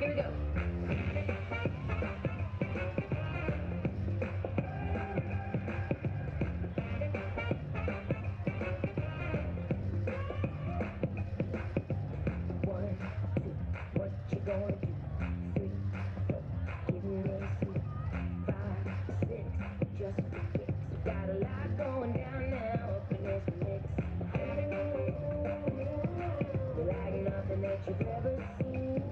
Here we go. One, two, what you gonna do? 3, 4, give me a sweet. 5, 6, just forget. So got a lot going down now up in this mix. Like nothing that you've ever seen.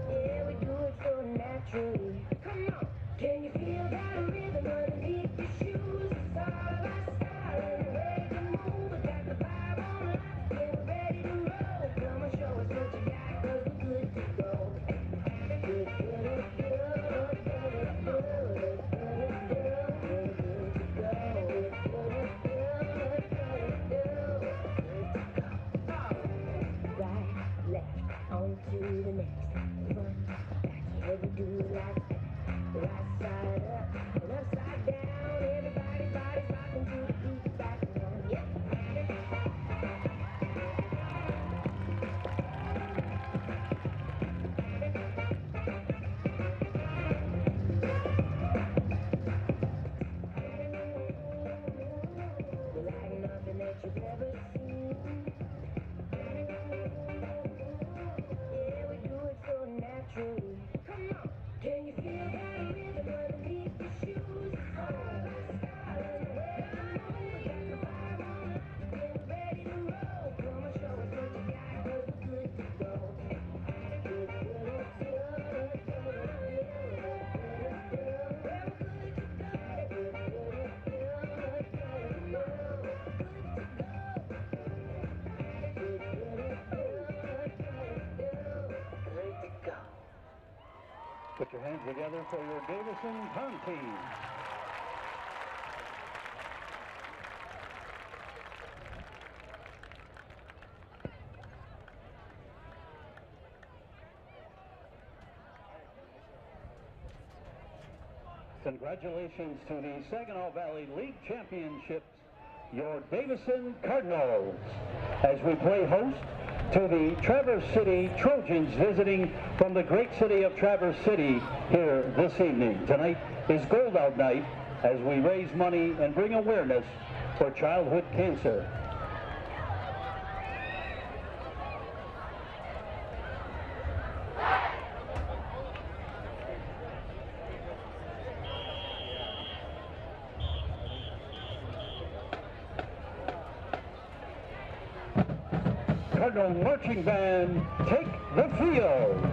Yeah, we do it so naturally. Come on, can you feel that rhythm underneath your shoes? It's all about style and ready to move. We got the vibe on lock, yeah, we're ready to roll. Come on, show us what you got, 'cause we're good to go. Good, good, good, good, good, good, good, good to go. Right, left, on to the next. Front, back, yeah, we do it like that. Right side up and upside down. Everybody's body's rocking to the beat back on. Yep. Like nothing that you've ever seen. Yeah, we do it so naturally. Come on, can you feel that rhythm underneath your shoes? It's all about style and ready to move. We got the vibe on lock, yeah, we're ready to roll. Come on, show us what you got, 'cause we're good to go. Good, good, good, good, good, good, we're good to go. Good, good, good, good, good, good to go. Put your hands together for your Davison Town team. Congratulations to the Saginaw Valley League Championships, your Davison Cardinals, as we play host to the Traverse City Trojans, visiting from the great city of Traverse City here this evening. Tonight is Gold Out Night as we raise money and bring awareness for childhood cancer. Cardinal Marching Band, take the field.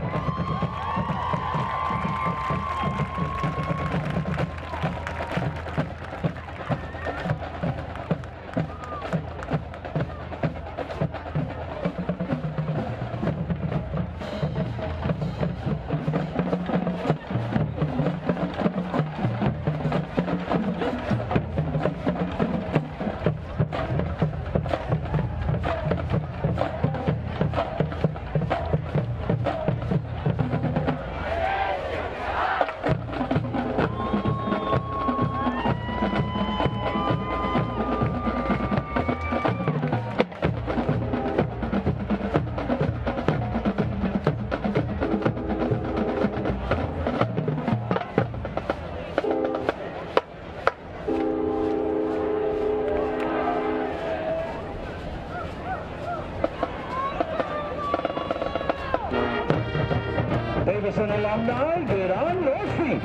Davison alumni, get on your feet.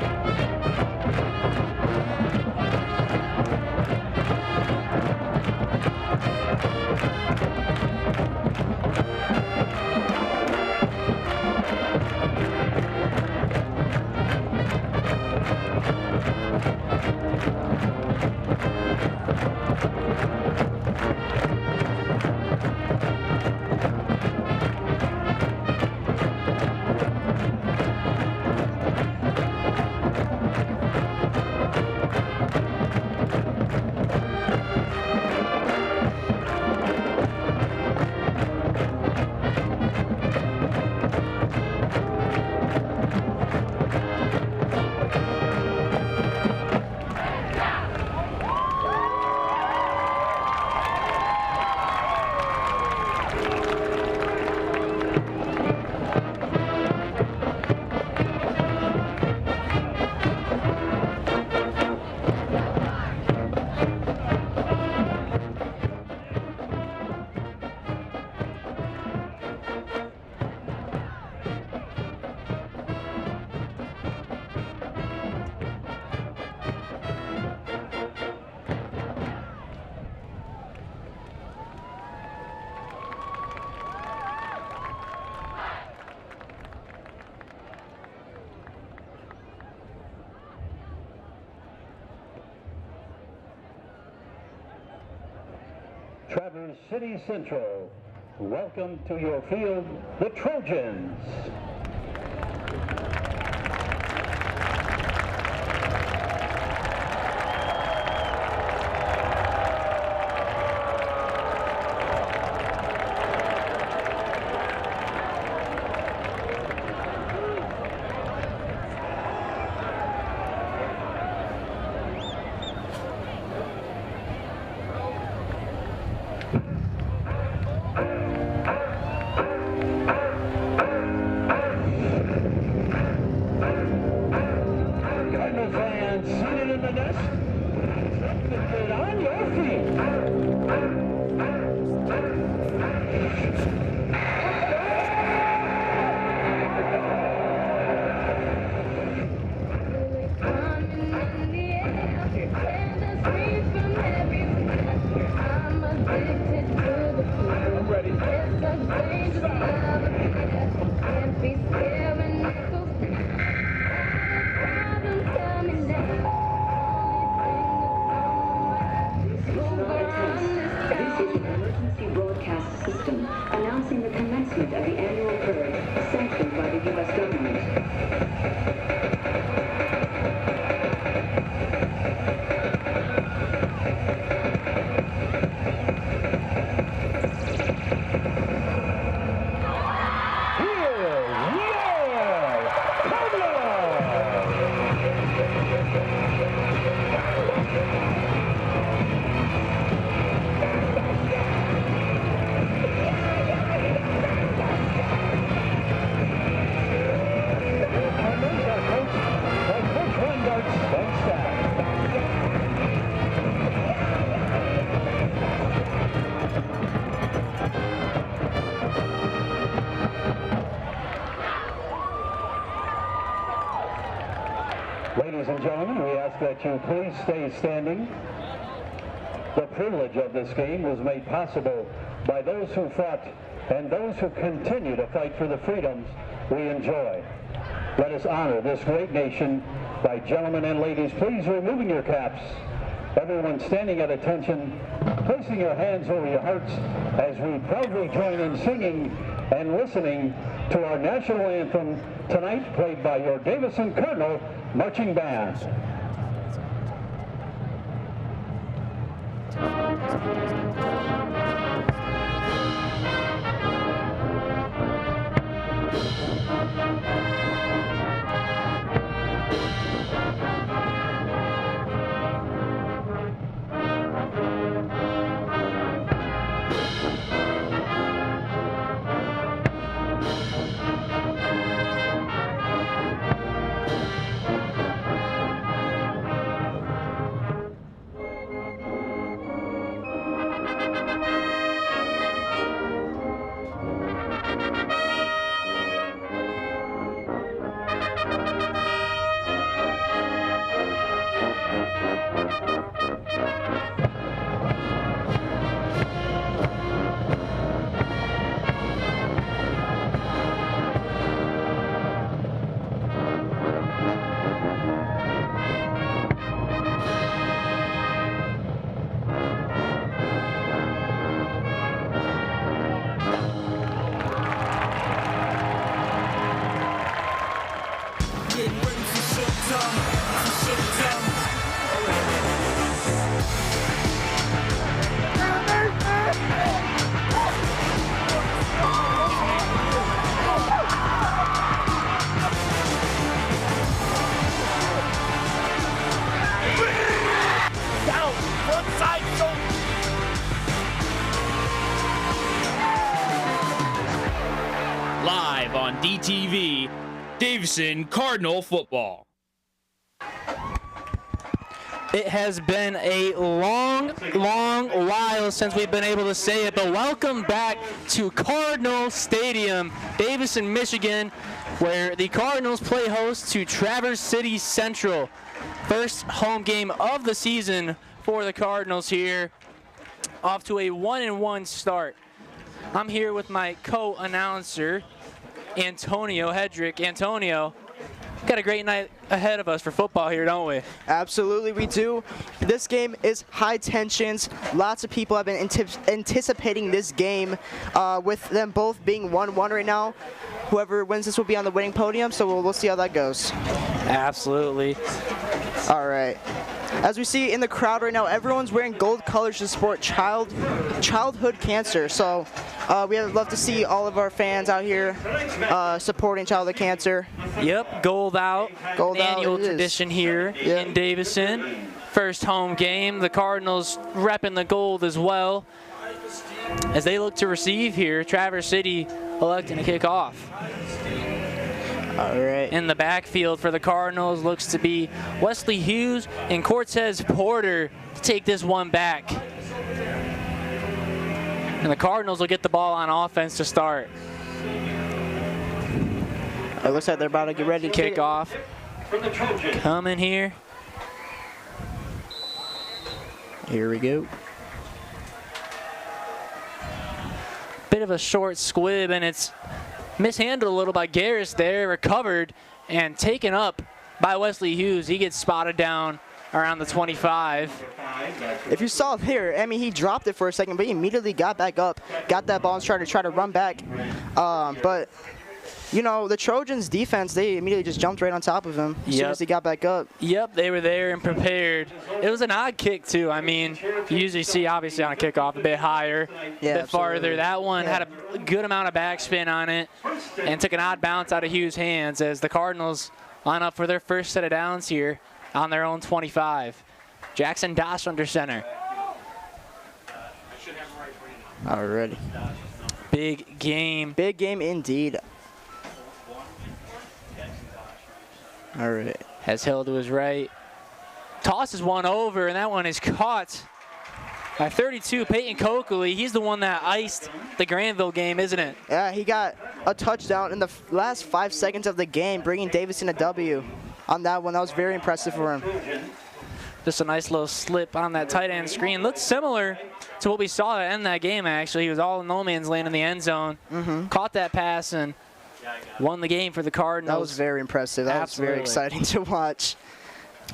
Traverse City Central. Welcome to your field, the Trojans. Ladies and gentlemen, we ask that you please stay standing. The privilege of this game was made possible by those who fought and those who continue to fight for the freedoms we enjoy. Let us honor this great nation by, gentlemen and ladies, please removing your caps. Everyone standing at attention, placing your hands over your hearts as we proudly join in singing and listening to our national anthem tonight, played by your Davison Cardinal Marching Band. Live on DTV, Davison Cardinal football. It has been a long while since we've been able to say it, but welcome back to Cardinal Stadium, Davison, Michigan, where the Cardinals play host to Traverse City Central. First home game of the season for the Cardinals here, off to a 1-1 start. I'm here with my co-announcer, Antonio Hedrick. Antonio, got a great night ahead of us for football here, don't we? Absolutely, we do. This game is high tensions. Lots of people have been anticipating this game, with them both being 1-1 right now. Whoever wins this will be on the winning podium, so we'll see how that goes. Absolutely. All right. As we see in the crowd right now, everyone's wearing gold colors to support childhood cancer. So we would love to see all of our fans out here supporting childhood cancer. Yep, gold out. Gold out, annual it is. tradition here in Davison. First home game. The Cardinals repping the gold as well. As they look to receive here, Traverse City electing to kick off. All right. In the backfield for the Cardinals looks to be Wesley Hughes and Cortez Porter to take this one back. And the Cardinals will get the ball on offense to start. It looks like they're about to get ready to Kick off. Coming here. Here we go. Bit of a short squib, and it's mishandled a little by Garris there, recovered and taken up by Wesley Hughes. He gets spotted down around the 25. If you saw here, I mean, he dropped it for a second, but he immediately got back up, got that ball and started to try to run back. But, you know, the Trojans' defense, they immediately just jumped right on top of him as soon as he got back up. Yep, they were there and prepared. It was an odd kick, too. I mean, you usually see, obviously, on a kickoff a bit higher, a bit farther. That one had a good amount of backspin on it and took an odd bounce out of Hughes' hands as the Cardinals line up for their first set of downs here on their own 25. Jackson Dosh under center. Alrighty. Big game. Big game indeed. All right. Has Hill to his right. Tosses one over, and that one is caught by 32, Peyton Coakley. He's the one that iced the Granville game, isn't it? Yeah, he got a touchdown in the last 5 seconds of the game, bringing Davison a W on that one. That was very impressive for him. Just a nice little slip on that tight end screen. Looked similar to what we saw to end that game, actually. He was all in no man's land in the end zone. Caught that pass and won the game for the Cardinals. That was very impressive. That was very exciting to watch.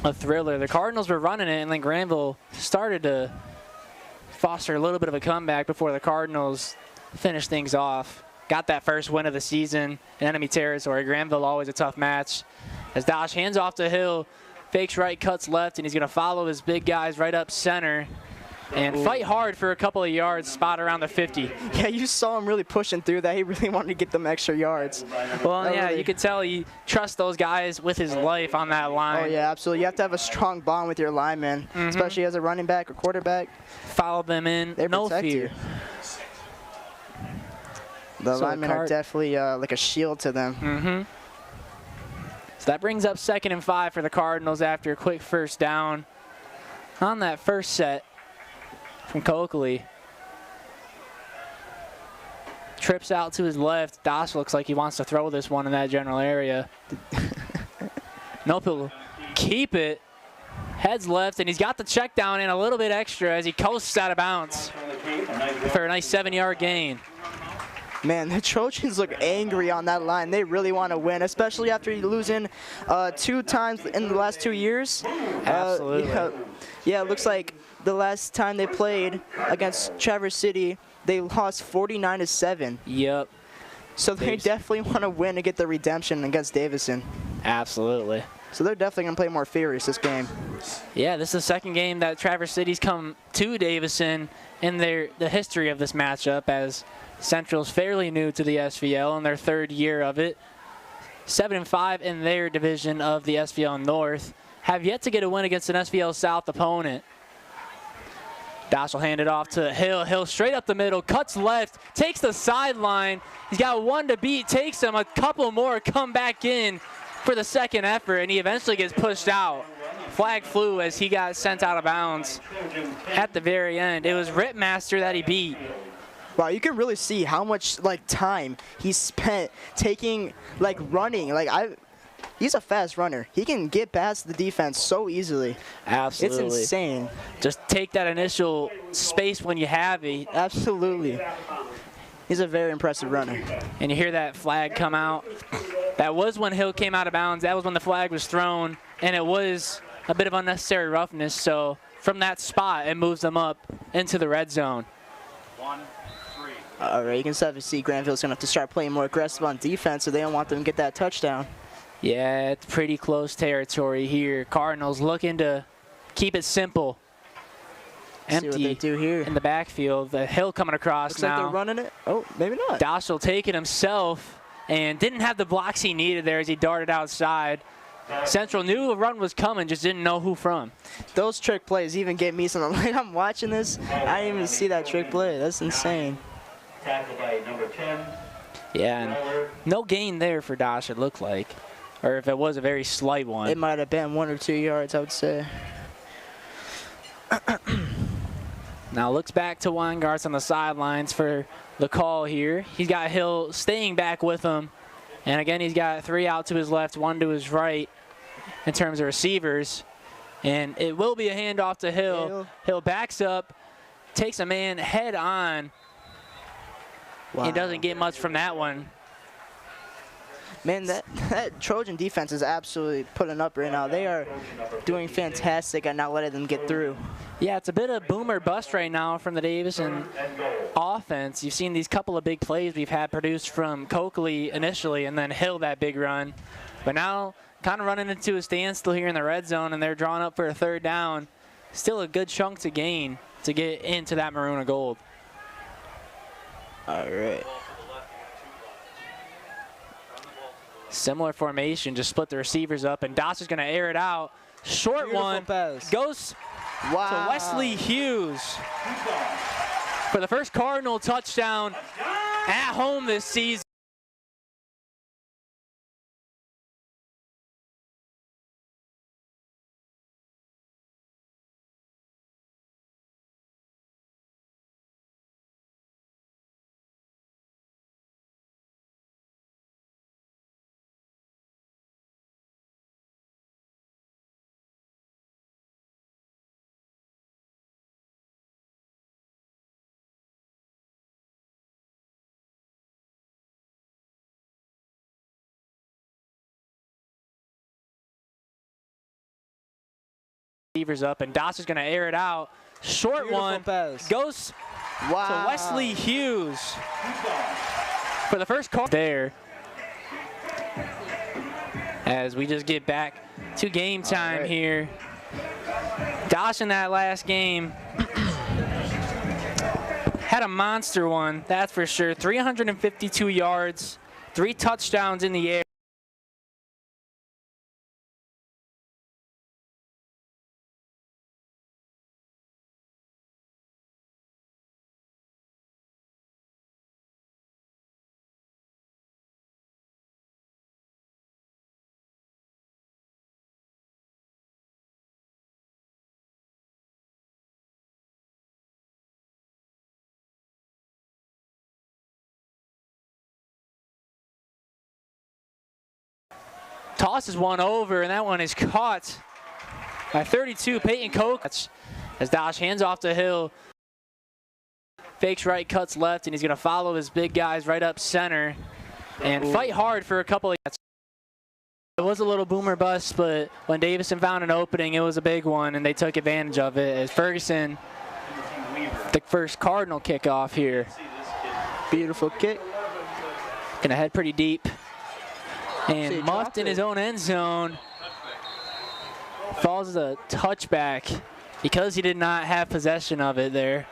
A thriller. The Cardinals were running it, and then Granville started to foster a little bit of a comeback before the Cardinals finished things off. Got that first win of the season in enemy territory. Granville always a tough match. As Dosh hands off to Hill, fakes right, cuts left, and he's going to follow his big guys right up center and fight hard for a couple of yards, spot around the 50. Yeah, you saw him really pushing through that. He really wanted to get them extra yards. Well, yeah, you could tell he trusts those guys with his life on that line. Oh, yeah, absolutely. You have to have a strong bond with your linemen, especially as a running back or quarterback. Follow them in, no fear. The linemen are definitely like a shield to them. So that brings up 2nd and 5 for the Cardinals after a quick first down on that first set from Coakley. Trips out to his left. Dosh looks like he wants to throw this one in that general area. Nope, he'll keep it. Heads left, and he's got the check down in a little bit extra as he coasts out of bounds for a nice 7-yard gain. Man, the Trojans look angry on that line. They really want to win, especially after losing 2 times in the last 2 years. Absolutely. Yeah, it looks like the last time they played against Traverse City, they lost 49-7. Yep. So they definitely want to win to get the redemption against Davison. Absolutely. So they're definitely going to play more furious this game. Yeah, this is the second game that Traverse City's come to Davison in the history of this matchup, as Central's fairly new to the SVL in their 3rd year of it. 7-5 in their division of the SVL North. Have yet to get a win against an SVL South opponent. Dosh will hand it off to Hill. Hill straight up the middle, cuts left, takes the sideline. He's got 1 to beat, takes him a couple more, come back in for the second effort, and he eventually gets pushed out. Flag flew as he got sent out of bounds at the very end. It was Ripmaster that he beat. Wow, you can really see how much time he spent taking, running. He's a fast runner. He can get past the defense so easily. Absolutely. It's insane. Just take that initial space when you have it. Absolutely. He's a very impressive runner. And you hear that flag come out. That was when Hill came out of bounds. That was when the flag was thrown, and it was a bit of unnecessary roughness. So from that spot, it moves them up into the red zone. 1-3. All right, you can start to see Granville's going to have to start playing more aggressive on defense, so they don't want them to get that touchdown. Yeah, it's pretty close territory here. Cardinals looking to keep it simple. Empty See what they do here. in the backfield. The Hill coming across Looks now. like they're running it. Oh, maybe not. Dosh will take it himself and didn't have the blocks he needed there as he darted outside. Central knew a run was coming, just didn't know who from. Those trick plays even get me some. Like, I'm watching this, I didn't even see that trick play. That's insane. Tackled by number 10. Yeah, and no gain there for Dosh, it looked like. Or if it was a very slight one. It might have been 1 or 2 yards, I would say. Now looks back to Weingarts on the sidelines for the call here. He's got Hill staying back with him. And again, he's got 3 out to his left, 1 to his right in terms of receivers. And it will be a handoff to Hill. Hill backs up, takes a man head on. Wow. He doesn't get much from that one. Man, that Trojan defense is absolutely putting up right now. They are doing fantastic at not letting them get through. Yeah, it's a bit of boom or bust right now from the Davison offense. You've seen these couple of big plays we've had produced from Coakley initially, and then Hill that big run. But now kind of running into a standstill here in the red zone, and they're drawing up for a 3rd down. Still a good chunk to gain to get into that maroon and gold. All right. Similar formation, just split the receivers up, and Doss is going to air it out. Short Beautiful one pass. goes to Wesley Hughes for the first Cardinal touchdown at home this season. Receivers up, and Doss is going to air it out. Short Beautiful one pass. goes to Wesley Hughes for the first call there. As we just get back to game time here. Doss in that last game had a monster one, that's for sure. 352 yards, 3 touchdowns in the air. Tosses one over, and that one is caught by 32, Peyton Koch. As Dosh hands off to Hill. Fakes right, cuts left, and he's going to follow his big guys right up center and fight hard for a couple of yards. It was a little boomer bust, but when Davison found an opening, it was a big one, and they took advantage of it as Ferguson, the first Cardinal kickoff here. Beautiful kick. Going to head pretty deep. And muffed in his own end zone. Falls as a touchback because he did not have possession of it there.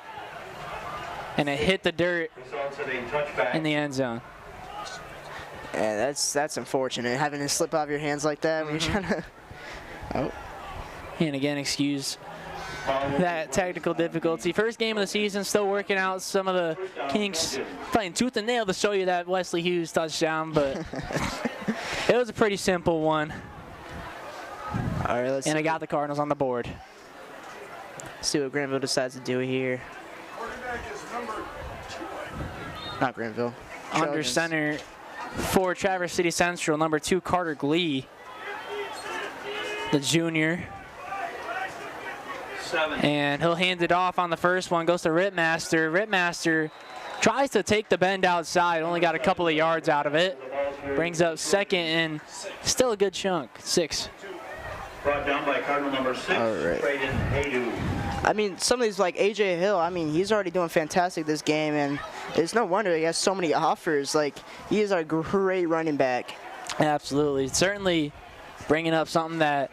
And it hit the dirt in the end zone. Yeah, that's unfortunate, having it slip out of your hands like that when you're trying to. Oh. And again, excuse that technical difficulty. First game of the season, still working out some of the kinks, fighting tooth and nail to show you that Wesley Hughes touchdown, but it was a pretty simple one. All right, and it got the Cardinals on the board. See what Granville decides to do here. Not Granville. Under center for Traverse City Central, number 2, Carter Glee, the junior. And he'll hand it off on the first one, goes to Rittmaster. Rittmaster tries to take the bend outside, only got a couple of yards out of it. brings up second and still a good chunk, 6. Brought down by Cardinal number 6, All right. Braden Haydu. I mean, some of these, like AJ Hill, I mean, he's already doing fantastic this game, and it's no wonder he has so many offers. Like, he is a great running back. Absolutely. Certainly bringing up something that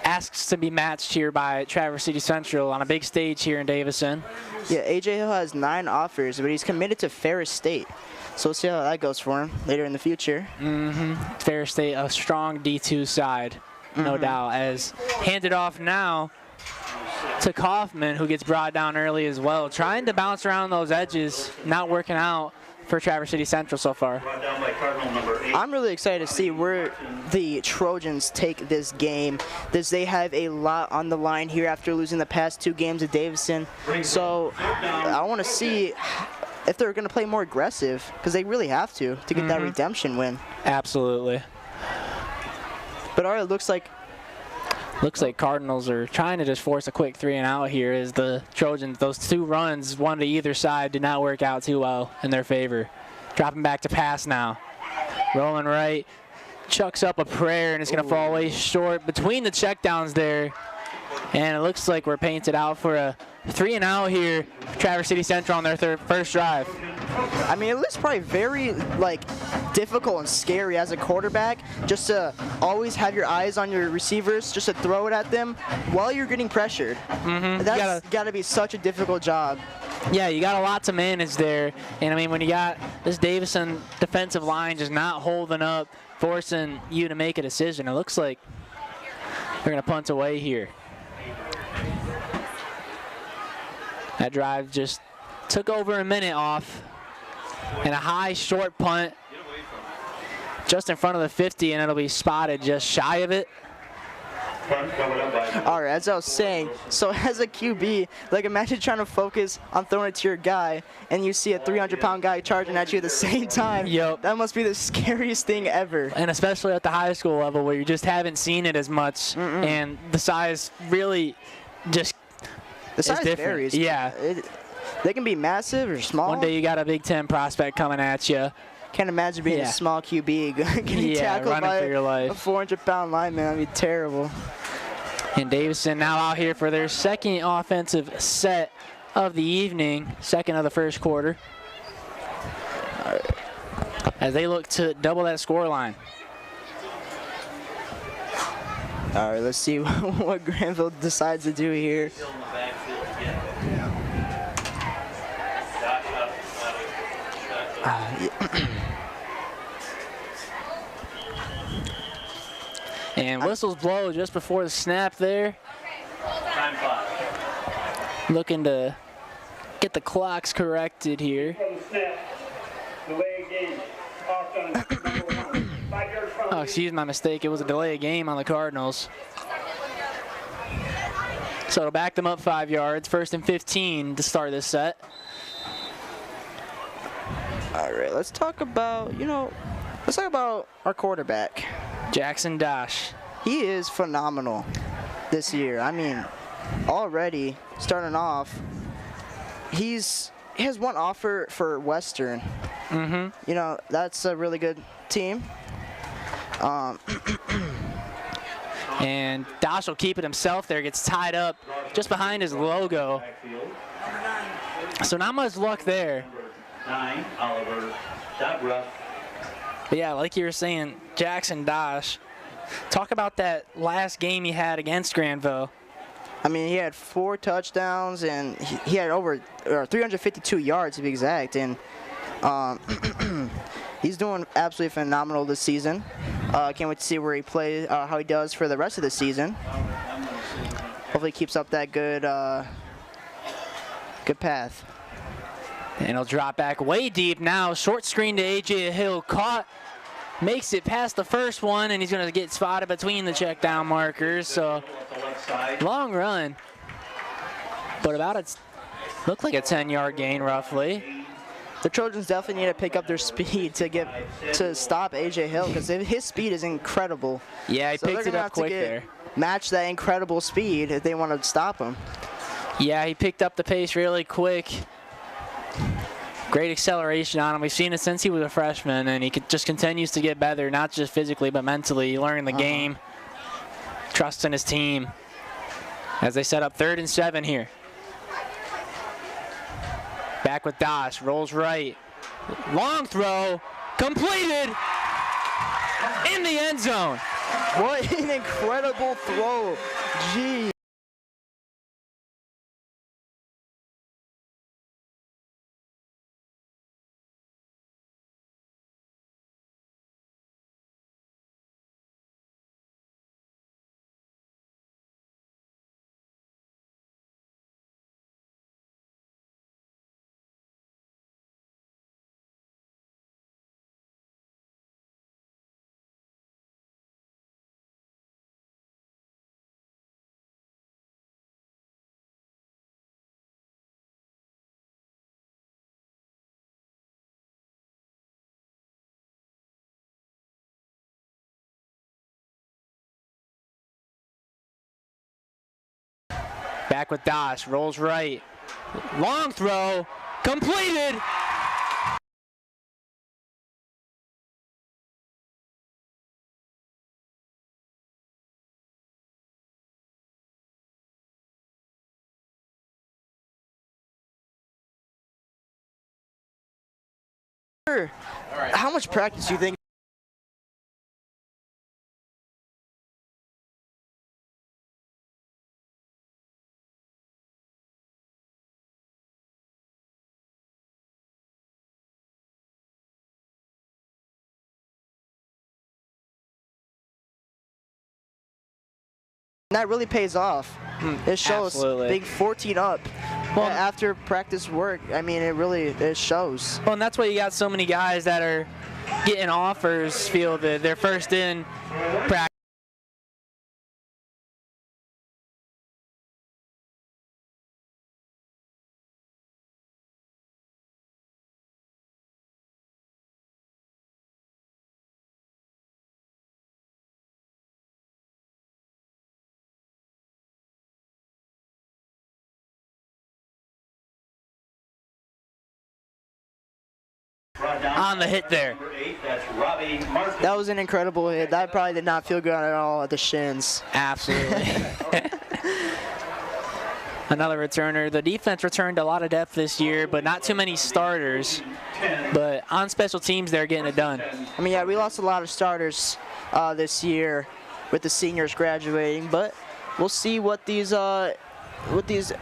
asks to be matched here by Traverse City Central on a big stage here in Davison. Yeah, AJ Hill has 9 offers, but he's committed to Ferris State. So we'll see how that goes for him later in the future. Ferris State, a strong D2 side, no doubt, as handed off now to Kaufman, who gets brought down early as well. Trying to bounce around those edges, not working out for Traverse City Central so far. Brought down by Cardinal number 8. I'm really excited to see where the Trojans take this game, as they have a lot on the line here after losing the past 2 games at Davison. So I want to see if they're going to play more aggressive, because they really have to get that redemption win. Absolutely. But all right, it looks like Cardinals are trying to just force a quick 3 and out here as the Trojans, those 2 runs, one to either side, did not work out too well in their favor. Dropping back to pass now. Rolling right, chucks up a prayer, and it's going to fall away short between the checkdowns there. And it looks like we're painted out for a 3 and out here, Traverse City Central on their first drive. I mean, it looks probably very difficult and scary as a quarterback, just to always have your eyes on your receivers, just to throw it at them while you're getting pressured. That's got to be such a difficult job. Yeah, you got a lot to manage there. And I mean, when you got this Davison defensive line just not holding up, forcing you to make a decision, it looks like they're going to punt away here. That drive just took over a minute off. And a high short punt just in front of the 50, and it'll be spotted just shy of it. All right, as I was saying, so as a QB, imagine trying to focus on throwing it to your guy, and you see a 300-pound guy charging at you at the same time. Yep. That must be the scariest thing ever. And especially at the high school level where you just haven't seen it as much, and the size really just the size different. Varies. Yeah. They can be massive or small. One day you got a Big Ten prospect coming at you. Can't imagine being a small QB getting tackled by for your life. a 400-pound lineman. That'd be terrible. And Davison now out here for their second offensive set of the evening, second of the first quarter, as they look to double that score line. All right, let's see what Granville decides to do here. And whistles blow just before the snap there. Time clock. Looking to get the clocks corrected here. From the snap, delay game, offense, number 1. 5 yards from Oh, excuse my mistake. It was a delay of game on the Cardinals. So it'll back them up 5 yards. 1st and 15 to start this set. All right, let's talk about, our quarterback. Jackson Dash. He is phenomenal this year. I mean, already starting off, he has 1 offer for Western. That's a really good team. And Dash will keep it himself there. Gets tied up just behind his logo. So not much luck there. 9, Oliver Dabra. But yeah, like you were saying, Jackson Dash. Talk about that last game he had against Granville. I mean, he had 4 touchdowns, and he had over 352 yards to be exact. And he's doing absolutely phenomenal this season. Can't wait to see where he plays, how he does for the rest of the season. Hopefully, he keeps up that good path. And he'll drop back way deep now. Short screen to A.J. Hill. Caught. Makes it past the first one, and he's going to get spotted between the check down markers. So, long run. But looked like a 10-yard gain, roughly. The Trojans definitely need to pick up their speed to stop A.J. Hill, because his speed is incredible. Yeah, he picked it up quick there. Match that incredible speed if they want to stop him. Yeah, he picked up the pace really quick. Great acceleration on him. We've seen it since he was a freshman, and he just continues to get better, not just physically, but mentally, learning the game, trusting his team as they set up 3rd and 7 here. Back with Dosh, rolls right. Long throw, completed in the end zone. What an incredible throw. Gee. Back with Dosh, rolls right. Long throw, completed. How much practice do you think? That really pays off. It shows. Absolutely. Big 14 up. Well, after practice work, I mean, it shows. Well, and that's why you got so many guys that are getting offers, feel that they're first in practice. On the hit there. That was an incredible hit. That probably did not feel good at all at the shins. Absolutely. Another returner. The defense returned a lot of depth this year, but not too many starters. But on special teams, they're getting it done. I mean, yeah, we lost a lot of starters this year with the seniors graduating, but we'll see what these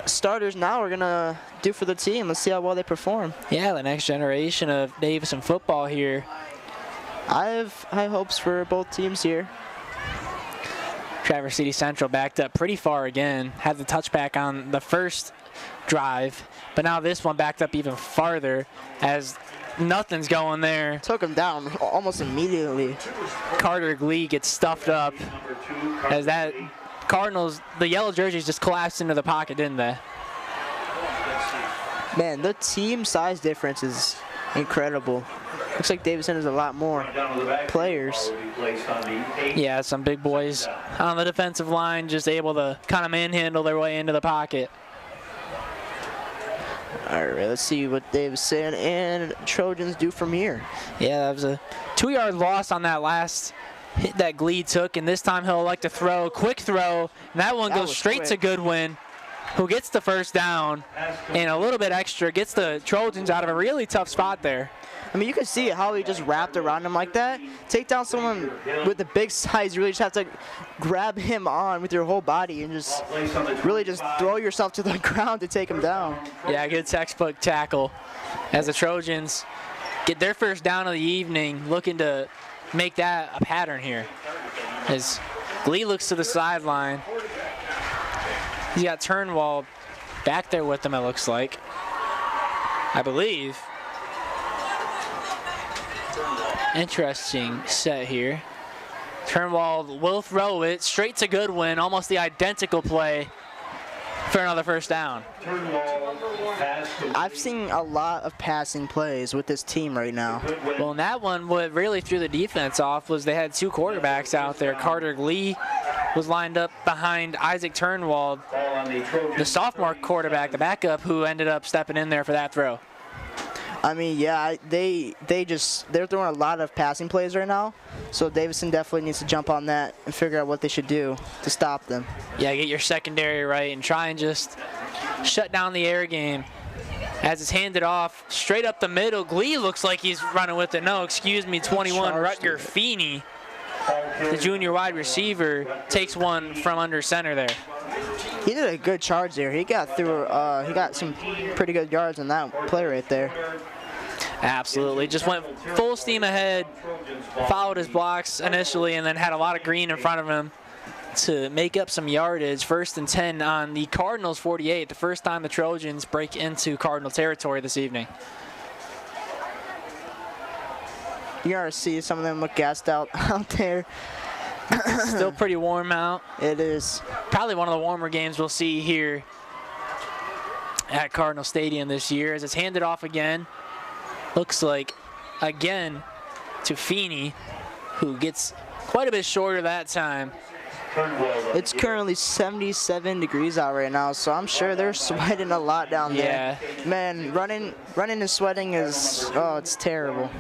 starters now are gonna do for the team. Let's see how well they perform. Yeah, the next generation of Davison football here. I have high hopes for both teams here. Traverse City Central backed up pretty far again. Had the touchback on the first drive, but now this one backed up even farther as nothing's going there. Took him down almost immediately. Carter Glee gets stuffed up as that Cardinals, the yellow jerseys just collapsed into the pocket, didn't they? Man, the team size difference is incredible. Looks like Davison has a lot more players. Yeah, some big boys on the defensive line just able to kind of manhandle their way into the pocket. All right, let's see what Davison and Trojans do from here. Yeah, that was a 2-yard loss on that last hit that Glee took, and this time he'll like to throw, quick throw, and that one goes straight to Goodwin, who gets the first down, and a little bit extra, gets the Trojans out of a really tough spot there. I mean, you can see how he just wrapped around him like that. Take down someone with the big size, you really just have to grab him on with your whole body and just really just throw yourself to the ground to take him down. Yeah, good textbook tackle as the Trojans get their first down of the evening, looking to make that a pattern here. As Glee looks to the sideline. He's got Turnwald back there with him, it looks like, I believe. Interesting set here. Turnwald will throw it straight to Goodwin, almost the identical play for another first down. I've seen a lot of passing plays with this team right now. Well, and that one, what really threw the defense off was they had two quarterbacks out there. Carter Glee was lined up behind Isaac Turnwald, the sophomore quarterback, the backup, who ended up stepping in there for that throw. I mean, yeah, they're throwing a lot of passing plays right now, so Davison definitely needs to jump on that and figure out what they should do to stop them. Yeah, get your secondary right and try and just shut down the air game. As it's handed off straight up the middle, Glee looks like he's running with it. No, excuse me, 21, Rutger Feeney, the junior wide receiver, takes one from under center there. He did a good charge there. He got through. He got some pretty good yards on that play right there. Absolutely. Just went full steam ahead, followed his blocks initially, and then had a lot of green in front of him to make up some yardage. 1st and 10 on the Cardinals 48, the first time the Trojans break into Cardinal territory this evening. You're going to see some of them look gassed out there. Still pretty warm out. It is. Probably one of the warmer games we'll see here at Cardinal Stadium this year. As it's handed off again, looks like again to Feeney, who gets quite a bit shorter that time. It's currently 77 degrees out right now, so I'm sure they're sweating a lot down there. Yeah. Man, running and sweating is, oh, it's terrible.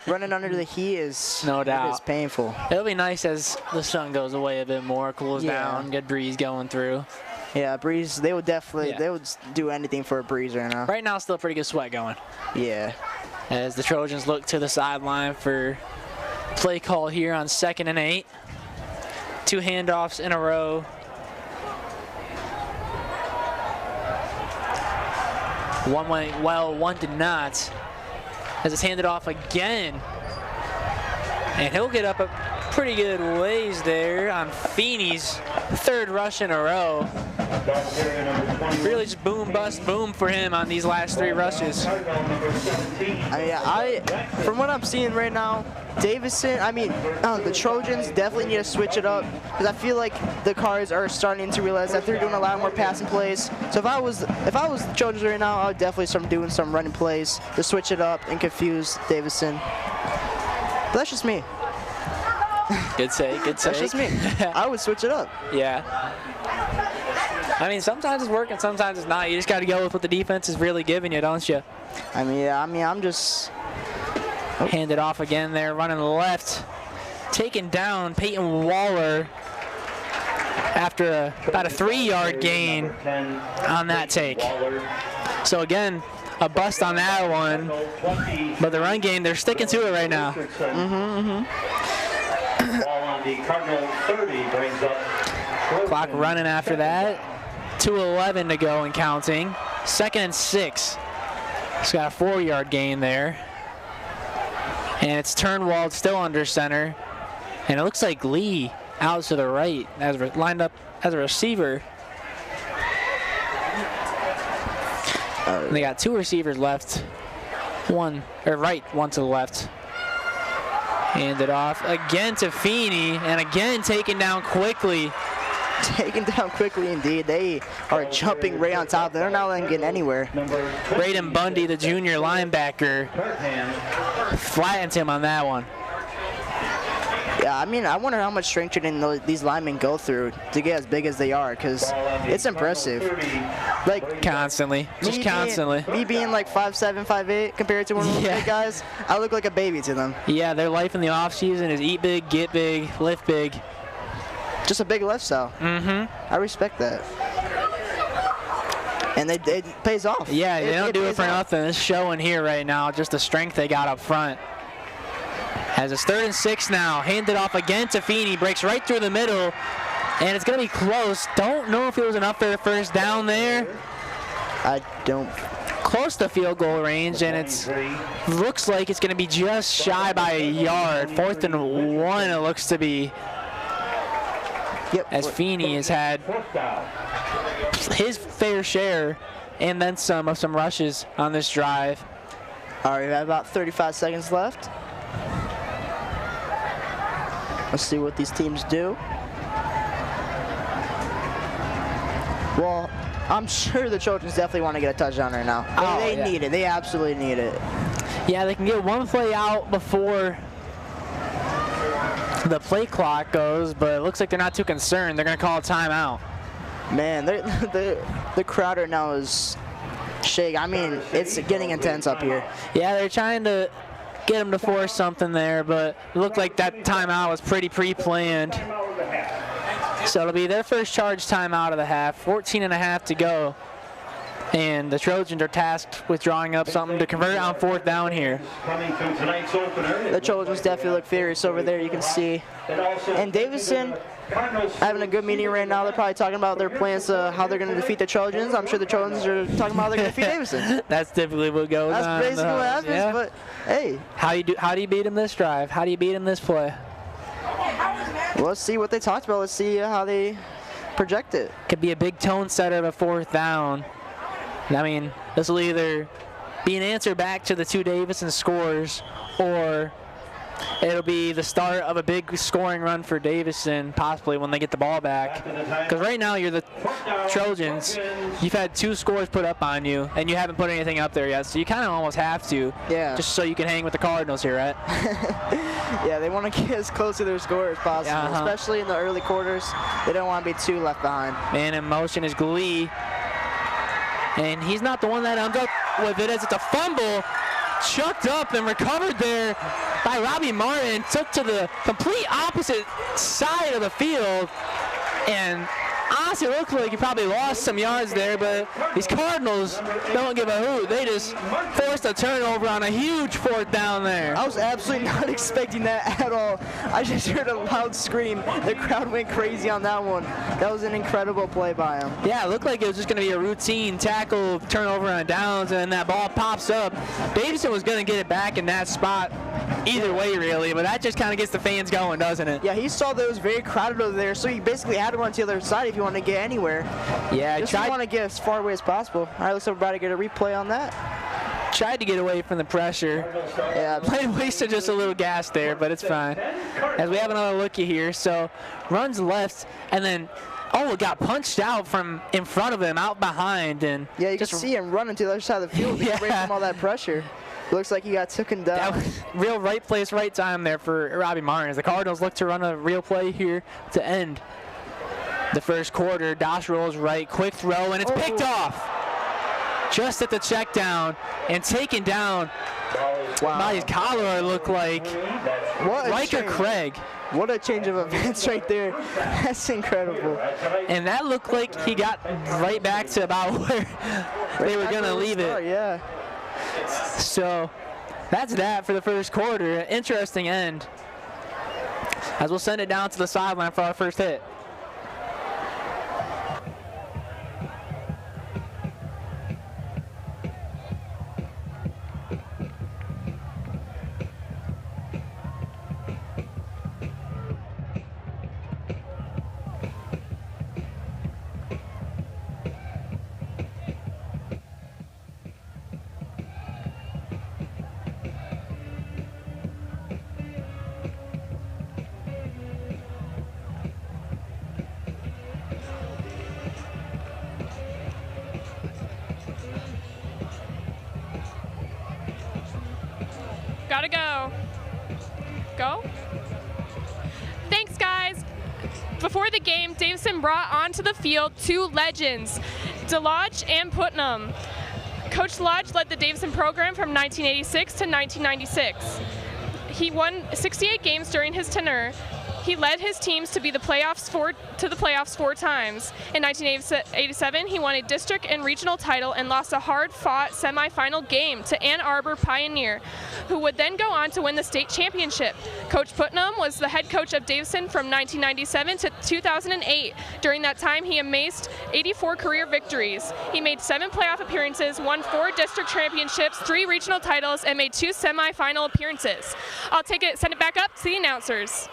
Running under the heat is, no doubt, it is painful. It'll be nice as the sun goes away a bit more, cools down, good breeze going through. Yeah, breeze, they would definitely, they would do anything for a breeze right now. Right now, still pretty good sweat going. Yeah. As the Trojans look to the sideline for play call here on 2nd and 8. 2 handoffs in a row. One went well, one did not. As it's handed off again. And he'll get up a pretty good ways there on Feeney's 3rd rush in a row. Really just boom, bust, boom for him on these last 3 rushes. From what I'm seeing right now, Davison, the Trojans definitely need to switch it up because I feel like the Cards are starting to realize that they're doing a lot more passing plays. So if I was the Trojans right now, I would definitely start doing some running plays to switch it up and confuse Davison. But that's just me. Good take, good take. That's just me. I would switch it up. Yeah. I mean, sometimes it's working, sometimes it's not. You just got to go with what the defense is really giving you, don't you? I'm just... Hand it off again there, running left. Taken down Peyton Waller after about a 3-yard gain on that take. So again, a bust on that one. But the run game, they're sticking to it right now. Ball on the Cardinal 30 brings up. Clock running after that. 2:11 to go and counting. 2nd and 6. He's got a 4-yard gain there. And it's Turnwald still under center. And it looks like Lee out to the right as lined up as a receiver. And they got 2 receivers left. One to the left. Hand it off again to Feeney, and again taken down quickly. Taken down quickly indeed. They are jumping right on top. They're not letting get anywhere. Braden Bundy, the junior linebacker, flattens him on that one. Yeah, I wonder how much strength training these linemen go through to get as big as they are, because it's impressive. Like constantly, just constantly. Me being like 5'7", 5'8", compared to one of the big guys, I look like a baby to them. Yeah, their life in the off season is eat big, get big, lift big. Just a big lifestyle. I respect that. And it pays off. Yeah, they don't do it for nothing. It's showing here right now, just the strength they got up front. As it's 3rd and 6 now, handed off again to Feeney, breaks right through the middle, and it's going to be close. Don't know if it was enough for the first down there. I don't. Close to field goal range, and it looks like it's going to be just shy by a yard. 4th and 1 it looks to be. Yep. As Feeney has had his fair share and then some of some rushes on this drive. All right, we have about 35 seconds left. Let's see what these teams do. Well, I'm sure the Trojans definitely want to get a touchdown right now. They need it. They absolutely need it. Yeah, they can get one play out before the play clock goes, but it looks like they're not too concerned. They're going to call a timeout. Man, the crowd right now is Shake, I mean, it's getting intense up here. Yeah, they're trying to get him to force something there, but it looked like that timeout was pretty pre-planned. So it'll be their first charge timeout of the half, 14 and a half to go. And the Trojans are tasked with drawing up something to convert on 4th down here. The Trojans definitely look furious over there, you can see. And Davison having a good meeting right now. They're probably talking about their plans, how they're going to defeat the Trojans. I'm sure the Trojans are talking about how they're going to defeat Davison. That's typically what goes on. That's basically what happens, yeah. But hey. How do you beat him this drive? How do you beat him this play? Well, let's see what they talked about. Let's see how they project it. Could be a big tone setter of a 4th down. I mean, this will either be an answer back to the 2 Davison scores, or it'll be the start of a big scoring run for Davison, possibly when they get the ball back. Because right now you're the Trojans. You've had 2 scores put up on you, and you haven't put anything up there yet. So you kind of almost have to, just so you can hang with the Cardinals here, right? Yeah, they want to get as close to their score as possible, especially in the early quarters. They don't want to be too left behind. Man in motion is Glee. And he's not the one that ends up with it, as it's a fumble, chucked up and recovered there by Robbie Martin, took to the complete opposite side of the field, and honestly it looked like he probably lost some yards there, but these Cardinals don't give a hoot. They just forced a turnover on a huge 4th down there. I was absolutely not expecting that at all. I just heard a loud scream. The crowd went crazy on that one. That was an incredible play by him. Yeah, it looked like it was just going to be a routine tackle, turnover on downs, and then that ball pops up. Davison was going to get it back in that spot either way, really, but that just kind of gets the fans going, doesn't it? Yeah, he saw that it was very crowded over there, so he basically had to run to the other side if you want to get anywhere. Yeah, just want to get as far away as possible. All right, let's everybody get a replay on that. Tried to get away from the pressure. Yeah, might have wasted just a little gas there, but it's fine. As we have another looky here, so runs left, and then it got punched out from in front of him, out behind, and yeah, you just see him running to the other side of the field to get away from all that pressure. Looks like he got taken down. That was real right place, right time there for Robbie Martin. As the Cardinals look to run a real play here to end the first quarter. Dosh rolls right, quick throw, and it's picked off just at the check down and taken down by his collar, it looked like. Riker Craig. What a change of events right there. That's incredible. And that looked like he got right back to about where they were going to leave it. Yeah. So that's that for the first quarter. Interesting end, as we'll send it down to the sideline for our first hit. Gotta go. Go? Thanks, guys. Before the game, Davison brought onto the field 2 legends, DeLodge and Putnam. Coach Lodge led the Davison program from 1986 to 1996. He won 68 games during his tenure. He led his teams to the playoffs 4 times. In 1987, he won a district and regional title and lost a hard-fought semifinal game to Ann Arbor Pioneer, who would then go on to win the state championship. Coach Putnam was the head coach of Davison from 1997 to 2008. During that time, he amassed 84 career victories. He made 7 playoff appearances, won 4 district championships, 3 regional titles, and made 2 semifinal appearances. I'll send it back up to the announcers.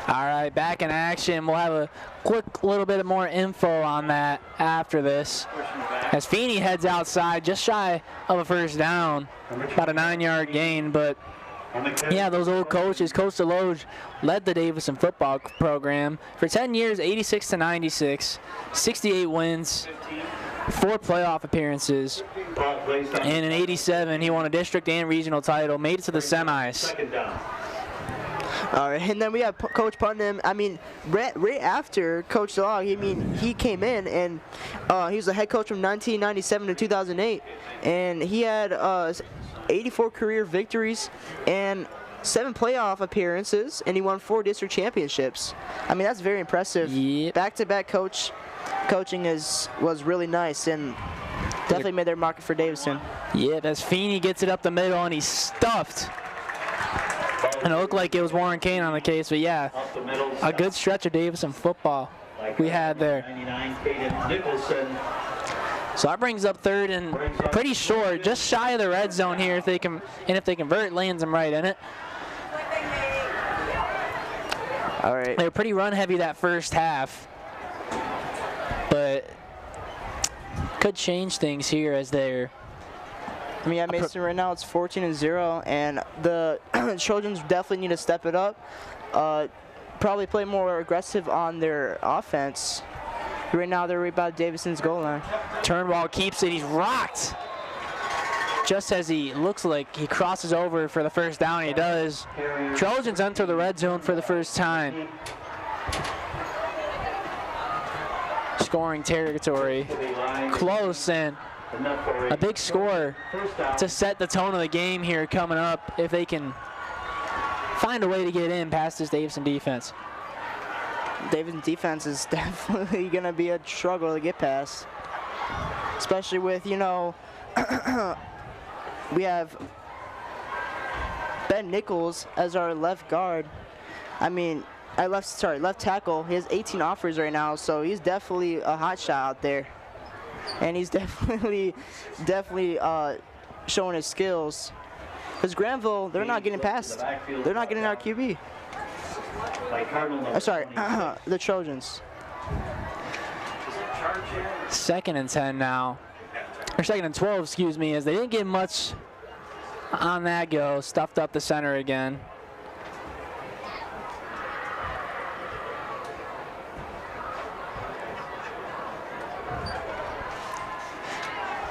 All right, back in action. We'll have a quick little bit more info on that after this. As Feeney heads outside, just shy of a first down, about a 9-yard gain. But yeah, those old coaches, Coach DeLoge led the Davison football program for 10 years, 86 to 96, 68 wins, 4 playoff appearances, and in 87 he won a district and regional title, made it to the semis. All right, and then we have Coach Putnam. I mean, right after Coach DeLog, he came in and he was the head coach from 1997 to 2008, and he had 84 career victories and 7 playoff appearances, and he won 4 district championships. I mean, that's very impressive. Yep. Back-to-back coaching was really nice, and definitely made their market for Davison. Yep, as Feeney gets it up the middle, and he's stuffed. And it looked like it was Warren Kane on the case, but yeah, a good stretch of Davison football we had there. So that brings up third and pretty short, just shy of the red zone here. If they convert, lands them right in it. All right. They were pretty run heavy that first half, but could change things here as they're. I mean, at Mason right now it's 14-0, and the Trojans definitely need to step it up. Probably play more aggressive on their offense. Right now they're right by Davison's goal line. Turnwall keeps it. He's rocked. Just as he looks like he crosses over for the first down, he does. Trojans enter the red zone for the first time. Scoring territory. Close, and a big score to set the tone of the game here coming up if they can find a way to get in past this Davison defense. Davison defense is definitely going to be a struggle to get past, especially with, you know, we have Ben Nichols as our left guard. I mean, left tackle. He has 18 offers right now, so he's definitely a hot shot out there. And he's definitely showing his skills. Because Granville, they're not getting past. They're not getting our QB. Sorry, the Trojans. 2nd and 10 now. Or 2nd and 12, excuse me, as they didn't get much on that go. Stuffed up the center again.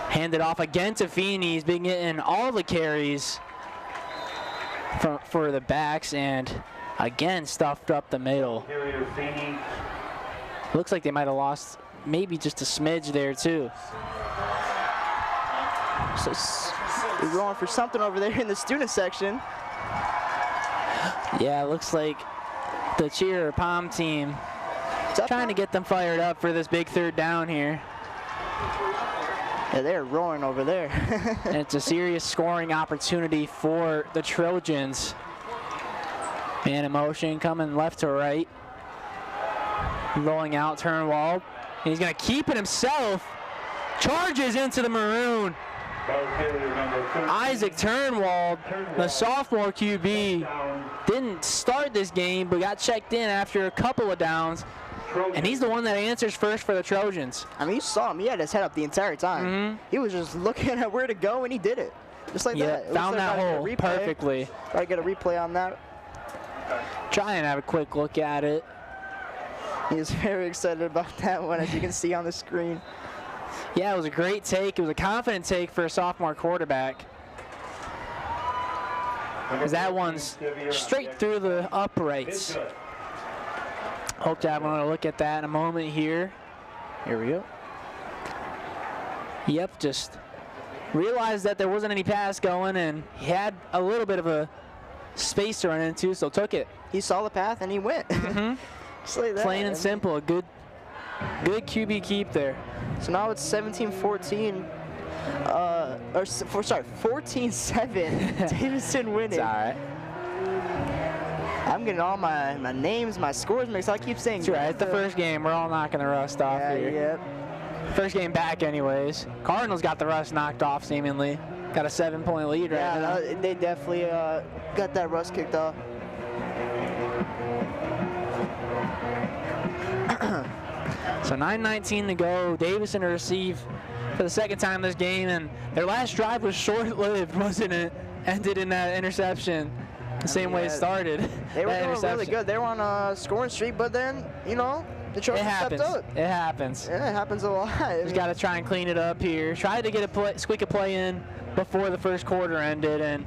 Handed off again to Feeney. He's been getting all the carries for the backs, and again stuffed up the middle. Looks like they might have lost maybe just a smidge there too. So we're going for something over there in the student section. Yeah, it looks like the cheer pom team trying to get them fired up for this big 3rd down here. Yeah, they're roaring over there. And it's a serious scoring opportunity for the Trojans. Man in motion coming left to right. Rolling out Turnwald. He's going to keep it himself. Charges into the maroon. Isaac Turnwald, the sophomore QB, didn't start this game but got checked in after a couple of downs. And he's the one that answers first for the Trojans. I mean, you saw him. He had his head up the entire time. He was just looking at where to go, and he did it. Just like that. Yeah, found that hole perfectly. Try to get a replay on that. Try and have a quick look at it. He is very excited about that one, as you can see on the screen. Yeah, it was a great take. It was a confident take for a sophomore quarterback. Because that one's straight through the uprights. Hope to have a look at that in a moment here. Here we go. Yep, just realized that there wasn't any pass going, and he had a little bit of a space to run into, so took it. He saw the path and he went. Just like that. Plain and simple. A good QB keep there. So now it's 17-14. 14-7. Davison winning. It's all right. I'm getting all my names, my scores mixed. I keep saying. That's right. It's the first game. We're all knocking the rust off here. Yep. First game back, anyways. Cardinals got the rust knocked off, seemingly. Got a 7-point lead right now. Yeah, they definitely got that rust kicked off. So 9:19 to go. Davison to receive for the 2nd time this game, and their last drive was short-lived, wasn't it? Ended in that interception. The same way it started. They were doing really good. They were on a scoring streak, but then, you know, the Trojans stepped up. It happens. Yeah, it happens a lot. Just got to try and clean it up here. Tried to get squeak a play in before the first quarter ended, and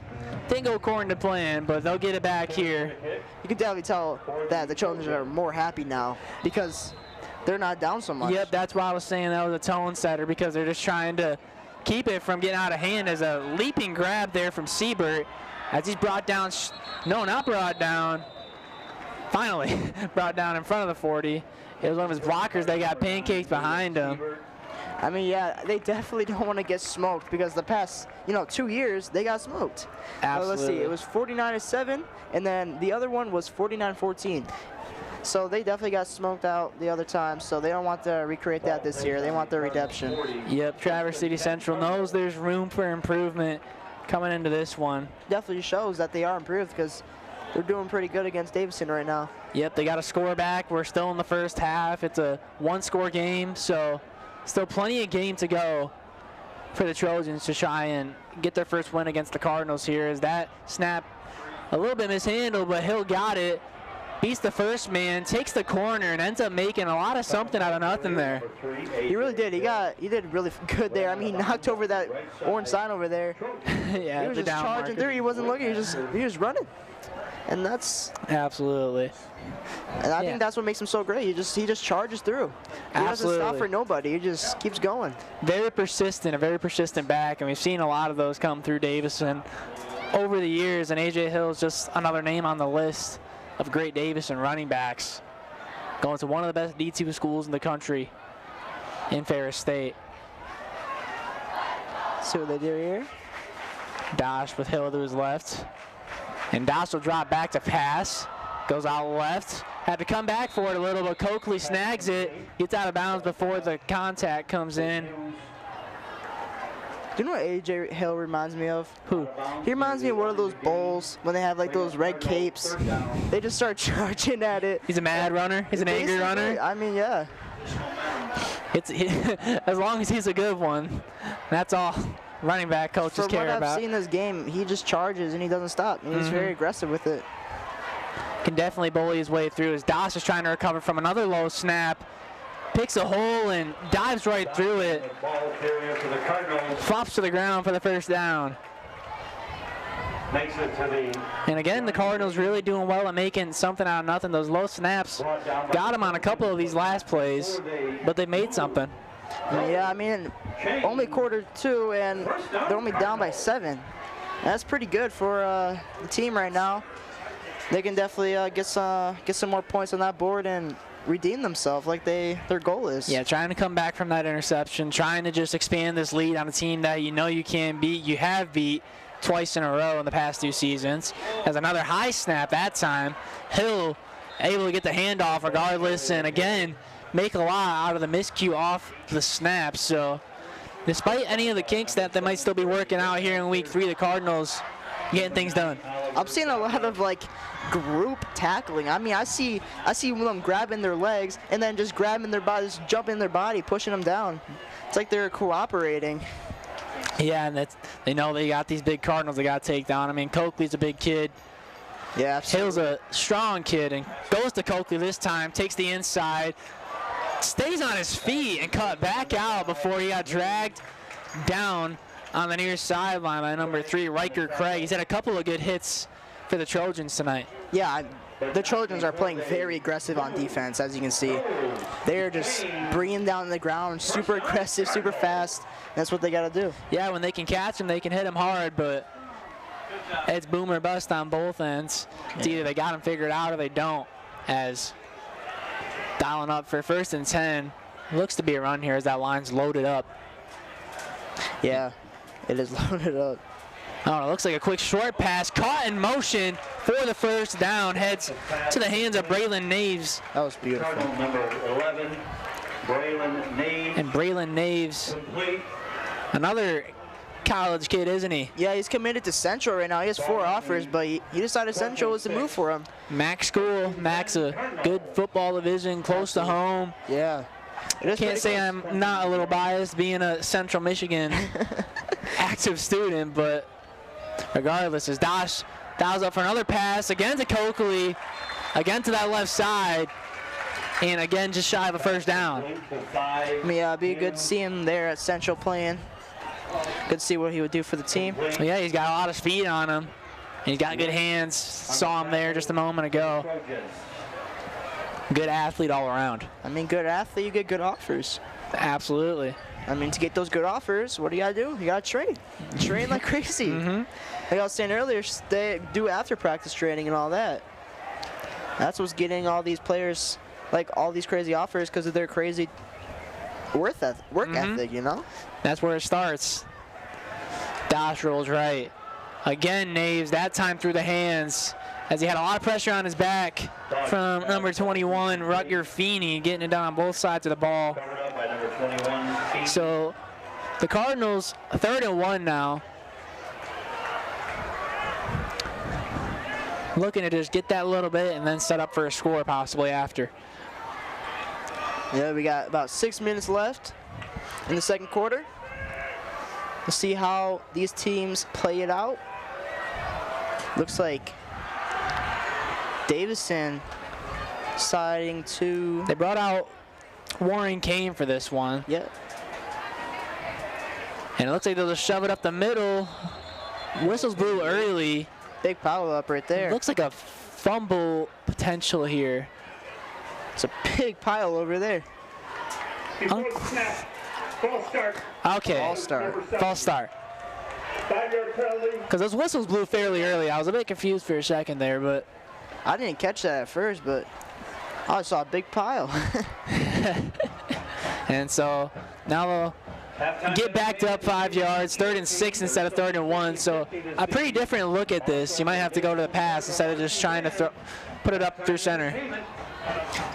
didn't go according to plan, but they'll get it back here. You can definitely tell that the Trojans are more happy now because they're not down so much. Yep, that's why I was saying that was a tone setter, because they're just trying to keep it from getting out of hand. As a leaping grab there from Siebert as he's brought down, no, not brought down, finally brought down in front of the 40. It was one of his blockers that got pancaked behind him. I mean, yeah, they definitely don't want to get smoked because the past, 2 years, they got smoked. Absolutely. Let's see, it was 49-7, and then the other one was 49-14. So they definitely got smoked out the other time, so they don't want to recreate that this year. They want their redemption. Yep, Traverse City Central knows there's room for improvement coming into this one. Definitely shows that they are improved because they're doing pretty good against Davison right now. Yep, they got a score back. We're still in the first half. It's a one-score game, so still plenty of game to go for the Trojans to try and get their first win against the Cardinals here. As that snap a little bit mishandled, but Hill got it. Beats the first man, takes the corner, and ends up making a lot of something out of nothing there. He really did. He did really good there. I mean, he knocked over that orange sign over there. Yeah, he was the just down charging marker. through. He wasn't looking. He was running, and that's. Absolutely. And I think that's what makes him so great. He just charges through. He doesn't stop for nobody. He just keeps going. Very persistent, a very persistent back, and we've seen a lot of those come through Davison over the years. And AJ Hill is just another name on the list of great Davison running backs, going to one of the best D2 schools in the country in Ferris State. See what they do here. Dosh with Hill to his left, and Dosh will drop back to pass, goes out left, had to come back for it a little, but Coakley snags it, gets out of bounds before the contact comes in. Do you know what AJ Hill reminds me of? Who? He reminds me of one of those bulls when they have like those red capes. They just start charging at it. He's a mad runner. He's an angry runner. I mean, yeah. As long as he's a good one, that's all running back coaches care From what about. I've seen this game, he just charges and he doesn't stop. And he's very aggressive with it. Can definitely bully his way through as Doss is trying to recover from another low snap. Picks a hole and dives right through it. Flops to the ground for the first down. Makes it to the. And again, the Cardinals really doing well at making something out of nothing. Those low snaps got them on a couple of these last plays, but they made something. Yeah, I mean, only quarter two, and they're only down by 7. That's pretty good for the team right now. They can definitely get some more points on that board and redeem themselves like their goal is. Yeah, trying to come back from that interception, trying to just expand this lead on a team that you know you can beat. You have beat twice in a row in the past 2 seasons. As another high snap that time. Hill able to get the handoff regardless, and again, make a lot out of the miscue off the snap. So despite any of the kinks that they might still be working out here in week 3, the Cardinals getting things done. I'm seeing a lot of like group tackling. I mean, I see them grabbing their legs and then just grabbing their bodies, jumping their body, pushing them down. It's like they're cooperating. Yeah, and they know they got these big Cardinals they got to take down. I mean, Coakley's a big kid. Yeah, absolutely. Hill's a strong kid and goes to Coakley this time, takes the inside, stays on his feet and cut back out before he got dragged down on the near sideline by number 3, Riker Craig. He's had a couple of good hits for the Trojans tonight. Yeah, the Trojans are playing very aggressive on defense, as you can see. They're just bringing down the ground, super aggressive, super fast. That's what they got to do. Yeah, when they can catch him, they can hit him hard, but it's boom or bust on both ends. It's either they got him figured out or they don't, as dialing up for 1st and 10. Looks to be a run here as that line's loaded up. Yeah, it is loaded up. Oh, it looks like a quick short pass, caught in motion for the first down, heads to the hands of Braylon Naves. That was beautiful. Cardinal number 11, Braylon Naves. And Braylon Naves, Complete. another college kid, isn't he? Yeah, he's committed to Central right now. He has 4 offers, but he decided Central was the move for him. Mac school, Mac's a good football division, close to home. Yeah. Can't say I'm not a little biased being a Central Michigan active student, but regardless, as Dosh dials up for another pass, again to Coakley, again to that left side, and again just shy of a first down. Yeah, it'd be good to see him there at Central playing. Good to see what he would do for the team. Yeah, he's got a lot of speed on him. He's got good hands. Saw him there just a moment ago. Good athlete all around. I mean, good athlete, you get good offers. Absolutely. I mean, to get those good offers, what do you got to do? You got to train. Train like crazy. Like I was saying earlier, they do after practice training and all that. That's what's getting all these players, like all these crazy offers, because of their crazy work ethic, you know? That's where it starts. Dosh rolls right. Again, Naves, that time through the hands, as he had a lot of pressure on his back from number 21, Rutger Feeney, getting it down on both sides of the ball. So the Cardinals, 3rd and 1 now. Looking to just get that little bit and then set up for a score possibly after. Yeah, we got about 6 minutes left in the second quarter. We'll see how these teams play it out. Looks like Davison deciding to... They brought out Warren Kane for this one. Yep. And it looks like they'll just shove it up the middle. Whistles blew early. Big power up right there. Looks like a fumble potential here. It's a big pile over there. Okay. False start. False start. Because those whistles blew fairly early. I was a bit confused for a second there, but I didn't catch that at first, but I saw a big pile. and so now they'll get backed up 5 yards, 3rd and 6 instead of 3rd and 1. So a pretty different look at this. You might have to go to the pass instead of just trying to put it up through center.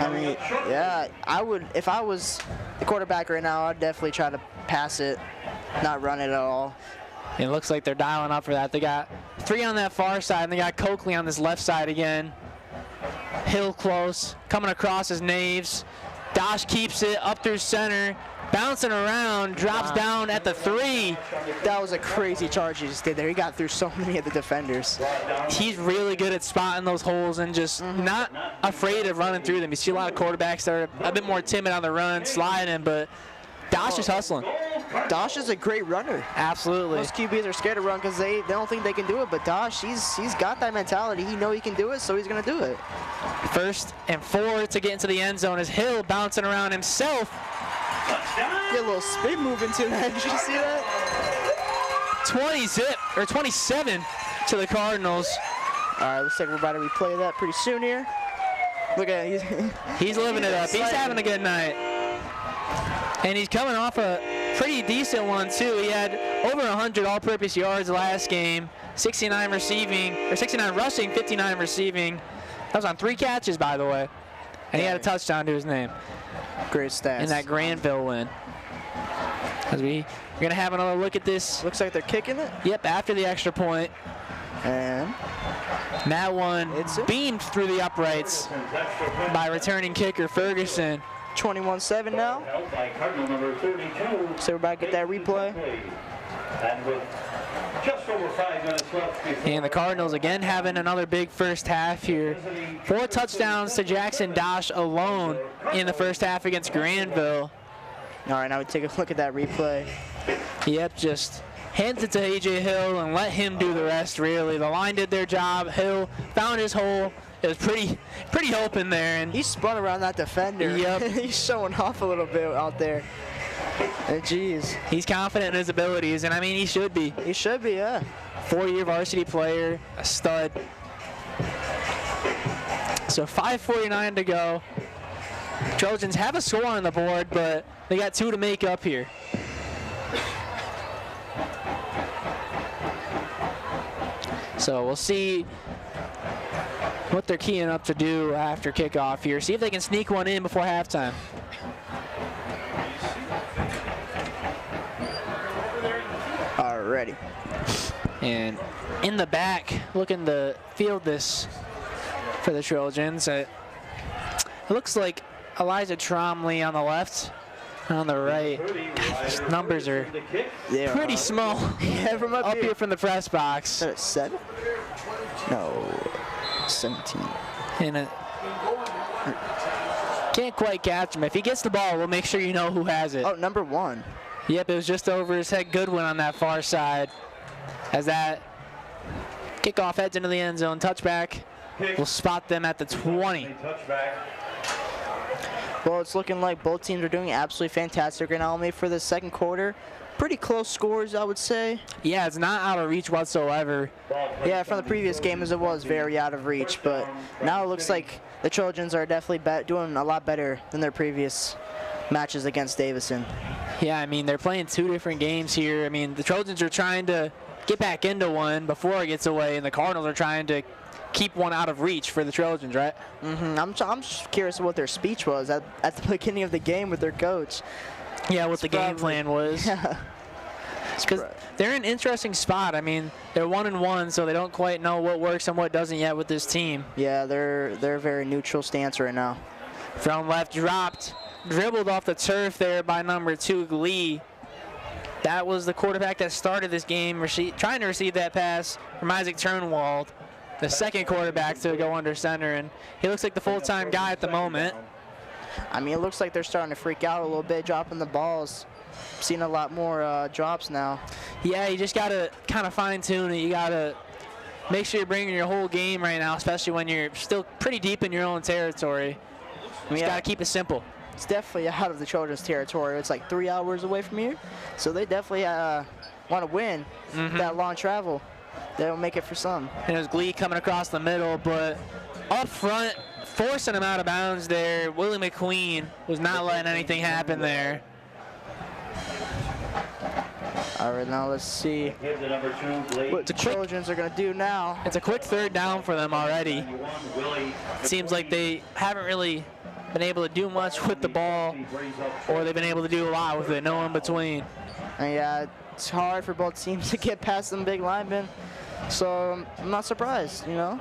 I mean, yeah, I would, if I was the quarterback right now, I'd definitely try to pass it, not run it at all. It looks like they're dialing up for that. They got 3 on that far side, and they got Coakley on this left side again. Hill close, coming across as Naves. Dosh keeps it up through center, bouncing around, drops down at the 3. That was a crazy charge he just did there. He got through so many of the defenders. He's really good at spotting those holes and just not afraid of running through them. You see a lot of quarterbacks that are a bit more timid on the run, sliding, but Dosh is hustling. Dosh is a great runner. Absolutely. Most QBs are scared to run because they don't think they can do it, but Dosh, he's got that mentality. He knows he can do it, so he's going to do it. 1st and 4 to get into the end zone is Hill bouncing around himself. Get a little spin move into that. Did you see that? 27 to the Cardinals. All right, looks like we're about to replay that pretty soon here. Look at it. He's living it up. He's having a good night. And he's coming off a pretty decent one, too. He had over 100 all-purpose yards last game, 69 rushing, 59 receiving. That was on 3 catches, by the way. And he had a touchdown to his name. Great stats. In that Granville win. As we're going to have another look at this. Looks like they're kicking it. Yep, after the extra point. And that one beamed through the uprights by returning kicker Ferguson. 21-7 now. So we're about to get that replay. And the Cardinals again having another big first half here. 4 touchdowns to Jackson Dosh alone in the first half against Granville. All right, now we take a look at that replay. Yep, just hands it to A.J. Hill and let him do the rest, really. The line did their job. Hill found his hole. It was pretty open there. And he spun around that defender. Yep. He's showing off a little bit out there. Jeez. He's confident in his abilities, and I mean, he should be. He should be, yeah. 4-year varsity player, a stud. So 5:49 to go. Trojans have a score on the board, but they got 2 to make up here. So we'll see what they're keying up to do after kickoff here. See if they can sneak one in before halftime. Alrighty. And in the back, looking to field this for the Trojans. It looks like Elijah Tromley on the left. On the right, gosh, numbers are pretty small. Yeah, from up here from the press box. Is that 7? No, 17. And can't quite catch him. If he gets the ball, we'll make sure you know who has it. Oh, number 1. Yep, it was just over his head. Goodwin on that far side. As that Kickoff heads into the end zone. Touchback. We'll spot them at the 20. Well, it's looking like both teams are doing absolutely fantastic right now. Only for the second quarter. Pretty close scores, I would say. Yeah, it's not out of reach whatsoever. Yeah, from the previous game as it was very out of reach, but now it looks like the Trojans are definitely doing a lot better than their previous matches against Davison. Yeah, I mean, they're playing 2 different games here. I mean, the Trojans are trying to get back into one before it gets away, and the Cardinals are trying to keep one out of reach for the Trojans, right? I'm just curious what their speech was at the beginning of the game with their coach. Yeah, what the game plan was. Yeah. Because they're in an interesting spot. I mean, they're 1-1, so they don't quite know what works and what doesn't yet with this team. Yeah, they're a very neutral stance right now. From left, dropped, dribbled off the turf there by number 2, Glee. That was the quarterback that started this game, trying to receive that pass from Isaac Turnwald, the second quarterback to go under center, and he looks like the full-time guy at the moment. I mean, it looks like they're starting to freak out a little bit, dropping the balls. Seen a lot more drops now. Yeah, you just got to kind of fine-tune it. You got to make sure you're bringing your whole game right now, especially when you're still pretty deep in your own territory. You just got to keep it simple. It's definitely out of the Trojans' territory. It's like 3 hours away from here, so they definitely want to win that long travel. They'll make it for some. And there's Glee coming across the middle, but up front, forcing him out of bounds there. Willie McQueen was not letting anything happen there. All right, now let's see what the Trojans are going to do now. It's a quick 3rd down for them already. Seems like they haven't really been able to do much with the ball, or they've been able to do a lot with it, no in between. And yeah, it's hard for both teams to get past them big linemen, so I'm not surprised, you know?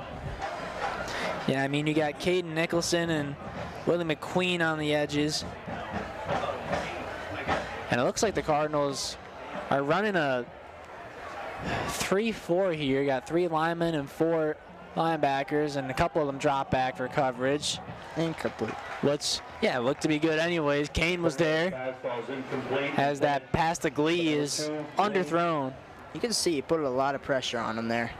Yeah, I mean, you got Caden Nicholson and Willie McQueen on the edges. And it looks like the Cardinals are running a 3-4 here. You got 3 linemen and 4 linebackers, and a couple of them drop back for coverage. Incomplete. Which, yeah, looked to be good anyways. Kane was there. As that pass to Glee is underthrown. You can see he put a lot of pressure on him there.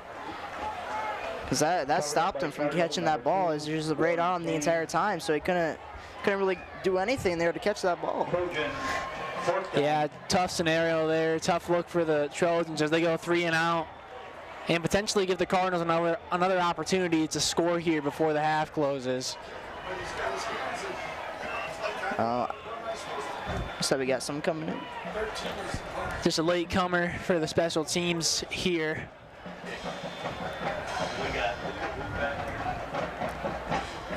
Because that stopped him from catching that ball. He was just right on the entire time, so he couldn't really do anything there to catch that ball. Yeah, tough scenario there. Tough look for the Trojans as they go 3 and out, and potentially give the Cardinals another opportunity to score here before the half closes. So we got some coming in. Just a late comer for the special teams here.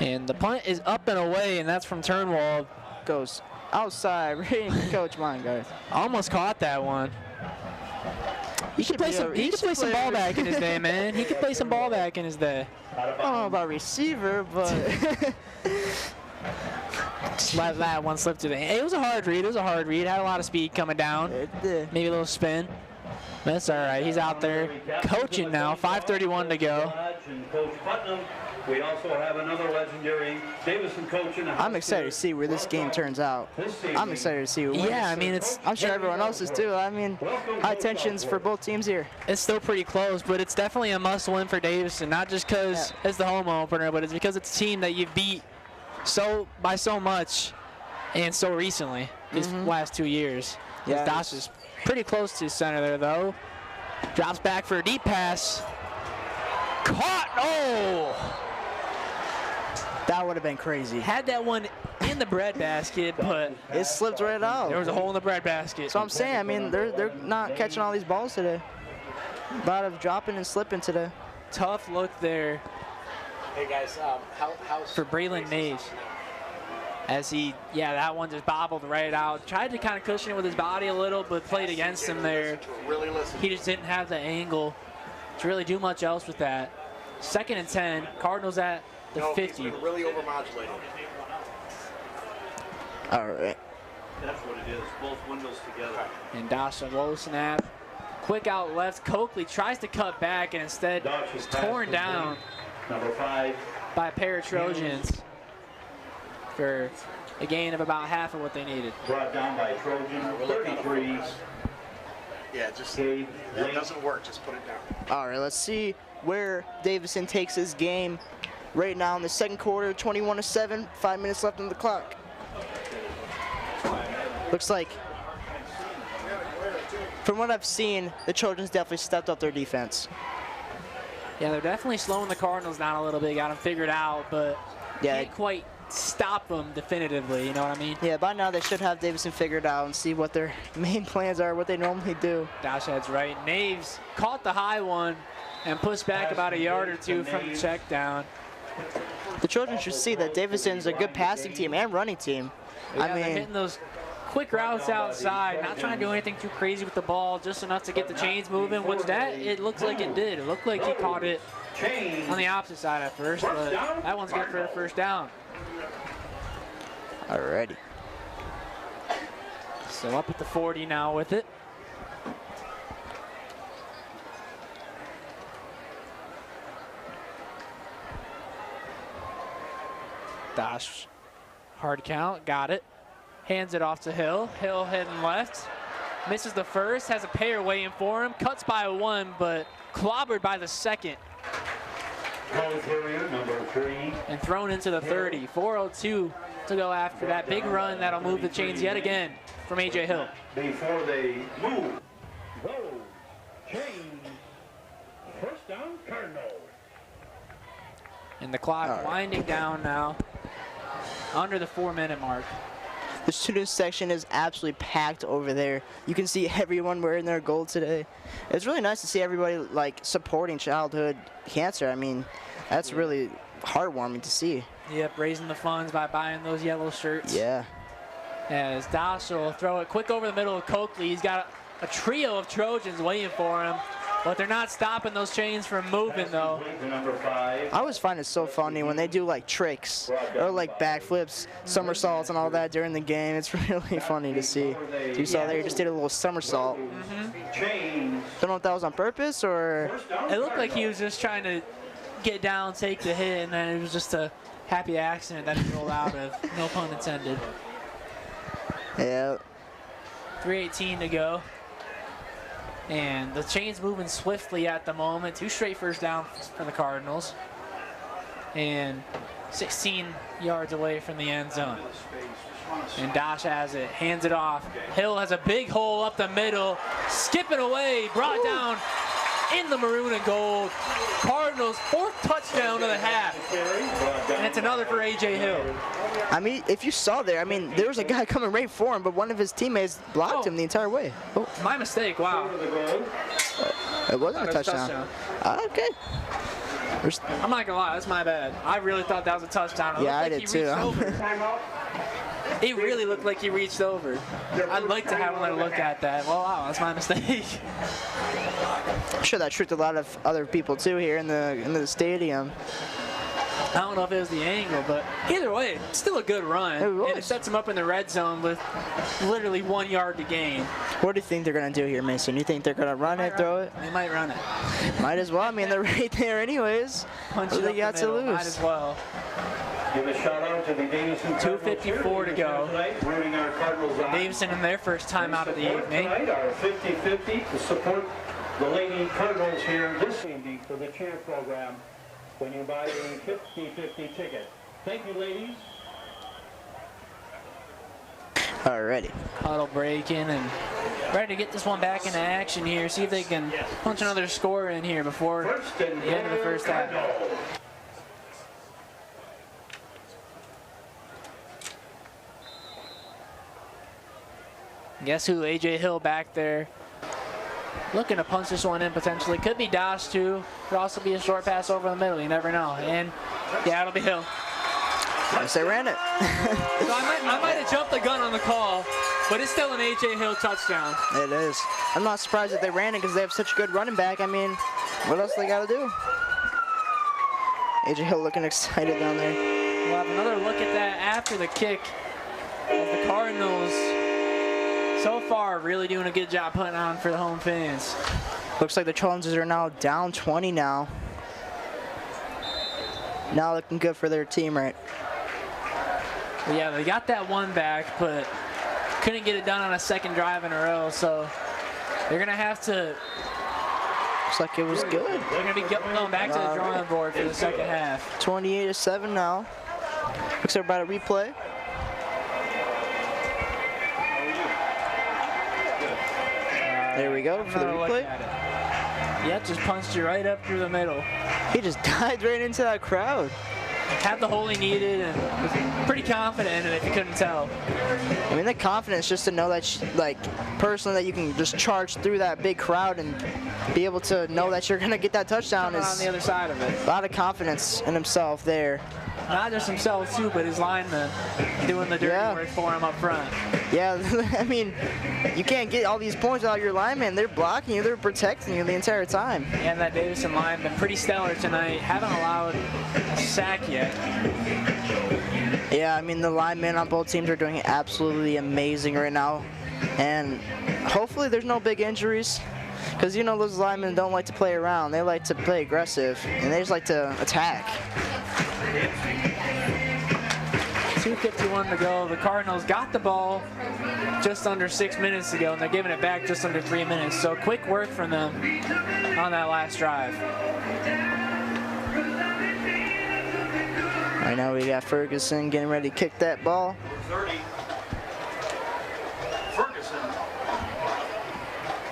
And the punt is up and away, and that's from Turnwald. Goes outside, reading coach mine, guys. Almost caught that one. He could play some ball back in his day, man. He could play some ball back in his day. I don't know about receiver, but just let that one slip to the hand. It was a hard read. Had a lot of speed coming down. it did. Maybe a little spin. That's all right. He's out there coaching now. 5:31 to go. We also have another legendary Davison coach in the house. I'm excited to see where this game turns out. I'm excited to see who wins. Yeah, I mean, I'm sure everyone else is too. I mean, high tensions for both teams here. It's still pretty close, but it's definitely a must-win for Davison. Not just because it's the home opener, but it's because it's a team that you beat by so much and so recently these last 2 years. Yeah, Dosh is pretty close to center there, though. Drops back for a deep pass. Caught! Oh! That would have been crazy. Had that one in the bread basket, but it slipped right out. There was a hole in the bread basket. So I'm saying, I mean, they're not catching all these balls today. A lot of dropping and slipping today. Tough look there. Hey guys, how's for Braylon Mays? As that one just bobbled right out. Tried to kind of cushion it with his body a little, but played against him there. He just didn't have the angle to really do much else with that. 2nd and 10, Cardinals at the 50. He's been really overmodulated. All right. That's what it is, both windows together. And Dasha low snap. Quick out left. Coakley tries to cut back and instead is torn down Number 5 by a pair of Trojans for a gain of about half of what they needed. brought down by Trojan, 33. Yeah, just it doesn't work. Just put it down. All right, let's see where Davison takes his game right now in the second quarter, 21-7, 5 minutes left on the clock. Looks like, from what I've seen, the Trojans definitely stepped up their defense. Yeah, they're definitely slowing the Cardinals down a little bit, got them figured out, but Yeah. can't quite stop them definitively, you know what I mean? Yeah, by now they should have Davison figured out and see what their main plans are, what they normally do. Dashhead's right. Naves caught the high one and pushed back about a yard or two from the check down. The Trojans should see that Davison's a good passing team and running team. Yeah, I they're mean, hitting those quick routes outside, not trying to do anything too crazy with the ball, just enough to get the chains moving, which it looks like it did. It looked like he caught it on the opposite side at first, but that one's good for a first down. alrighty. So up at the 40 now with it. Dash, hard count, got it. Hands it off to Hill. Hill heading left. Misses the first, has a pair waiting for him. Cuts by one, but clobbered by the second. Number 3. And thrown into the 30. 4:02 to go after that big run that'll move the chains yet again from A.J. Hill. Before they move. Go. Chain. First down, Cardinals. And the clock All right. winding down now. Under the 4-minute mark. The student section is absolutely packed over there. You can see everyone wearing their gold today. It's really nice to see everybody like supporting childhood cancer. I mean, that's really heartwarming to see. Yep, raising the funds by buying those yellow shirts. Yeah. As Dash will throw it quick over the middle of Coakley. He's got a trio of Trojans waiting for him, but they're not stopping those chains from moving though. Number 5. I always find it so funny when they do like tricks or like backflips, somersaults and all that during the game. It's really funny to see. You saw there, he just did a little somersault. Chain. Don't know if that was on purpose or... It looked like he was just trying to get down, take the hit, and then it was just a happy accident that he rolled out of. No pun intended. Yeah. 3:18 to go. And the chain's moving swiftly at the moment. 2 straight first down for the Cardinals. And 16 yards away from the end zone. And Dash has it, hands it off. Hill has a big hole up the middle, skipping away, brought down in the maroon and gold. Cardinals' 4th touchdown of the half. And it's another for A.J. Hill. I mean, if you saw there, I mean, there was a guy coming right for him, but one of his teammates blocked him the entire way. Oh, My mistake, wow. it wasn't a touchdown. Okay. I'm not gonna lie, that's my bad. I really thought that was a touchdown. It Yeah, I looked did like too. he reached over. It really looked like he reached over. I'd like to have another look at that. Well, wow, that's my mistake. I'm sure that tricked a lot of other people too here in the stadium. I don't know if it was the angle, but either way, it's still a good run. It was. And it sets him up in the red zone with literally 1 yard to gain. What do you think they're gonna do here, Mason? You think they're gonna run it, throw it? They might run it. Might as well. I mean, they're right there anyways. Punch What it do up they got the to middle. lose? Might as well. Give a shout out to the Davison 2:54 to go. Rooting our Cardinals on. Davison in their first time out of the evening. Tonight are 50-50 to support the Lady Cardinals here this evening for the cheer program when you buy a 50-50 ticket. Thank you, ladies. Alrighty. Huddle breaking and ready to get this one back into action here. See if they can punch another score in here before First and the end of the first half. Cardinals. Guess who? A.J. Hill back there. Looking to punch this one in potentially. Could be Dash too. Could also be a short pass over the middle. You never know. And yeah, it'll be Hill. Yes, they ran it. So I might have jumped the gun on the call, but it's still an A.J. Hill touchdown. It is. I'm not surprised that they ran it because they have such a good running back. I mean, what else they got to do? AJ Hill looking excited down there. We'll have another look at that after the kick. As the Cardinals, so far, really doing a good job putting on for the home fans. Looks like the Trojans are now down 20 now. Now looking good for their team, right? But yeah, they got that one back, but couldn't get it done on a second drive in a row. So They're going to have to. Looks like it was good. They're going to be going back to the drawing board for the second half. 28-7 now. Looks like about a replay. There we go for the replay. Yep, just punched you right up through the middle. He just dived right into that crowd. Had the hole he needed and was pretty confident in it if you couldn't tell. I mean, the confidence just to know that, like, personally, that you can just charge through that big crowd and be able to know that you're going to get that touchdown Coming is on the other side of it. a lot of confidence in himself there. Not just himself, too, but his linemen doing the dirty work for him up front. Yeah, I mean, you can't get all these points out of your linemen. They're blocking you. They're protecting you the entire time. And that Davison line been pretty stellar tonight. Haven't allowed a sack yet. Yeah, I mean, the linemen on both teams are doing absolutely amazing right now. And hopefully there's no big injuries. Because, you know, those linemen don't like to play around. They like to play aggressive. And they just like to attack. 2:51 to go. The Cardinals got the ball just under 6 minutes ago, and they're giving it back just under 3 minutes. So quick work from them on that last drive. Right now we got Ferguson getting ready to kick that ball. 30. Ferguson.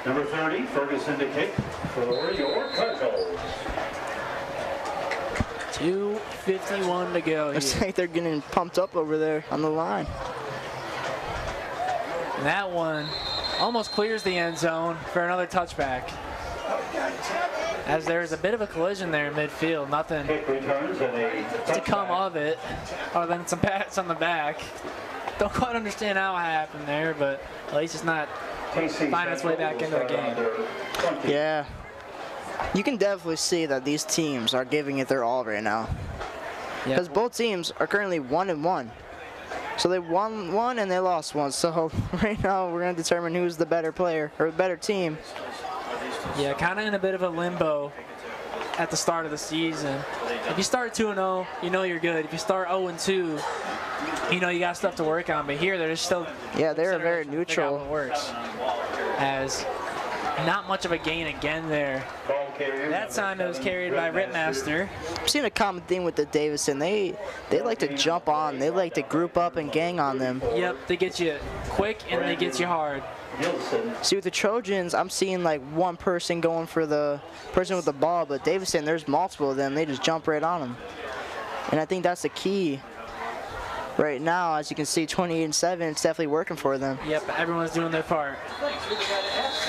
Number 30, Ferguson to kick for your Cardinals. 2:51 to go. Looks like they're getting pumped up over there on the line. And that one almost clears the end zone for another touchback. As there's a bit of a collision there in midfield. Nothing to come of it other than some pats on the back. Don't quite understand how it happened there, but at least it's not finding its way back into the game. Yeah. You can definitely see that these teams are giving it their all right now. Because both teams are currently 1-1. So they won one and they lost one. So right now we're going to determine who's the better player or the better team. Yeah, kind of in a bit of a limbo at the start of the season. If you start 2-0, you know you're good. If you start 0-2, you know you got stuff to work on. But here they're just still they're very neutral. What works. As not much of a gain again there. That time it was carried by Ripmaster. I've seen a common theme with the Davison. They like to jump on. They like to group up and gang on them. Yep, they get you quick and they get you hard. See, with the Trojans, I'm seeing like one person going for the person with the ball, but Davison, there's multiple of them. They just jump right on them. And I think that's the key. Right now, as you can see, 28-7, it's definitely working for them. Yep, everyone's doing their part.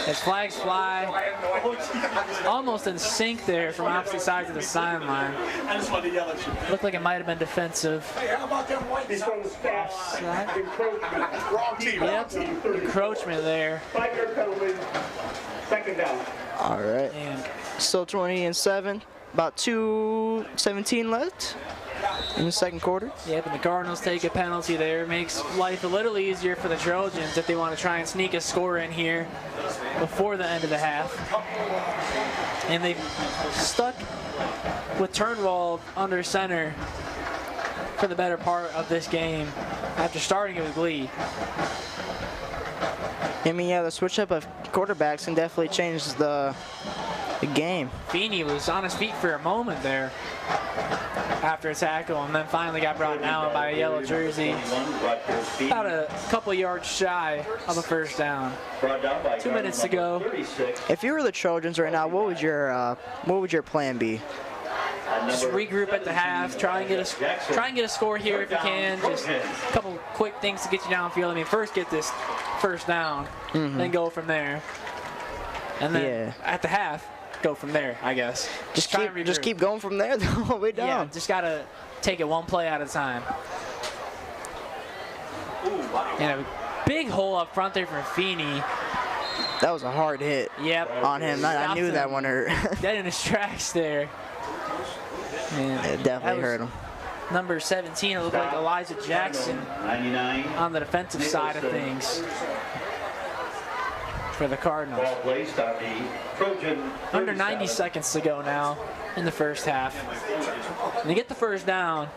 As flags fly, almost in sync there from opposite sides of the sideline. Looked like it might have been defensive. Yep, encroachment there. Second down. All right. And Still 28-7, about 2:17 left in the second quarter. yep, and the Cardinals take a penalty there. Makes life a little easier for the Trojans if they want to try and sneak a score in here before the end of the half. And they've stuck with Turnwald under center for the better part of this game after starting it with Lee. I mean, yeah, the switch up of quarterbacks can definitely change the game. Feeney was on his feet for a moment there after a tackle, and then finally got brought down by a yellow jersey. About a couple yards shy of a first down. 2 minutes to go. If you were the Trojans right now, what would your plan be? Just regroup at the half. Try and get a score here if you can. Just a couple quick things to get you downfield. I mean, first get this first down, then go from there. And then at the half, go from there, I guess. Just keep going from there the whole way down. Yeah, just gotta take it one play at a time. And a big hole up front there from Feeney. That was a hard hit. Yep. On him. I knew that one hurt. Dead in his tracks there. And it definitely hurt him. Number 17, it looked like Elijah Jackson on the defensive side of things for the Cardinals. Under 90 seconds to go now in the first half. And they get the first down.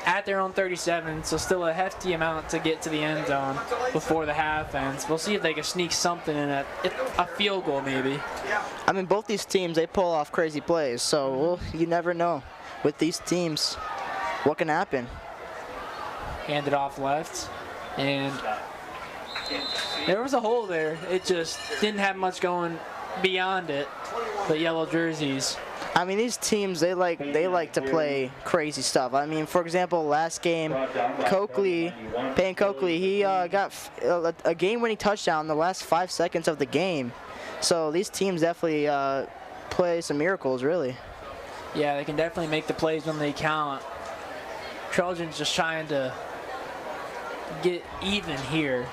at their own 37, so still a hefty amount to get to the end zone before the half ends. We'll see if they can sneak something in at a field goal maybe. I mean, both these teams, they pull off crazy plays, so you never know with these teams what can happen. Hand it off left, and there was a hole there. It just didn't have much going beyond it, the yellow jerseys. I mean, these teams, they like to play crazy stuff. I mean, for example, last game, Payne Coakley, he got a game-winning touchdown in the last 5 seconds of the game. So these teams definitely play some miracles, really. Yeah, they can definitely make the plays when they count. Trojans just trying to get even here.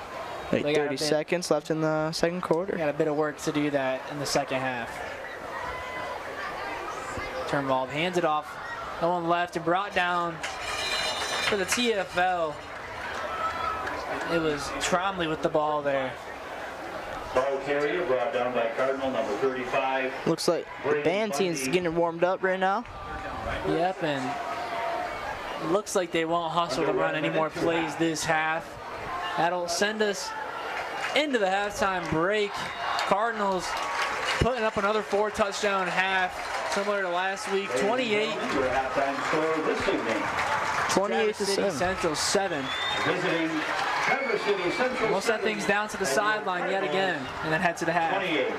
Like 30 seconds left in the second quarter. Got a bit of work to do that in the second half. Turnbull hands it off. No one left and brought down for the TFL. It was Tromley with the ball there. Ball carrier brought down by Cardinal number 35. Looks like the band team's getting warmed up right now. Yep, and it looks like they won't hustle to run any more plays this half. That'll send us into the halftime break. Cardinals putting up another 4-touchdown half. Similar to last week, 28. 28-7. Central 7. Visiting Traverse City Central. We'll set things down to the sideline yet again, and then head to the half. 28.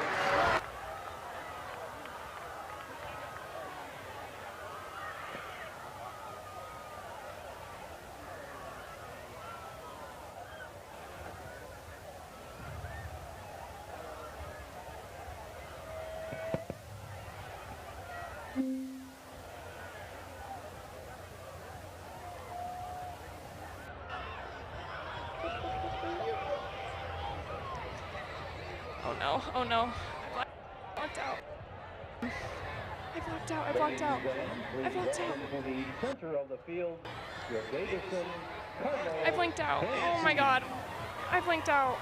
Oh no, oh no. I blocked out. I blocked out, I blocked out. I blocked out. Center of the field, your Davison Cardinals. I blinked out. Oh my god. I blinked out.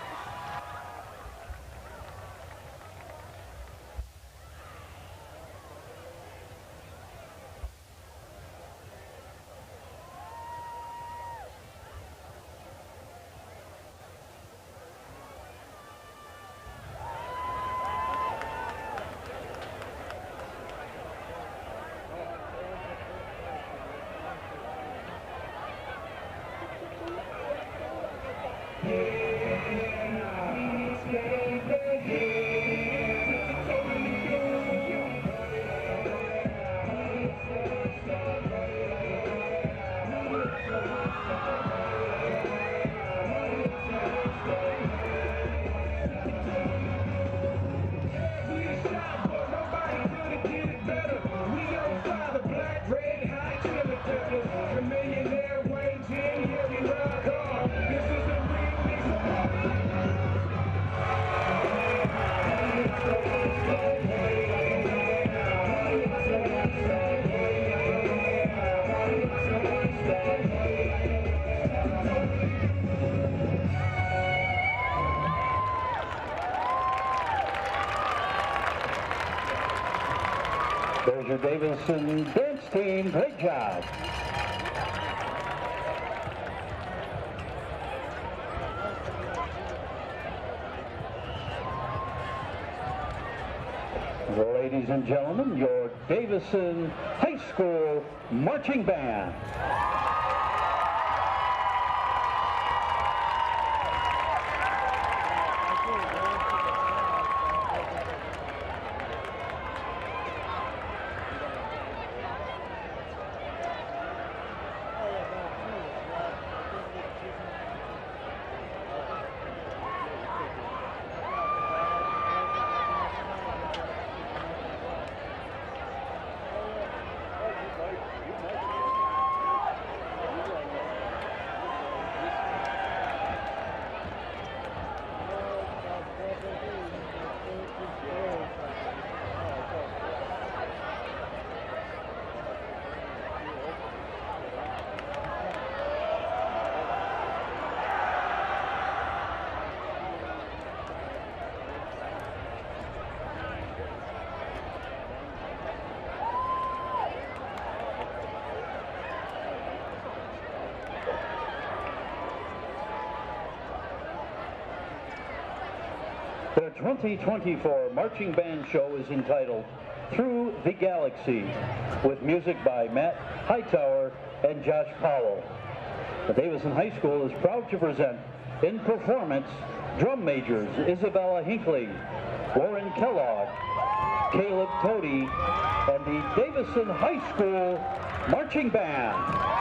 There's your Davison dance team. Great job. Ladies and gentlemen, your Davison High School Marching Band. Their 2024 marching band show is entitled Through the Galaxy, with music by Matt Hightower and Josh Powell. The Davison High School is proud to present in performance drum majors Isabella Hinckley, Warren Kellogg, Caleb Tody, and the Davison High School Marching Band.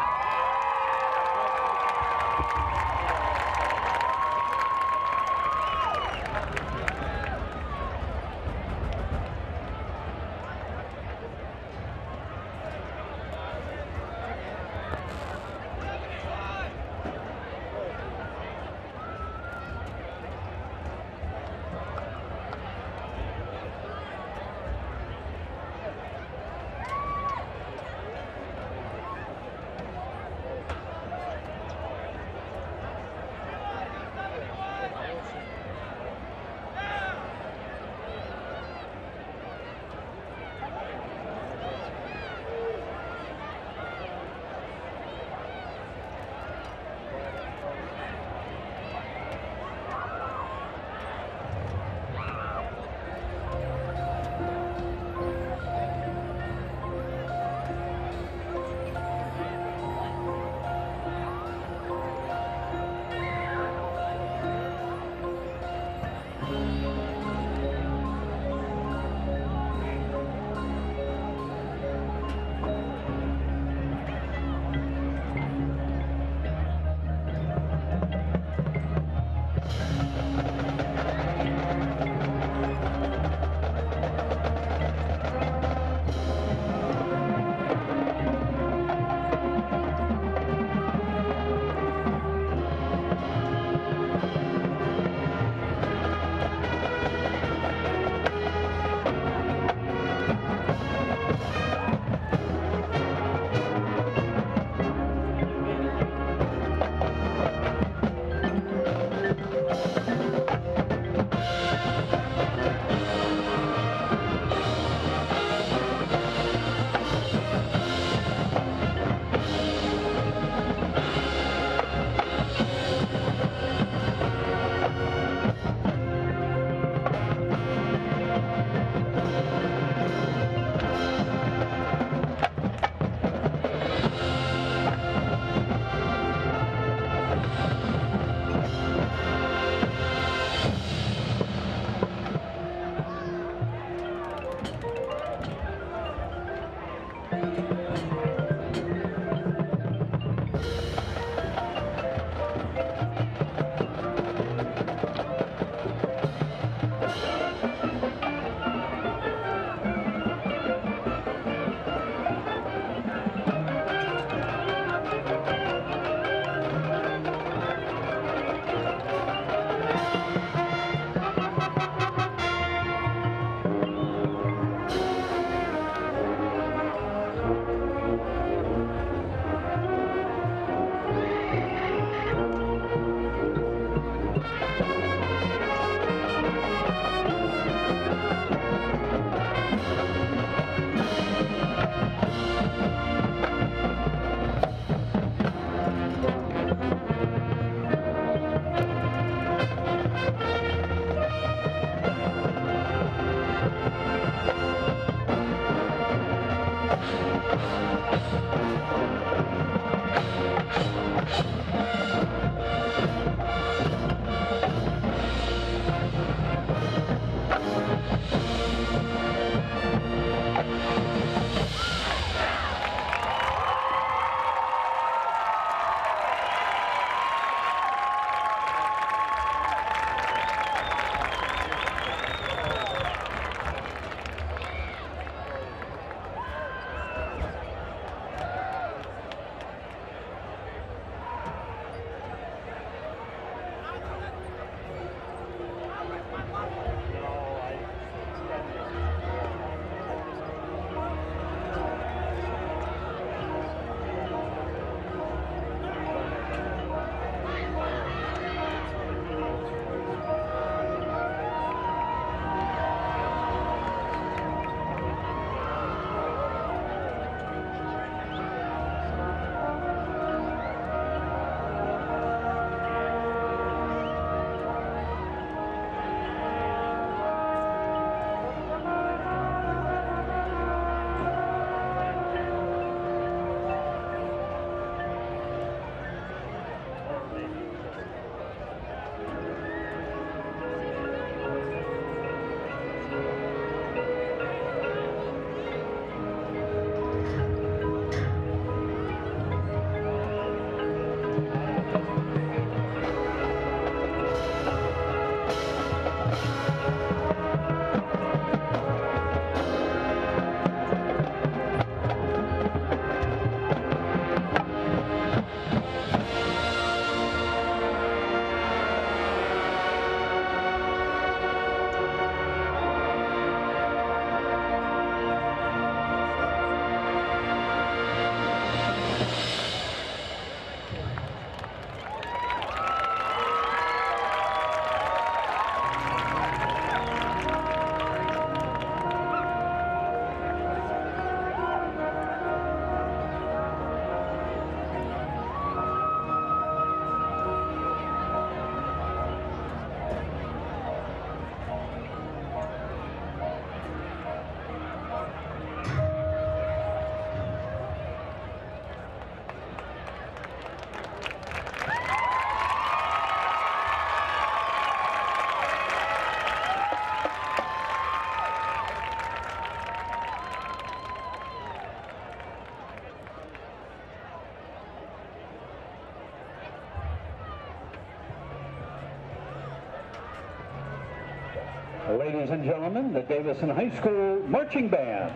Ladies and gentlemen, the Davison High School Marching Band.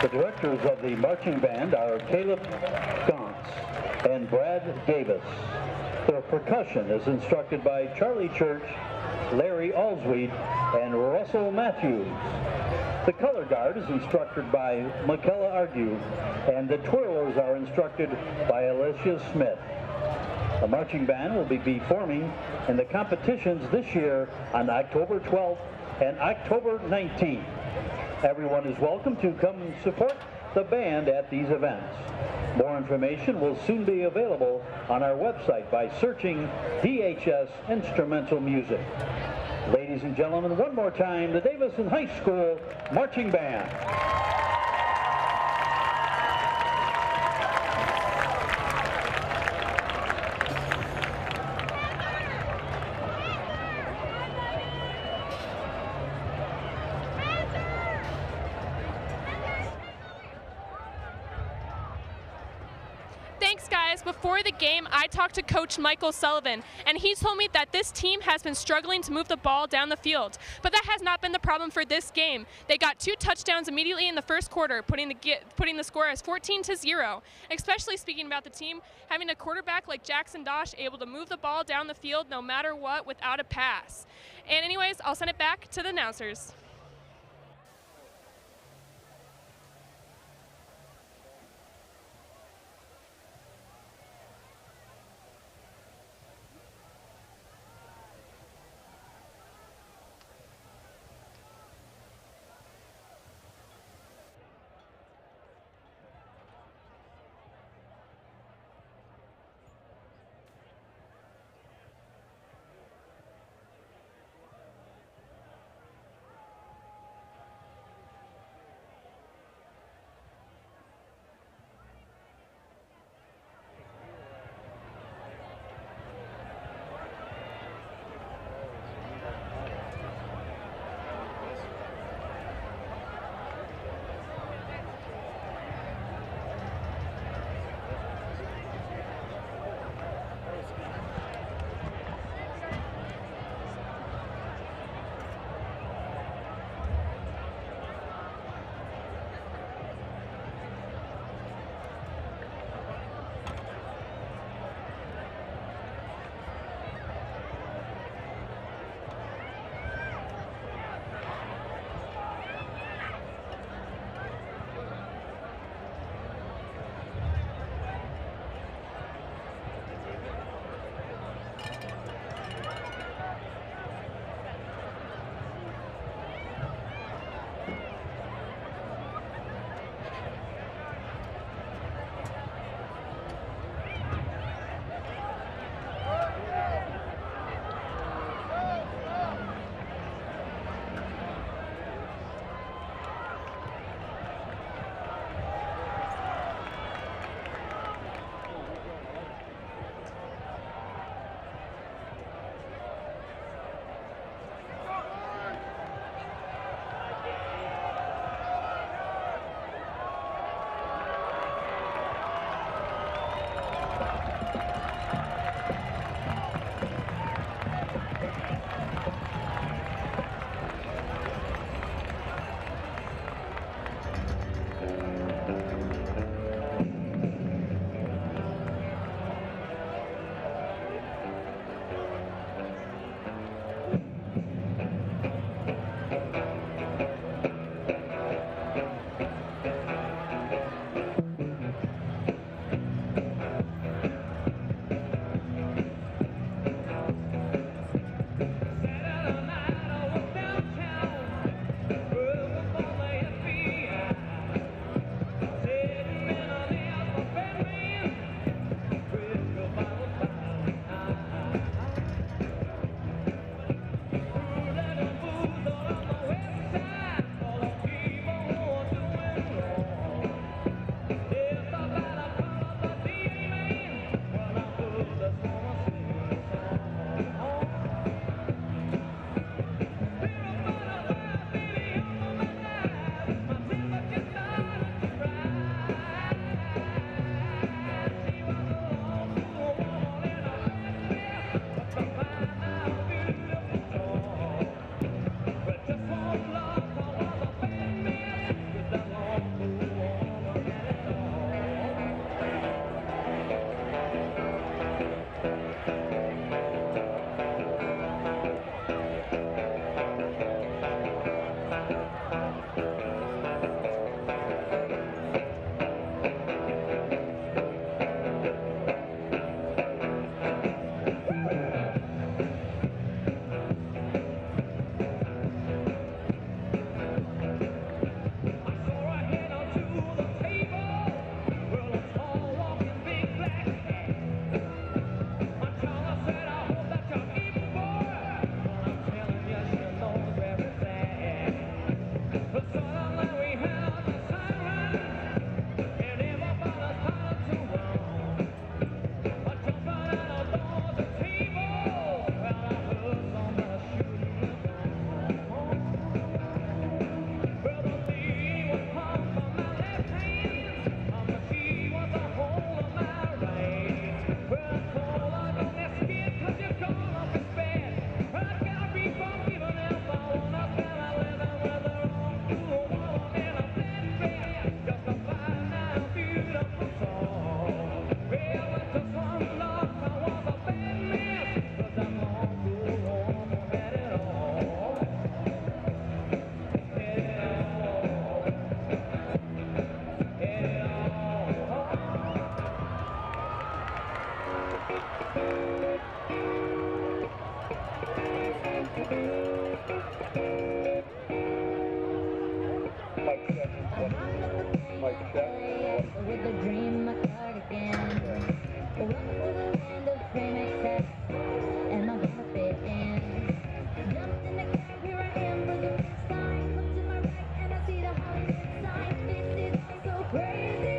The directors of the marching band are Caleb Gauntz and Brad Davis. Their percussion is instructed by Charlie Church, Larry Alsweed, and Russell Matthews. The color guard is instructed by Michaela Argue, and the twirlers are instructed by Alicia Smith. The marching band will be performing in the competitions this year on October 12th and October 19th. Everyone is welcome to come and support the band at these events. More information will soon be available on our website by searching DHS Instrumental Music. Ladies and gentlemen, one more time, the Davison High School Marching Band. Thanks, guys. Before the game, I talked to Coach Michael Sullivan, and he told me that this team has been struggling to move the ball down the field. But that has not been the problem for this game. They got 2 touchdowns immediately in the first quarter, putting the score as 14-0. Especially speaking about the team having a quarterback like Jackson Dosh able to move the ball down the field no matter what without a pass. And anyways, I'll send it back to the announcers. With a dream, my cardigan. Welcome to the land of fame excess, and I'm gonna fit in. Jumped in the cab, here I am for the first time. Look to my right and I see the Hollywood sign. This is all so crazy.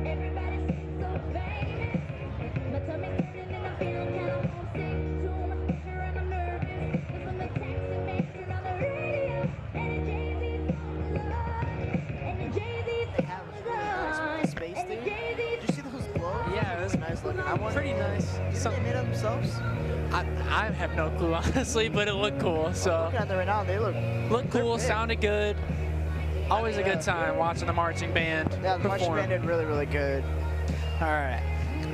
Everybody seems so famous. My tummy's turning and I'm feeling kind of homesick. Too much pressure and I'm nervous. Cause I'm the taxi man, turn on the radio, and the Jay-Z song is on. And the Jay-Z They have a really nice space there. Did you see those globes? Yeah, it was Nice looking. I wonder, pretty nice. Did they made them themselves? I have no clue, honestly, but it looked cool. I'm So looking at them right now. They look cool, big. sounded good. Always a good time watching the marching band Yeah, the marching perform. band did really, really good. All right,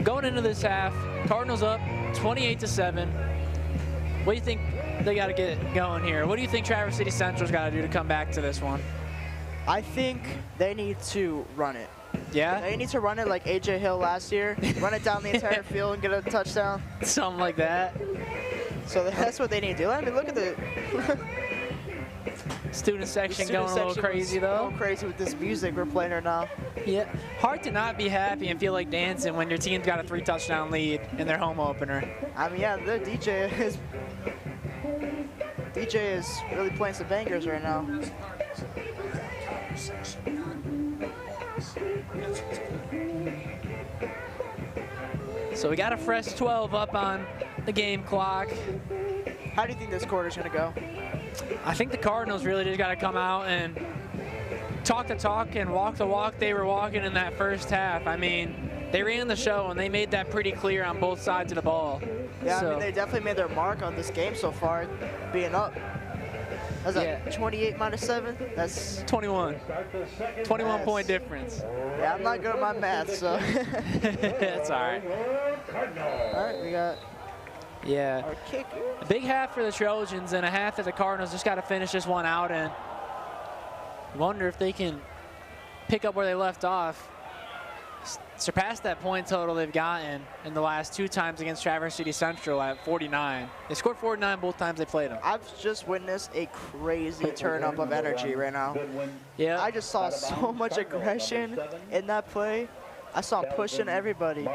going into this half, Cardinals up 28-7. What do you think they got to get going here? What do you think Traverse City Central's got to do to come back to this one? I think they need to run it. Yeah, They need to run it like AJ Hill last year. Run it down the entire field and get a touchdown. something like that. So that's what they need to do. I mean, look at the Student section student going a little section crazy was though. Going crazy with this music we're playing right now. Yeah, hard to not be happy and feel like dancing when your team's got a 3-touchdown lead in their home opener. I mean, yeah, the DJ is really playing some bangers right now. So we got a fresh 12 up on the game clock. How do you think this quarter's gonna go? I think the Cardinals really just got to come out and talk the talk and walk the walk they were walking in that first half. I mean, they ran the show and they made that pretty clear on both sides of the ball. Yeah, So, I mean, they definitely made their mark on this game so far, being up. That's Yeah. like 28 minus 7. That's 21. 21 point Yes. difference. yeah. I'm not good at my math, so. That's all right. All right, we got Yeah. our kicker. A big half for the Trojans and a half that the Cardinals just got to finish this one out and wonder if they can pick up where they left off. Surpass that point total they've gotten in the last 2 times against Traverse City Central at 49. They scored 49 both times they played them. I've just witnessed a crazy turn up of energy right now. Yeah. I just saw so much aggression in that play. I saw him pushing everybody.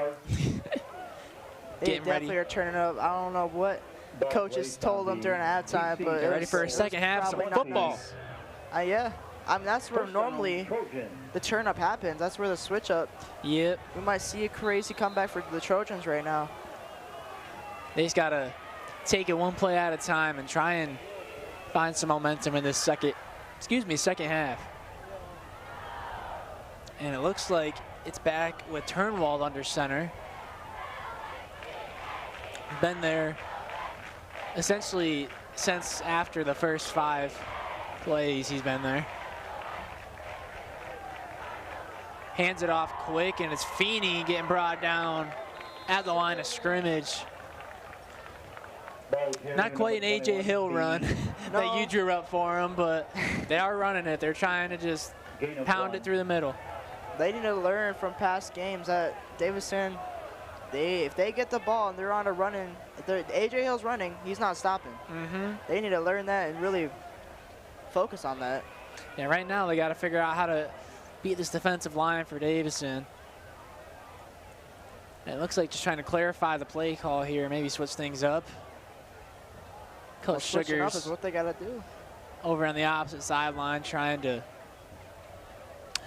They Getting ready. definitely are turning up. I don't know what the coaches told them during halftime, but Get ready for a second half, some football. Yeah, I mean that's where normally the turn up happens. That's where the switch up. Yep. We might see a crazy comeback for the Trojans right now. They just got to take it one play at a time and try and find some momentum in this second half. And it looks like it's back with Turnwald under center. Been there essentially since after the first 5 plays he's been there. Hands it off quick, and it's Feeney getting brought down at the line of scrimmage. Not quite an AJ Hill run that you drew up for them, but they are running it. They're trying to just pound it through the middle. They need to learn from past games that Davison, if they get the ball and they're on a running, if AJ Hill's running, he's not stopping. They need to learn that and really focus on that. Yeah, right now they got to figure out how to beat this defensive line for Davison. And it looks like just trying to clarify the play call here, maybe switch things up. Coach Switching up Sugars is what they got to do. over on the opposite sideline trying to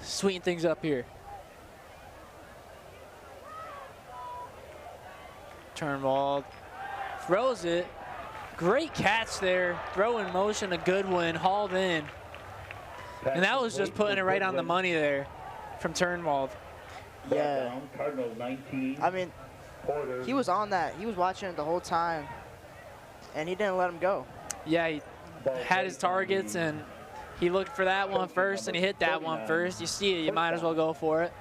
sweeten things up here. Turnwald throws it. Great catch there. Throw in motion, a good one, hauled in. And that was just putting it right on the money there from Turnwald. Yeah. Cardinal 19. I mean, he was on that. He was watching it the whole time, and he didn't let him go. Yeah, he had his targets, and he looked for that one first, and he hit that one first. You see it, you might as well go for it.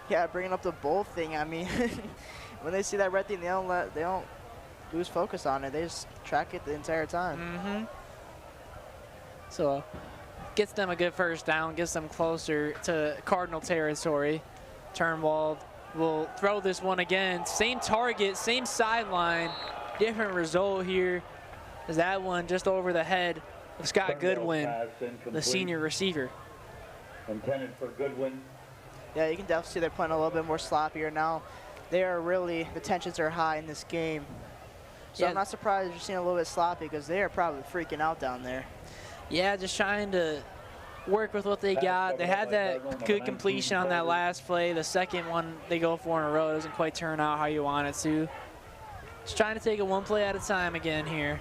Yeah, bringing up the bull thing. I mean, when they see that red thing, they don't lose focus on it. They just track it the entire time. So gets them a good first down, gets them closer to Cardinal territory. Turnwald will throw this one again. Same target, same sideline, different result here. As that one just over the head of Scott Goodwin, the senior receiver. Intended for Goodwin. Yeah, you can definitely see they're playing a little bit more sloppier now. They are really, the tensions are high in this game. So Yeah. I'm not surprised you're seeing a little bit sloppy because they are probably freaking out down there. Yeah, just trying to work with what they got. They had that good completion on that last play. The second one they go for in a row doesn't quite turn out how you want it to. Just trying to take it one play at a time again here.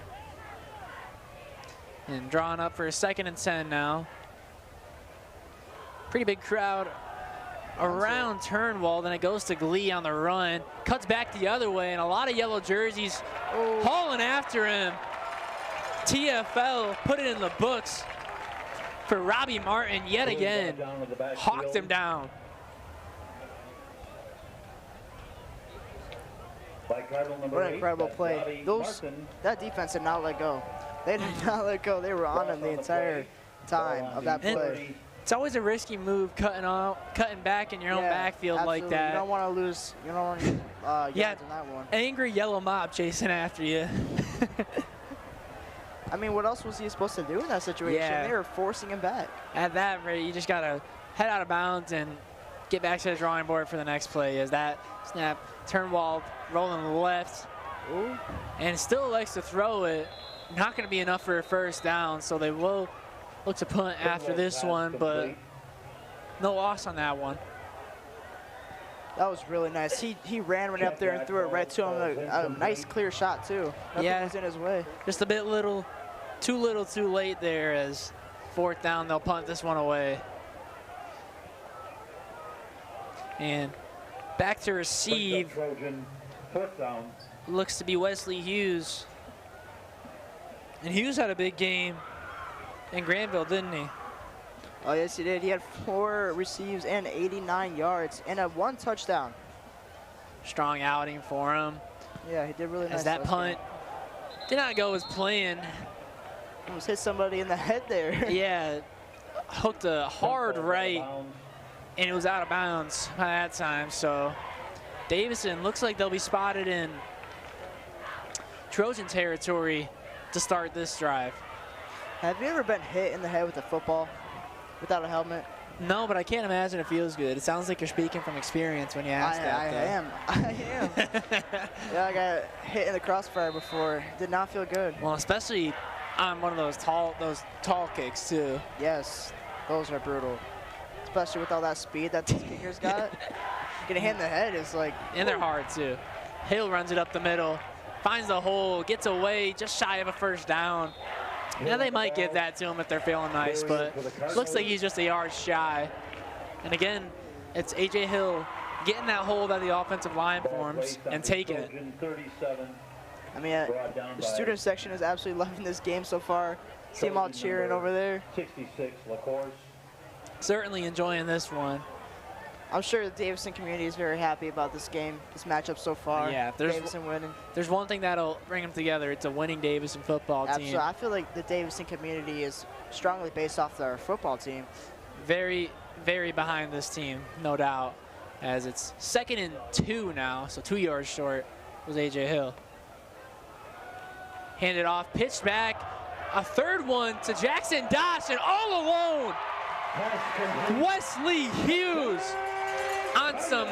And drawing up for a 2nd and 10 now. Pretty big crowd around Turnwall. Then it goes to Glee on the run. Cuts back the other way, and a lot of yellow jerseys hauling after him. TFL put it in the books for Robbie Martin yet again. Hawked him down. What an incredible play. That defense did not let go. They did not let go. They were on him the entire time of that play. It's always a risky move cutting back in your own backfield absolutely. like that. You don't want to lose. You don't want to yards in that one. Angry yellow mob chasing after you. I mean, what else was he supposed to do in that situation? Yeah. They were forcing him back. At that rate, you just got to head out of bounds and get back to the drawing board for the next play. As that snap, Turnwall rolling left. Ooh. And still likes to throw it. Not going to be enough for a first down, so they will look to punt after this one, but no loss on that one. That was really nice. He ran right up there and threw it right to him. A nice clear shot too. Nothing was in his way. Just a bit too little too late there. As 4th down, they'll punt this one away. And back to receive. Looks to be Wesley Hughes. And Hughes had a big game in Granville, didn't he? Oh, yes, he did. He had 4 receives and 89 yards and a 1 touchdown. Strong outing for him. Yeah, he did really nice. As that punt did not go as planned. Almost hit somebody in the head there. Yeah, hooked a hard right, and it was out of bounds by that time. So Davison looks like they'll be spotted in Trojan territory to start this drive. Have you ever been hit in the head with a football without a helmet? No, but I can't imagine it feels good. It sounds like you're speaking from experience when you ask that. I am. Yeah, I got hit in the crossfire before. Did not feel good. Well, especially on one of those tall kicks too. Yes, those are brutal. Especially with all that speed that these kickers got. Getting hit in the head is like. And they're hard too. Hill runs it up the middle, finds the hole, gets away just shy of a first down. Yeah, they might give that to him if they're feeling nice, but looks like he's just a yard shy. And again, it's A.J. Hill getting that hole that the offensive line forms and taking it. I mean, the student section is absolutely loving this game so far. See them all cheering over there. 66, LaCourse. Certainly enjoying this one. I'm sure the Davison community is very happy about this game, this matchup so far. Yeah, Davison winning. There's one thing that'll bring them together. It's a winning Davison football team. Absolutely. I feel like the Davison community is strongly based off their football team. Very, very behind this team, no doubt, as it's 2nd and 2 now, so 2 yards short was A.J. Hill. Handed off, pitched back, a 3rd one to Jackson Dosh, and all alone, Wesley Hughes on some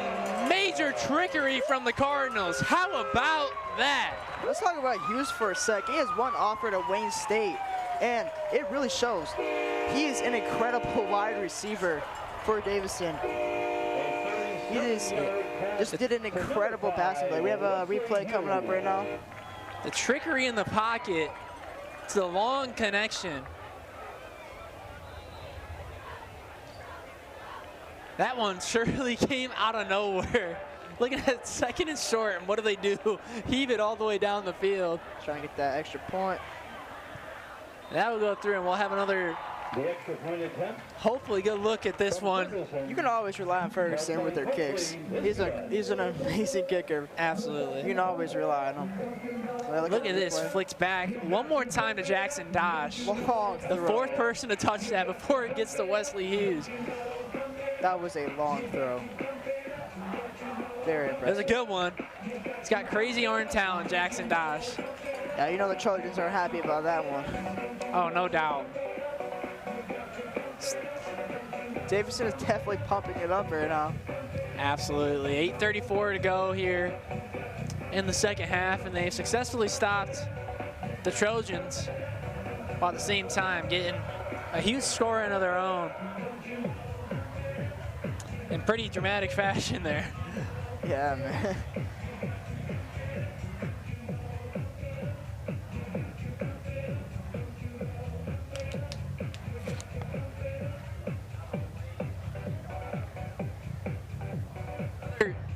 major trickery from the Cardinals. How about that? Let's talk about Hughes for a sec. He has one offer to Wayne State, and it really shows. He is an incredible wide receiver for Davison. He just did an incredible passing play. We have a replay coming up right now. The trickery in the pocket to the long connection. That one surely came out of nowhere. Looking at 2nd and short, and what do? Heave it all the way down the field. Trying to get that extra point. That will go through, and we'll have another, hopefully, good look at this one. You can always rely on Ferguson with their kicks. He's an amazing kicker. Absolutely. You can always rely on him. Look at this, flicks back one more time to Jackson Dosh. The 4th person to touch that before it gets to Wesley Hughes. That was a long throw. Very It was impressive. a good one. It's got crazy arm talent, Jackson Dosh. Yeah, you know the Trojans are happy about that one. Oh, no doubt. Davison is definitely pumping it up right now. Absolutely. 8:34 to go here in the second half, and they've successfully stopped the Trojans while at the same time getting a huge score of their own in pretty dramatic fashion there. Yeah, man.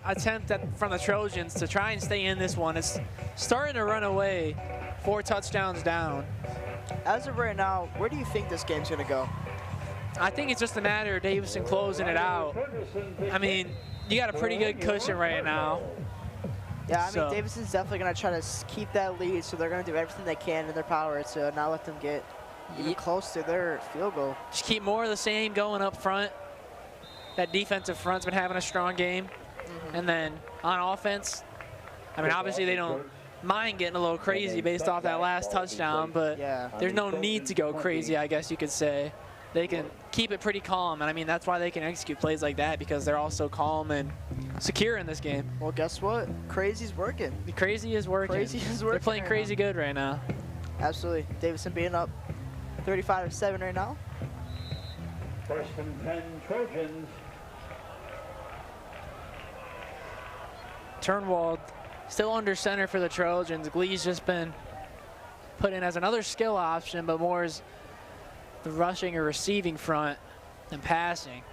Attempt from the Trojans to try and stay in this one. It's starting to run away. 4 touchdowns down. As of right now, where do you think this game's going to go? I think it's just a matter of Davison closing it out. I mean, you got a pretty good cushion right now. Yeah, I mean, So- Davison's definitely going to try to keep that lead, so they're going to do everything they can in their power to not let them get even close to their field goal. Just keep more of the same going up front. That defensive front's been having a strong game. And then on offense, I mean, obviously they don't mind getting a little crazy based off that last touchdown, but Yeah. there's no need to go crazy, I guess you could say. They can keep it pretty calm, and I mean, that's why they can execute plays like that, because they're all so calm and secure in this game. Well, guess what? Crazy's working. The crazy is working. Crazy is They're working playing right crazy good right now. Absolutely. Davison being up 35-7 right now. First and 10 Trojans. Turnwald still under center for the Trojans. Glee's just been put in as another skill option, but more as the rushing or receiving front than passing.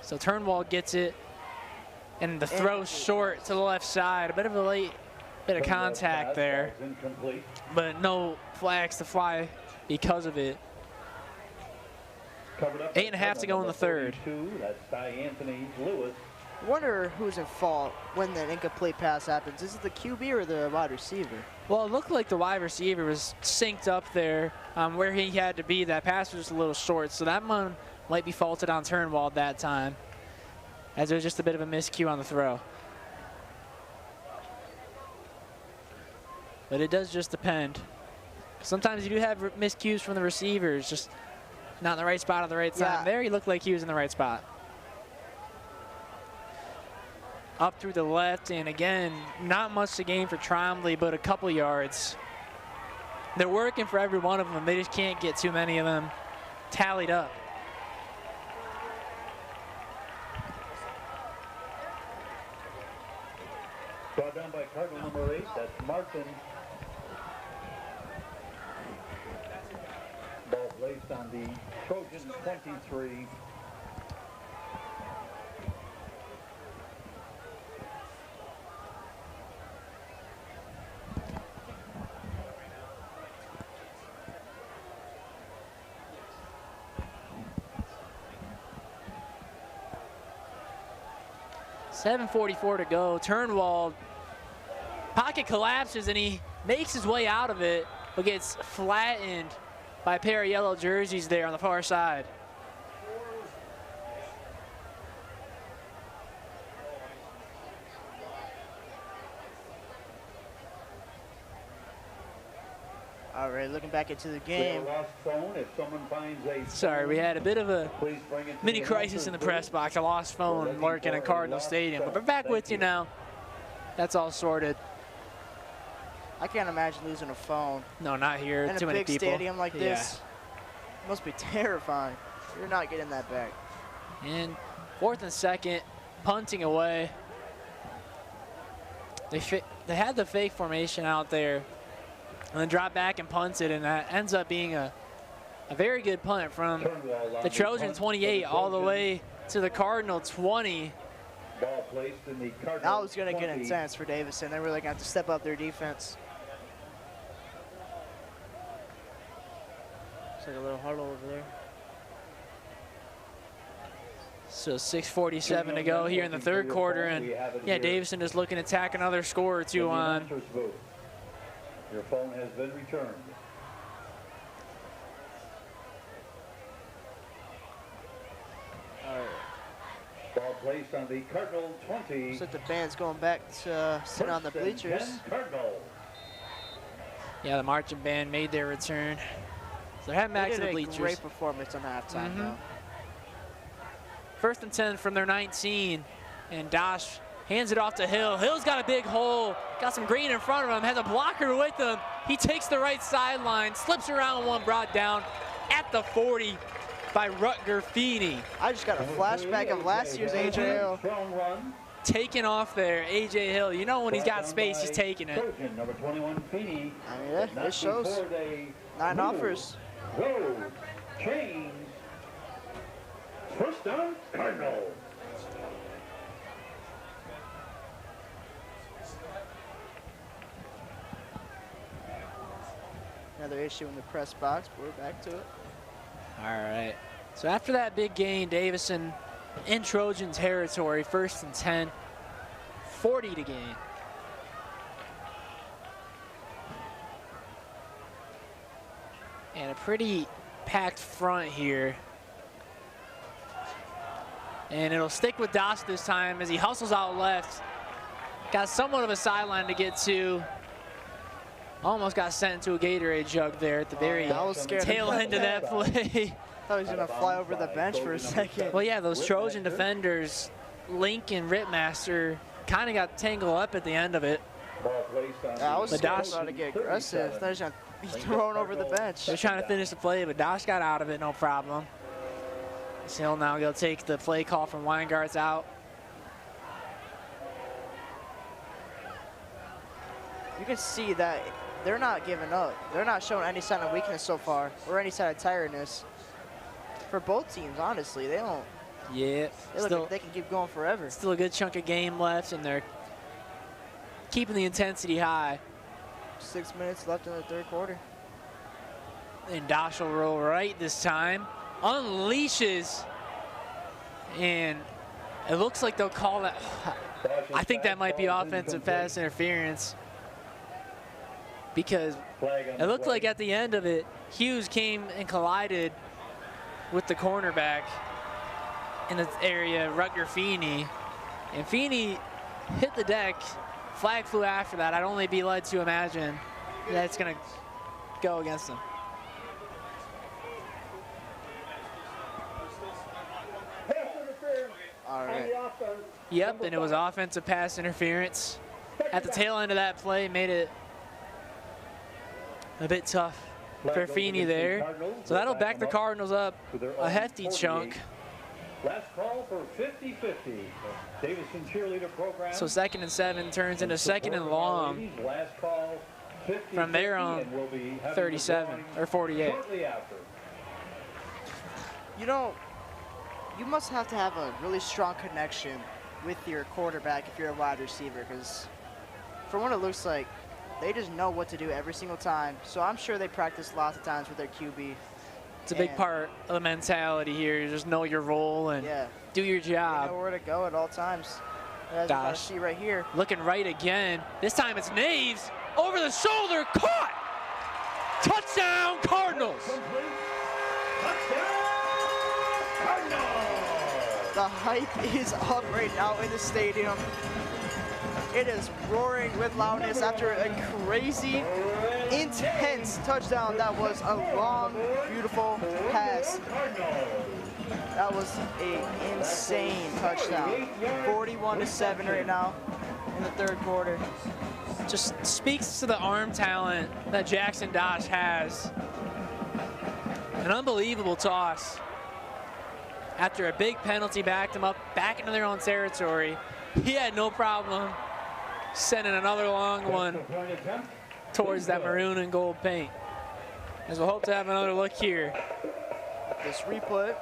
So Turnwald gets it, and the throw short to the left side. A bit of a late bit of contact there, Incomplete. but no flags to fly because of it. Covered up 8.5 to go in the third. 42, that's by Anthony Lewis. I wonder who's in fault when the incomplete pass happens. Is it the QB or the wide receiver? Well, it looked like the wide receiver was synced up there where he had to be. That pass was just a little short, so that one might be faulted on Turnwald that time, as it was just a bit of a miscue on the throw. But it does just depend. Sometimes you do have miscues from the receivers, just not in the right spot at the right time. Yeah. There he looked like he was in the right spot. Up through the left, and again, not much to gain for Trombley, but a couple yards. They're working for every one of them. They just can't get too many of them tallied up. Brought down by Cardinal number 8, that's Martin. Ball placed on the Trojan 23. .744 to go. Turnwald, pocket collapses and he makes his way out of it, but gets flattened by a pair of yellow jerseys there on the far side. All right, looking back into the We have game. a lost phone. If someone finds a Sorry, we had a bit of a please bring it to mini the crisis in the press box. A lost phone lurking at Cardinal Stadium, but we're back with you now. That's all sorted. I can't imagine losing a phone No, not here. in Too a many big people. stadium like Yeah. this. Must be terrifying. You're not getting that back. And 4th and 2nd, punting away. They had the fake formation out there, and then dropped back and punted, and that ends up being a very good punt from Turnwald on the Trojan punt for 28 the all the Trojans. way to the Cardinal 20. Ball placed in the Cardinal Now it's going to get 20. intense for Davison. They're really going to have to step up their defense. Looks like a little huddle over there. So 6:47 to go here in the third quarter, and yeah, Davison is looking to tack another score or In two the on. announcer's booth. Your phone has been returned. All right. Ball placed on the Cardinal 20. Looks like the band's going back to sit on the First and bleachers. 10 Cardinals. Yeah, the marching band made their return. So they're heading back to the They did a bleachers. great performance on halftime, though. First and 10 from their 19. And Dosh hands it off to Hill. Hill's got a big hole. Got some green in front of him. Has a blocker with him. He takes the right sideline. Slips around one, brought down at the 40 by Rutger Feeney. I just got a flashback of last year's AJ Hill. Strong run. Taking off there, AJ Hill. You know when he's got space, he's taking it. Trojan, number 21, Feeney. I mean, yeah, it shows. 9 offers. Road, change. First down, Cardinal. Another issue in the press box, but we're back to it. All right. So after that big gain, Davison in Trojan territory, first and 10, 40 to gain. And a pretty packed front here. And it'll stick with Doss this time as he hustles out left. Got somewhat of a sideline to get to. Almost got sent into a Gatorade jug there at the very I was scared tail about end of that play. Thought he was gonna fly over the bench for a second. Well, yeah, those Trojan defenders, Link and Ripmaster, kind of got tangled up at the end of it. I was But scared Dosh- about to get aggressive. Thought he was gonna be thrown over the bench. They're trying to finish the play, but Dosh got out of it, no problem. So he'll now go take the play call from Weingart's out. You can see that they're not giving up. They're not showing any sign of weakness so far, or any sign of tiredness. For both teams, honestly, they don't. Yeah, They look still, like they can keep going forever. still a good chunk of game left, and they're keeping the intensity high. 6 minutes left in the third quarter. And Dosh will roll right this time. Unleashes. And it looks like they'll call that. I think that might be offensive pass interference. Because it looked like at the end of it, Hughes came and collided with the cornerback in the area, Rutger Feeney. And Feeney hit the deck. Flag flew after that. I'd only be led to imagine that's going to go against him. All right. Yep, and it was offensive pass interference. At the tail end of that play, made it a bit tough for Feeney there. So that'll back the Cardinals up a hefty chunk. Last call for 50-50. Davison cheerleader program. So 2nd and 7 turns into 2nd and long Last call, 50-50, from their own and we'll be having 37 or 48. shortly after. You know, you must have to have a really strong connection with your quarterback if you're a wide receiver, because from what it looks like, they just know what to do every single time. So I'm sure they practice lots of times with their QB. It's a big And- part of the mentality here. You just know your role and Yeah, do your they know job. where to go at all times. As you can Gosh. see right here. Looking right again. This time it's Naves over the shoulder, caught. Touchdown Cardinals. The hype is up right now in the stadium. It is roaring with loudness after a crazy, intense touchdown. That was a long, beautiful pass. That was an insane touchdown. 41-7 right now in the third quarter. Just speaks to the arm talent that Jackson Dosh has. An unbelievable toss. After a big penalty backed them up back into their own territory, he had no problem sending another long one towards that maroon and gold paint. As we'll hope to have another look here. This replay.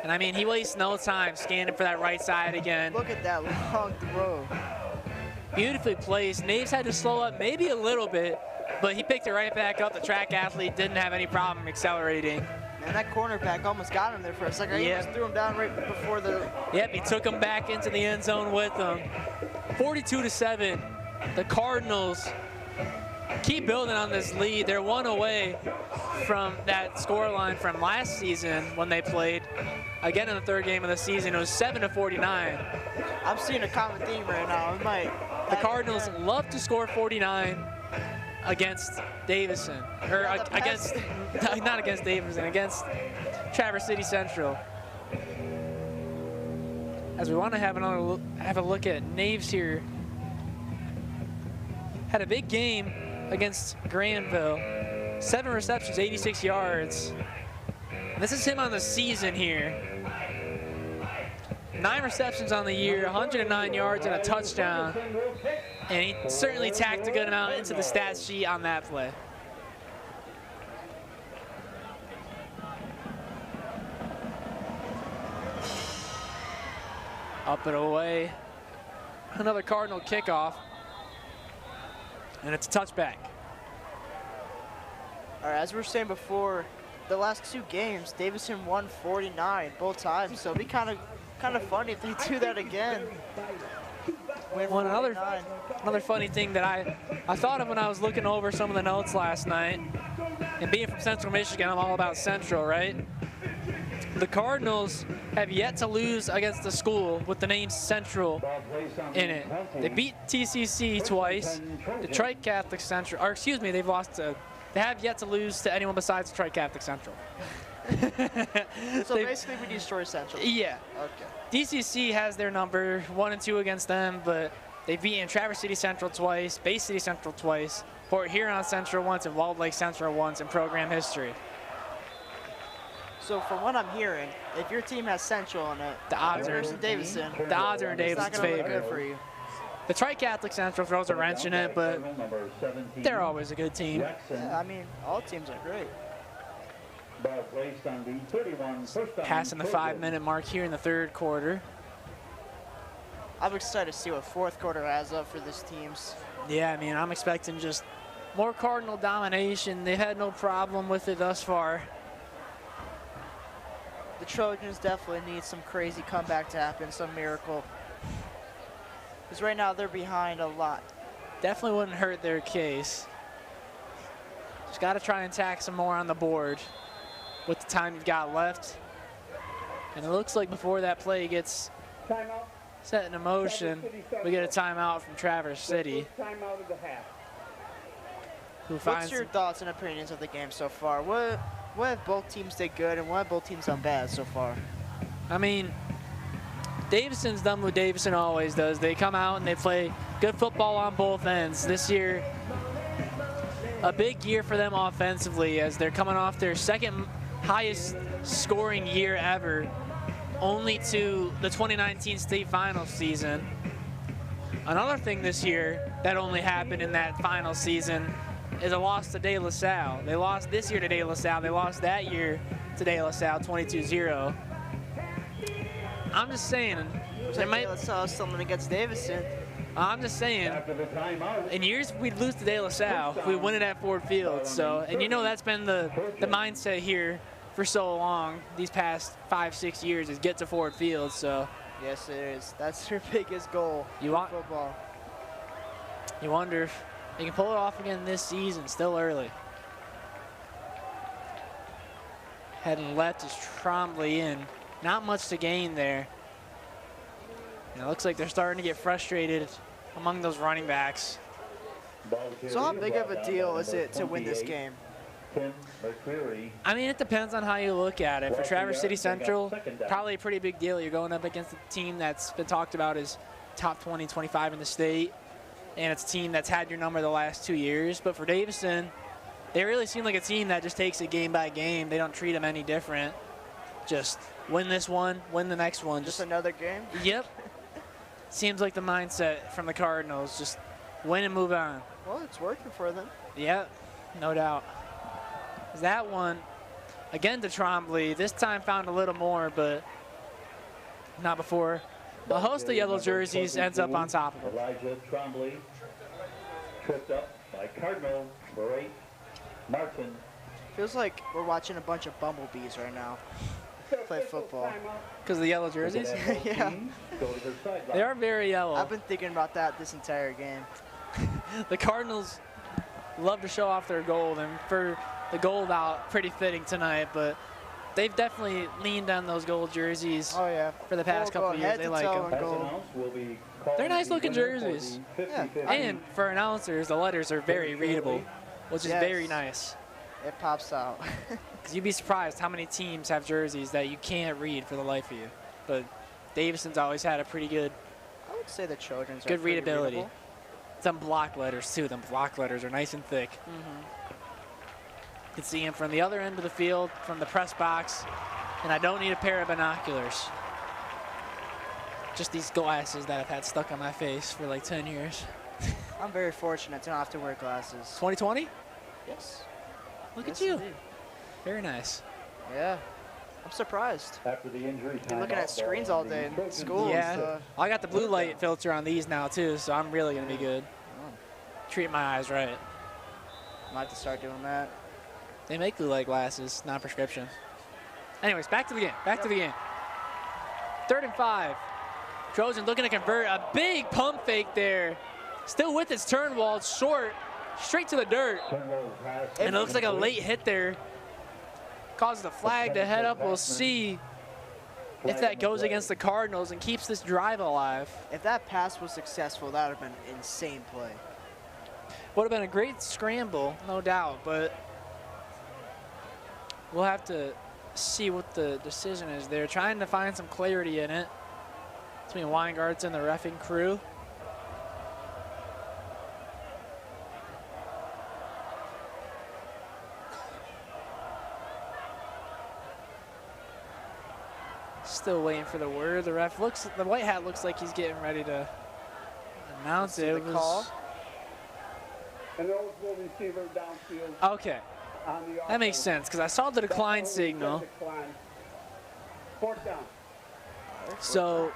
And I mean, he wastes no time scanning for that right side again. Look at that long throw. Beautifully placed. Naves had to slow up maybe a little bit, but he picked it right back up. The track athlete didn't have any problem accelerating. And that cornerback almost got him there for a second. He Yeah. almost threw him down right before the. Yep, he took him back into the end zone with him. 42-7. The Cardinals keep building on this lead. They're one away from that scoreline from last season when they played. Again, in the third game of the season, it was 7-49. I'm seeing a common theme right now. The Cardinals love to score 49 against Davison, or against, not against Davison, against Traverse City Central. As we want to have a look at Naves here. Had a big game against Granville. 7 receptions, 86 yards. And this is him on the season here. 9 receptions on the year, 109 yards and a touchdown. And he certainly tacked a good amount into the stat sheet on that play. Up and away. Another Cardinal kickoff. And it's a touchback. All right, as we were saying before, the last 2 games, Davison won 49 both times. So it'd be kind of funny if they do that again. Well, another funny thing that I thought of when I was looking over some of the notes last night, and being from Central Michigan, I'm all about Central, right? The Cardinals have yet to lose against a school with the name Central in it. They beat TCC twice, Detroit Catholic Central, or excuse me, they have yet to lose to anyone besides Detroit Catholic Central. So basically we destroy Central. Yeah. Okay. DCC has their number, 1 and 2 against them, but they've beaten Traverse City Central twice, Bay City Central twice, Port Huron Central once, and Walled Lake Central once in program history. So from what I'm hearing, if your team has Central in it, the odds are in Davison. The odds are in It's not Davison's going to look favor. good for you. The Tri-Catholic Central throws a wrench in it, but they're always a good team. Yeah, I mean, all teams are great. Passing the 5-minute mark here in the third quarter. I'm excited to see what fourth quarter has up for this teams. Yeah, I mean, I'm expecting just more Cardinal domination. They've had no problem with it thus far. The Trojans definitely need some crazy comeback to happen, some miracle. Because right now they're behind a lot. Definitely wouldn't hurt their case. Just got to try and tack some more on the board with the time you've got left. And it looks like before that play gets set in motion, we get a timeout from Traverse City. What's your thoughts and opinions of the game so far? What have both teams did good and what have both teams done bad so far? I mean, Davison's done what Davison always does. They come out and they play good football on both ends. This year, a big year for them offensively as they're coming off their second highest scoring year ever, only to the 2019 state final season. Another thing this year that only happened in that final season is a loss to De La Salle. They lost this year to De La Salle. They lost that year to De La Salle 22-0. I'm just saying, De La Salle someone against Davison. I'm just saying, in years we'd lose to De La Salle, we win it at Ford Field. So, and you know that's been the mindset here for so long. These past 5-6 years is get to Ford Field. So, yes, it is. That's their biggest goal. Football. You wonder if they can pull it off again this season. Still early. Heading left is Trombley in. Not much to gain there. And it looks like they're starting to get frustrated among those running backs. So how big of a deal is it to win this game? I mean, it depends on how you look at it. For Traverse City Central, probably a pretty big deal. You're going up against a team that's been talked about as top 20, 25 in the state. And it's a team that's had your number the last 2 years. But for Davison, they really seem like a team that just takes it game by game. They don't treat them any different. Just win this one, win the next one. Just another game? Yep. Seems like the mindset from the Cardinals. Just win and move on. Well, it's working for them. Yep, no doubt. That one, again to Trombley, this time found a little more, but not before. A host of yellow jerseys ends up on top of him. Elijah Trombley, tripped up by Cardinal, Beret, Martin. Feels like we're watching a bunch of bumblebees right now play football. Because of the yellow jerseys? Yeah. They are very yellow. I've been thinking about that this entire game. The Cardinals love to show off their gold, and for the gold out, pretty fitting tonight, but they've definitely leaned on those gold jerseys Oh yeah. for the past couple of years. They like them. As announced, we'll be calling They're nice the looking winner for jerseys. the 50-50 And for announcers, the letters are very readable, which is Yes. very nice. It pops out. Because you'd be surprised how many teams have jerseys that you can't read for the life of you. But Davison's always had a pretty good I would say the children's Good are pretty readability. readable. Some block letters too. Them block letters are nice and thick. You can see him from the other end of the field, from the press box, and I don't need a pair of binoculars. Just these glasses that I've had stuck on my face for like 10 years. I'm very fortunate to not have to wear glasses. 2020? Yes. Look Yes, at you. indeed. Very nice. Yeah. I'm surprised. After the injury Been looking at screens all day in school. Yeah. So I got the blue light filter on these now too, so I'm really gonna be good. Treat my eyes right. might have to start doing that. They make blue light glasses, non-prescription. Anyways, back to the game. Back to the game. 3rd and 5. Trojan looking to convert. A big pump fake there. Still with his turn wall. It's short. Straight to the dirt. And it looks like a late hit there. Causes the flag to head up. We'll see if that goes against the Cardinals and keeps this drive alive. If that pass was successful, that would have been an insane play. Would have been a great scramble, no doubt, but we'll have to see what the decision is there. Trying to find some clarity in it between Weingarts and the reffing crew. Still waiting for the word. The ref looks, the white hat looks like he's getting ready to announce it. It was- call. An eligible receiver downfield Okay, on the that makes sense because I saw the decline signal. 4th down. So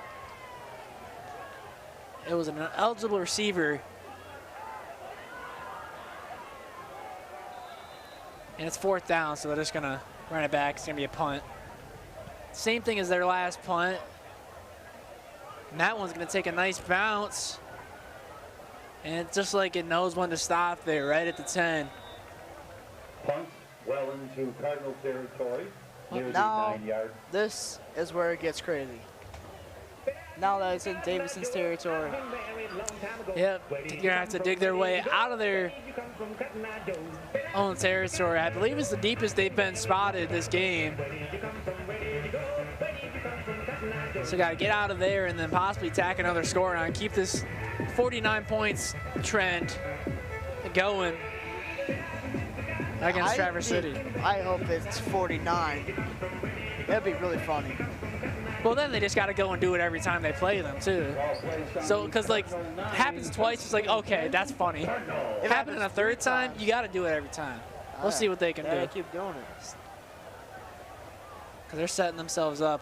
it was an eligible receiver. And it's 4th down, so they're just gonna run it back. It's gonna be a punt. Same thing as their last punt. And that one's gonna take a nice bounce. And it's just like it knows when to stop there, right at the 10. Punt well into Cardinal territory, near the Now- 9-yard. This is where it gets crazy. Now that it's in Davison's territory. Yep, you're gonna have to dig their way out of their own territory. I believe it's the deepest they've been spotted this game. So got to get out of there and then possibly tack another score on, keep this 49 points trend going against Traverse City. I hope it's 49. That'd be really funny. Well, then they just got to go and do it every time they play them too. So, because like happens twice, it's like okay, that's funny. If happening a third time, you got to do it every time. We'll see what they can Yeah, do. keep doing it. Because they're setting themselves up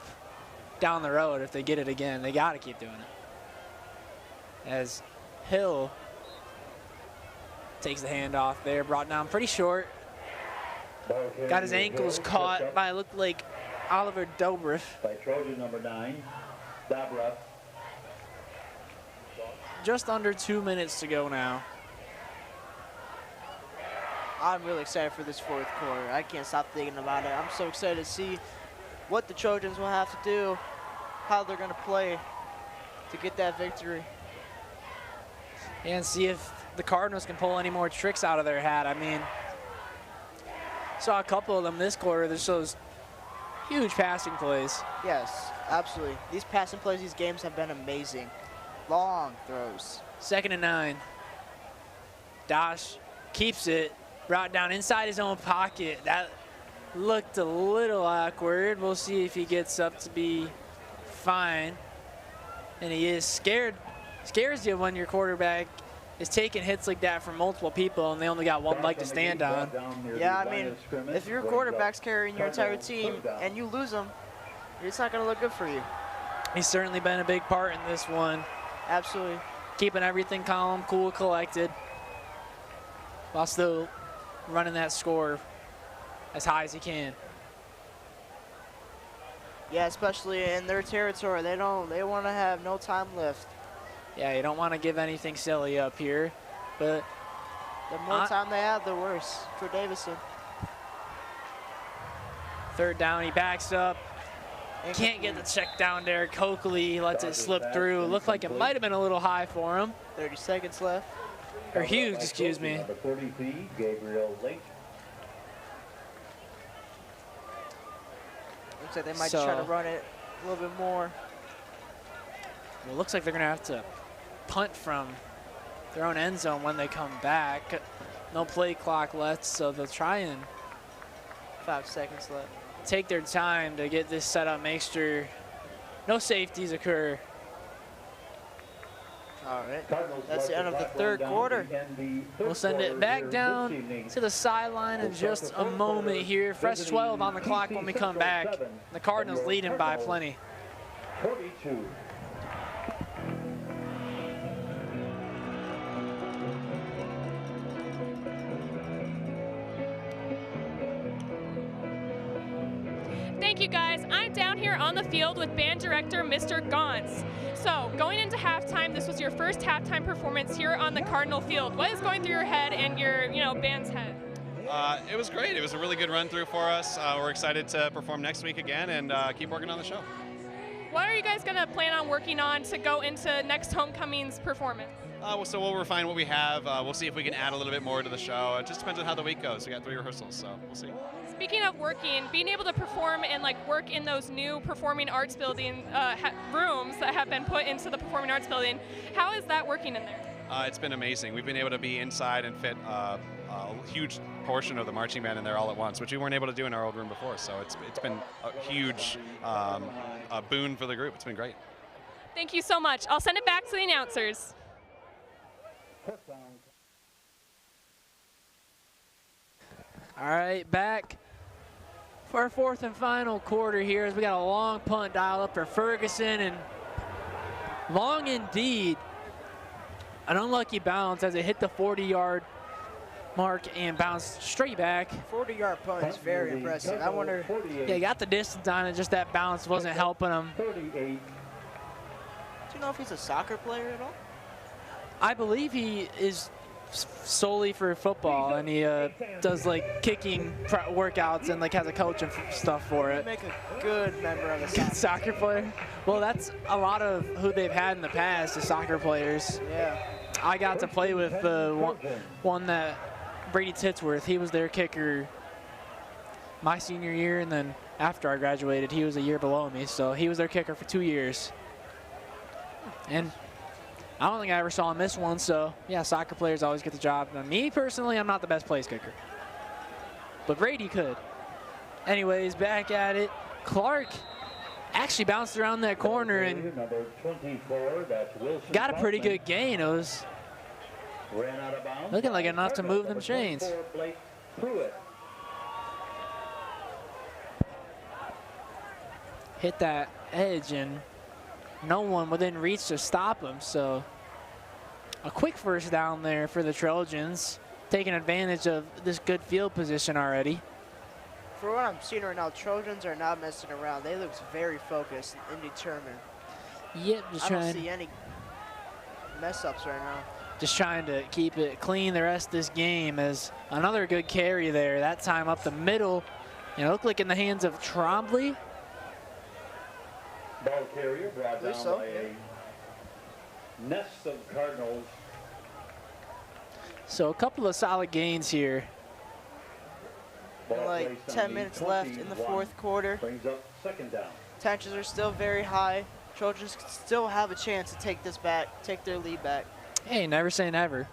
down the road. If they get it again, they got to keep doing it. As Hill takes the handoff there, brought down pretty short. Got his ankles caught by, it looked like, Oliver Dobrev. By Trojan number 9, Dobrev. Just under 2 minutes to go now. I'm really excited for this 4th quarter. I can't stop thinking about it. I'm so excited to see what the Trojans will have to do, how they're going to play to get that victory. And see if the Cardinals can pull any more tricks out of their hat. I mean, saw a couple of them this quarter. There's those huge passing plays. Yes, absolutely. These passing plays, these games have been amazing. Long throws. 2nd and 9. Dosh keeps it, brought down inside his own pocket. That looked a little awkward. We'll see if he gets up to be fine. And he is scared. Scares you when your quarterback is taking hits like that from multiple people and they only got one leg to stand on. Yeah, I mean, if your quarterback's carrying your entire team and you lose them, it's not going to look good for you. He's certainly been a big part in this one. Absolutely. Keeping everything calm, cool, collected, while still running that score as high as he can. Yeah, especially in their territory. They want to have no time left. Yeah, you don't want to give anything silly up here, but The more time they have, the worse for Davison. Third down, he backs up. Can't get the check down there. Coakley lets it slip through. Looked like it might have been a little high for him. 30 seconds left. Or Hughes, excuse me. Number 33, Gabriel Lake. Looks like they might try to run it a little bit more. Well, it looks like they're going to have to punt from their own end zone when they come back. No play clock left, so they'll try and 5 seconds left. Take their time to get this set up, make sure no safeties occur. All right, that's the end of the third quarter. We'll send it back down to the sideline in just a moment here. Fresh 12 on the clock when we come back. The Cardinals leading by plenty. 42. Thank you, guys. I'm down here on the field with band director Mr. Gauntz. So, going into halftime, this was your first halftime performance here on the Cardinal field. What is going through your head and your, band's head? It was great. It was a really good run through for us. We're excited to perform next week again and keep working on the show. What are you guys going to plan on working on to go into next homecoming's performance? So we'll refine what we have. We'll see if we can add a little bit more to the show. It just depends on how the week goes. We got 3 rehearsals, so we'll see. Speaking of working, being able to perform and work in those new performing arts building rooms that have been put into the performing arts building, how is that working in there? It's been amazing. We've been able to be inside and fit a huge portion of the marching band in there all at once, which we weren't able to do in our old room before. So it's been a huge a boon for the group. It's been great. Thank you so much. I'll send it back to the announcers. All right, back for our fourth and final quarter here as we got a long punt dial up for Ferguson, and long indeed. An unlucky bounce as it hit the 40-yard mark and bounced straight back. 40-yard punt is very impressive. I wonder. Yeah, he got the distance on it, just that bounce wasn't helping him. 38. Do you know if he's a soccer player at all? I believe he is solely for football, and he does kicking workouts and has a coach and stuff for it. Make a good member of the soccer player. Well, that's a lot of who they've had in the past, is soccer players. Yeah. I got to play with one that Brady Titsworth. He was their kicker my senior year, and then after I graduated, he was a year below me, so he was their kicker for 2 years. And I don't think I ever saw him miss one, so yeah, soccer players always get the job. Now, me personally, I'm not the best place kicker, but Brady could. Anyways, back at it. Clark actually bounced around that corner and got a pretty good gain. It was looking like enough to move them chains. Hit that edge and no one within reach to stop him, so a quick first down there for the Trojans, taking advantage of this good field position already. For what I'm seeing right now, Trojans are not messing around. They look very focused and determined. Yep, I don't see any mess-ups right now. Just trying to keep it clean the rest of this game, as another good carry there, that time up the middle. And it looked like in the hands of Trombley. Ball carrier brought down by a nest of Cardinals. So a couple of solid gains here. Like 10 minutes left in the fourth quarter. Brings up second down. Tensions are still very high. Trojans still have a chance to take this back, take their lead back. Hey, never say never.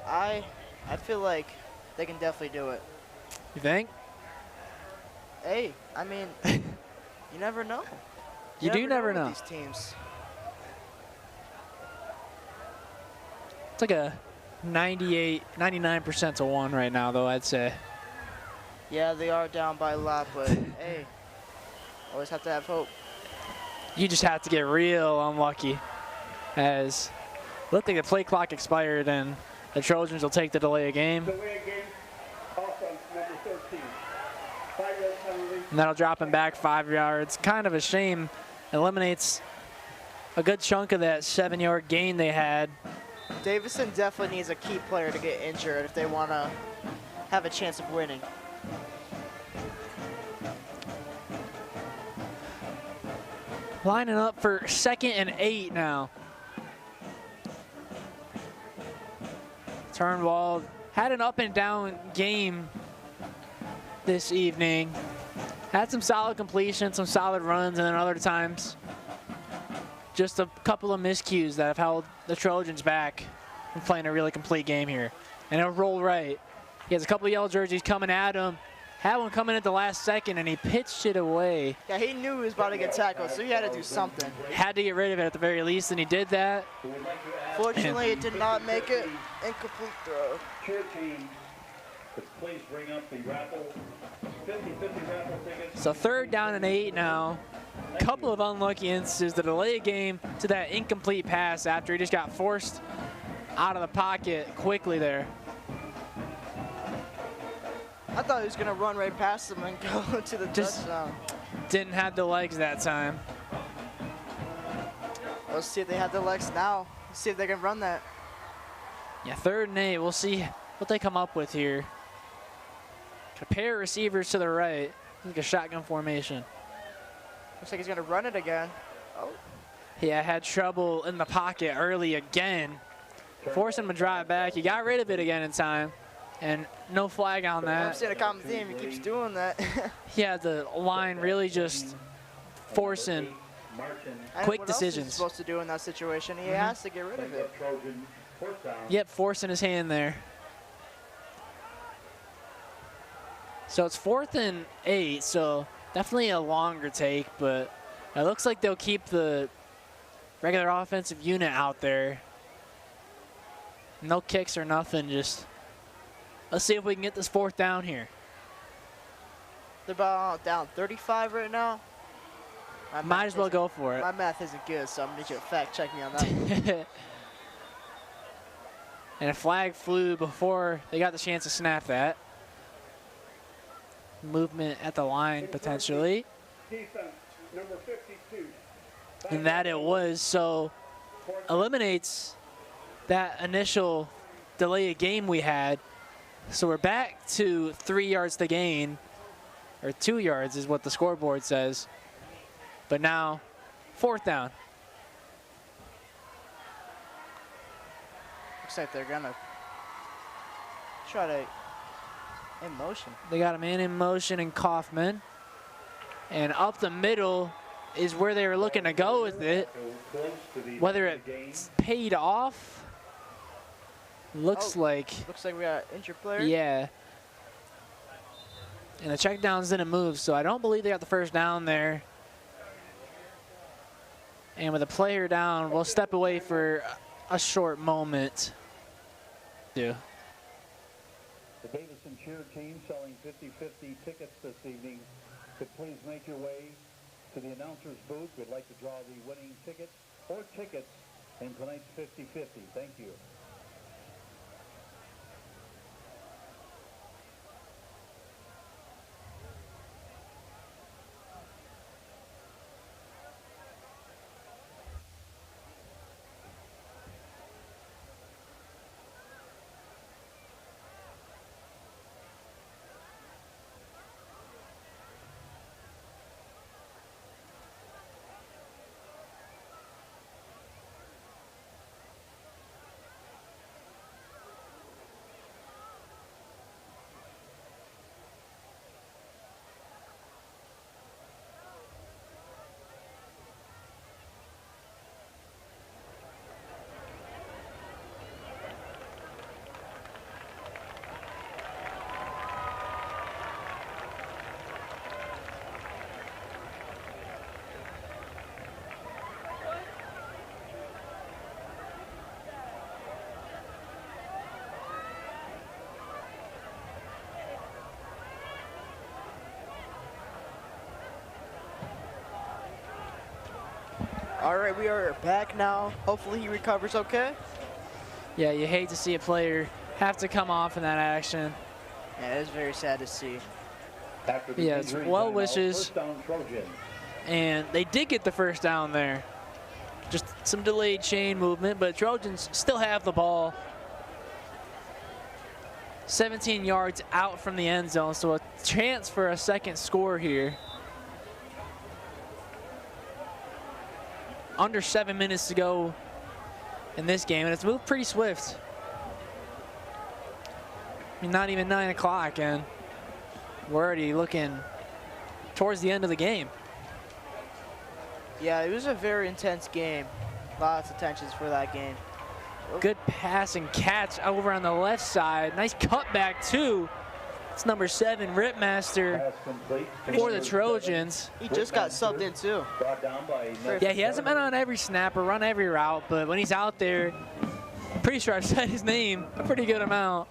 I feel like they can definitely do it. You think? Hey, I mean, you never know. You do never know. These teams. It's like a 99% to 1 right now, though, I'd say. Yeah, they are down by a lot, but hey, always have to have hope. You just have to get real unlucky, as looked like the play clock expired and the Trojans will take the delay of game. And that'll drop him back 5 yards. Kind of a shame. Eliminates a good chunk of that 7-yard gain they had. Davison definitely needs a key player to get injured if they want to have a chance of winning. Lining up for 2nd and 8 now. Turnwald had an up and down game this evening. Had some solid completions, some solid runs, and then other times just a couple of miscues that have held the Trojans back from playing a really complete game here. And it'll roll right. He has a couple of yellow jerseys coming at him. Had one coming at the last second, and he pitched it away. Yeah, he knew he was about to get tackled, so he had to do something. Had to get rid of it at the very least, and he did that. Fortunately, it did not make it. Incomplete throw. Cheer team, please bring up the raffle, 50-50 raffle tickets. So 3rd down and 8 now. Couple of unlucky instances to delay a game to that incomplete pass after he just got forced out of the pocket quickly there. I thought he was going to run right past him and go to the touchdown. Didn't have the legs that time. Let's see if they have the legs now. Let's see if they can run that. Yeah, 3rd and 8. We'll see what they come up with here. A pair of receivers to the right. Like a shotgun formation. Looks like he's going to run it again. Oh. Yeah, had trouble in the pocket early again. Forcing him to drive back. He got rid of it again in time. And no flag on that. I'm seeing a common theme. He keeps doing that. Yeah, the line really just forcing quick decisions. What else is he supposed to do in that situation? He has to get rid of it. Yep, forcing his hand there. So it's 4th and 8, so definitely a longer take, but it looks like they'll keep the regular offensive unit out there. No kicks or nothing, just let's see if we can get this 4th down here. They're about down 35 right now. Might as well go for it. My math isn't good, so I'm going to need you to fact check me on that. And a flag flew before they got the chance to snap that. Movement at the line potentially. Defense, number 52. And that it was, so eliminates that initial delay of game we had. So we're back to 3 yards to gain, or 2 yards is what the scoreboard says. But now, 4th down. Looks like they're gonna try to in motion. They got a man in motion in Kaufman. And up the middle is where they were looking to go with it. Whether it's paid off, looks like. Looks like we got an injured player. Yeah. And the check downs didn't move, so I don't believe they got the 1st down there. And with a player down, we'll step away for a short moment. The Davison cheer team selling 50-50 tickets this evening. Could please make your way to the announcer's booth. We'd like to draw the winning ticket or tickets in tonight's 50-50. Thank you. All right, we are back now. Hopefully he recovers okay. Yeah, you hate to see a player have to come off in that action. Yeah, it is very sad to see. Yeah, it's well wishes. And they did get the 1st down there. Just some delayed chain movement, but Trojans still have the ball. 17 yards out from the end zone, so a chance for a second score here. Under 7 minutes to go in this game, and it's moved pretty swift. I mean, not even 9 o'clock, and we're already looking towards the end of the game. Yeah, it was a very intense game. Lots of tensions for that game. Good pass and catch over on the left side. Nice cutback, too. It's number 7, Ripmaster, for the Trojans. He just got subbed in, too. Yeah, he hasn't been on every snap or run every route, but when he's out there, I'm pretty sure I've said his name a pretty good amount.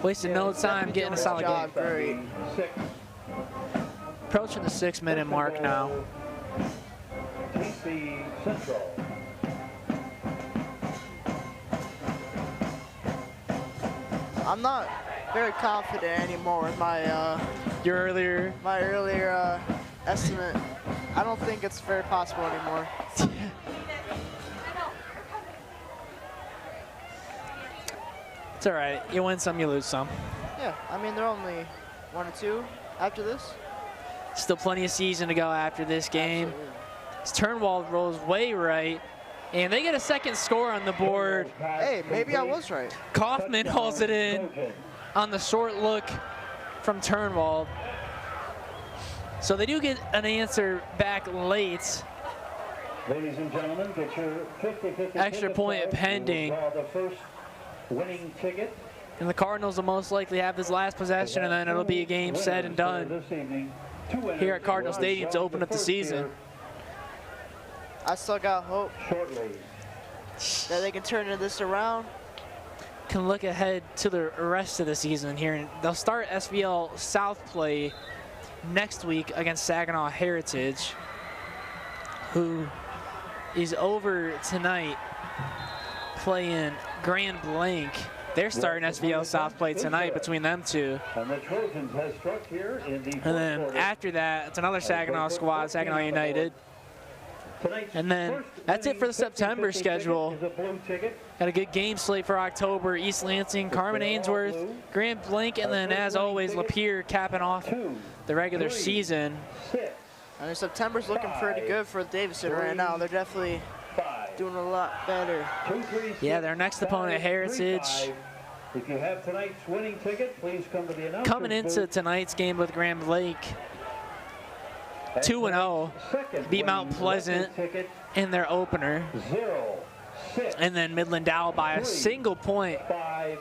Wasted no time getting a solid game. Great. Approaching the 6-minute mark now. I'm not very confident anymore with my Your earlier estimate. I don't think it's very possible anymore. It's all right. You win some, you lose some. Yeah, I mean, they're only 1 or 2 after this. Still plenty of season to go after this game. This Turnwald rolls way right, and they get a second score on the board. Hey, maybe I was right. Kaufman hauls it in on the short look from Turnwald. So they do get an answer back late. Ladies and gentlemen, get your 50-50 Extra point pending. The first winning ticket. And the Cardinals will most likely have this last possession, and then it'll be a game said and done here at Cardinal Stadium to open up the season. I still got hope that they can turn this around. Can look ahead to the rest of the season here. And they'll start SVL South play next week against Saginaw Heritage, who is over tonight playing Grand Blanc. They're starting SVL South play tonight between them two. And the Trojans has struck here in the And then after that, it's another Saginaw squad, Saginaw United. And then that's it for the September schedule. Got a good game slate for October. East Lansing, Carmen Ainsworth, Grand Blanc, and then as always, Lapeer capping off the regular season. I mean, September's looking pretty good for Davison right now. They're definitely doing a lot better. Yeah, their next opponent, Heritage. If you have tonight's winning ticket, please come to the announcer's Coming into booth. tonight's game with Grand Blanc, 2-0, beat Mount Pleasant in their opener. 0-6. And then Midland Dow by a single point 5,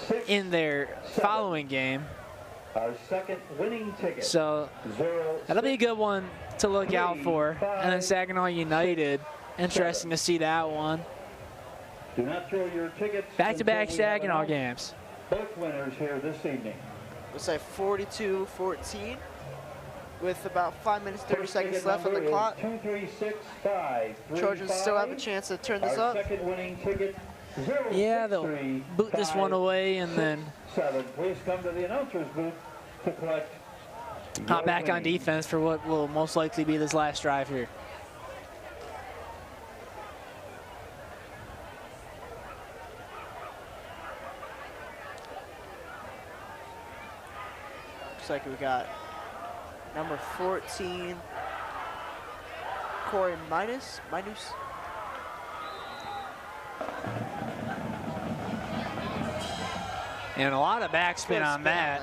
6, in their 7. following game. Our second winning ticket. So 0, that'll be a good one to look out for. And then Saginaw United, interesting to see that one. Do not throw your tickets. Back-to-back until we have Saginaw announced games. Both winners here this evening. Looks like 42-14 with about 5 minutes, 30 seconds left on the clock. 2365. Trojans still have a chance to turn this up. Second winning ticket. Yeah, they'll boot this one away and then 7. Please come to the announcer's booth to collect. hop back on defense for what will most likely be this last drive here. Looks like we got number 14, Corey Minus. And a lot of backspin on that.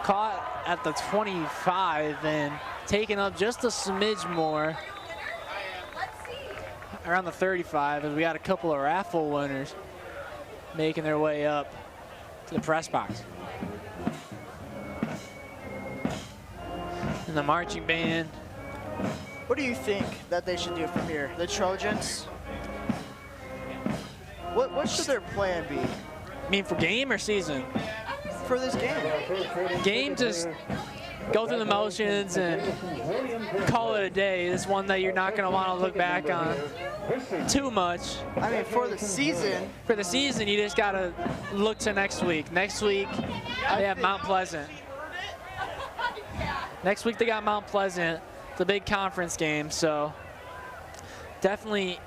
Caught at the 25 and taken up just a smidge more around the 35 as we got a couple of raffle winners making their way up to the press box. And the marching band. What do you think that they should do from here? The Trojans? What should their plan be? I mean, for game or season? For this game? Game, just go through the motions and call it a day. It's one that you're not going to want to look back on too much. I mean, for the season. For the season, you just got to look to next week. Next week, they have Mount Pleasant. Next week, they got Mount Pleasant. It's a big conference game, so definitely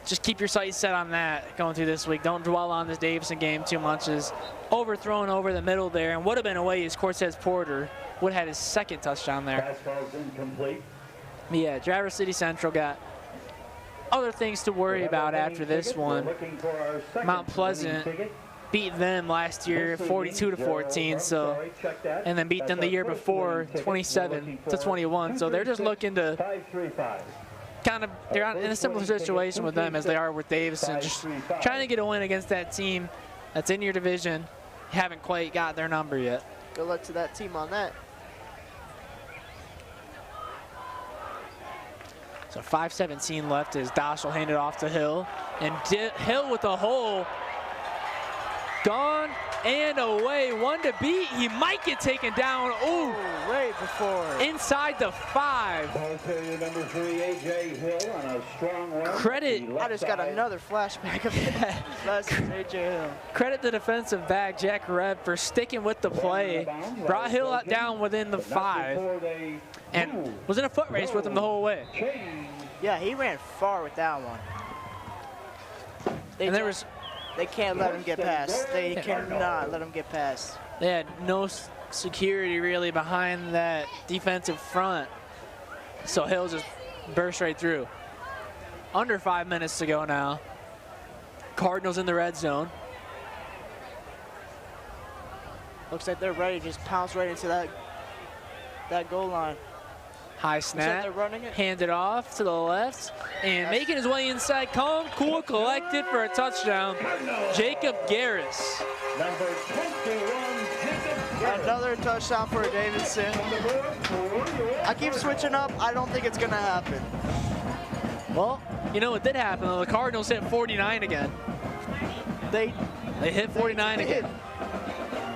just keep your sights set on that going through this week. Don't dwell on this Davison game too much. As overthrown over the middle there, and would have been away as Cortez Porter would have had his second touchdown there. Fastball's incomplete. Yeah, Traverse City Central got other things to worry about after this one. Mount Pleasant beat them last year 42-14, so, and then beat them the year before 27-21. So they're just looking to kind of, they're in a similar situation with them as they are with Davison, just trying to get a win against that team that's in your division. Haven't quite got their number yet. Good luck to that team on that. So 5:17 left as Dosh will hand it off to Hill. And Hill with a hole. Gone and away. One to beat. He might get taken down. Ooh. Way before. Inside the 5. Ball carrier number 3, A.J. Hill on a strong run. Credit. I just got another flashback of that. That's A.J. Hill. Credit the defensive back, Jack Reb, for sticking with the play. Brought Hill down within the 5. And was in a foot race with him the whole way. Yeah, he ran far with that one. They can't let him get past. They cannot let him get past. They had no security really behind that defensive front. So Hill just burst right through. Under 5 minutes to go now. Cardinals in the red zone. Looks like they're ready to just pounce right into that goal line. High snap, they're running it. hand it off to the left, and making his way inside, calm, cool, collected for a touchdown, Jacob Garris. Number 21, another touchdown for Davison. I keep switching up. I don't think it's going to happen. Well, you know what did happen, though? The Cardinals hit 49 again. They hit 49 again.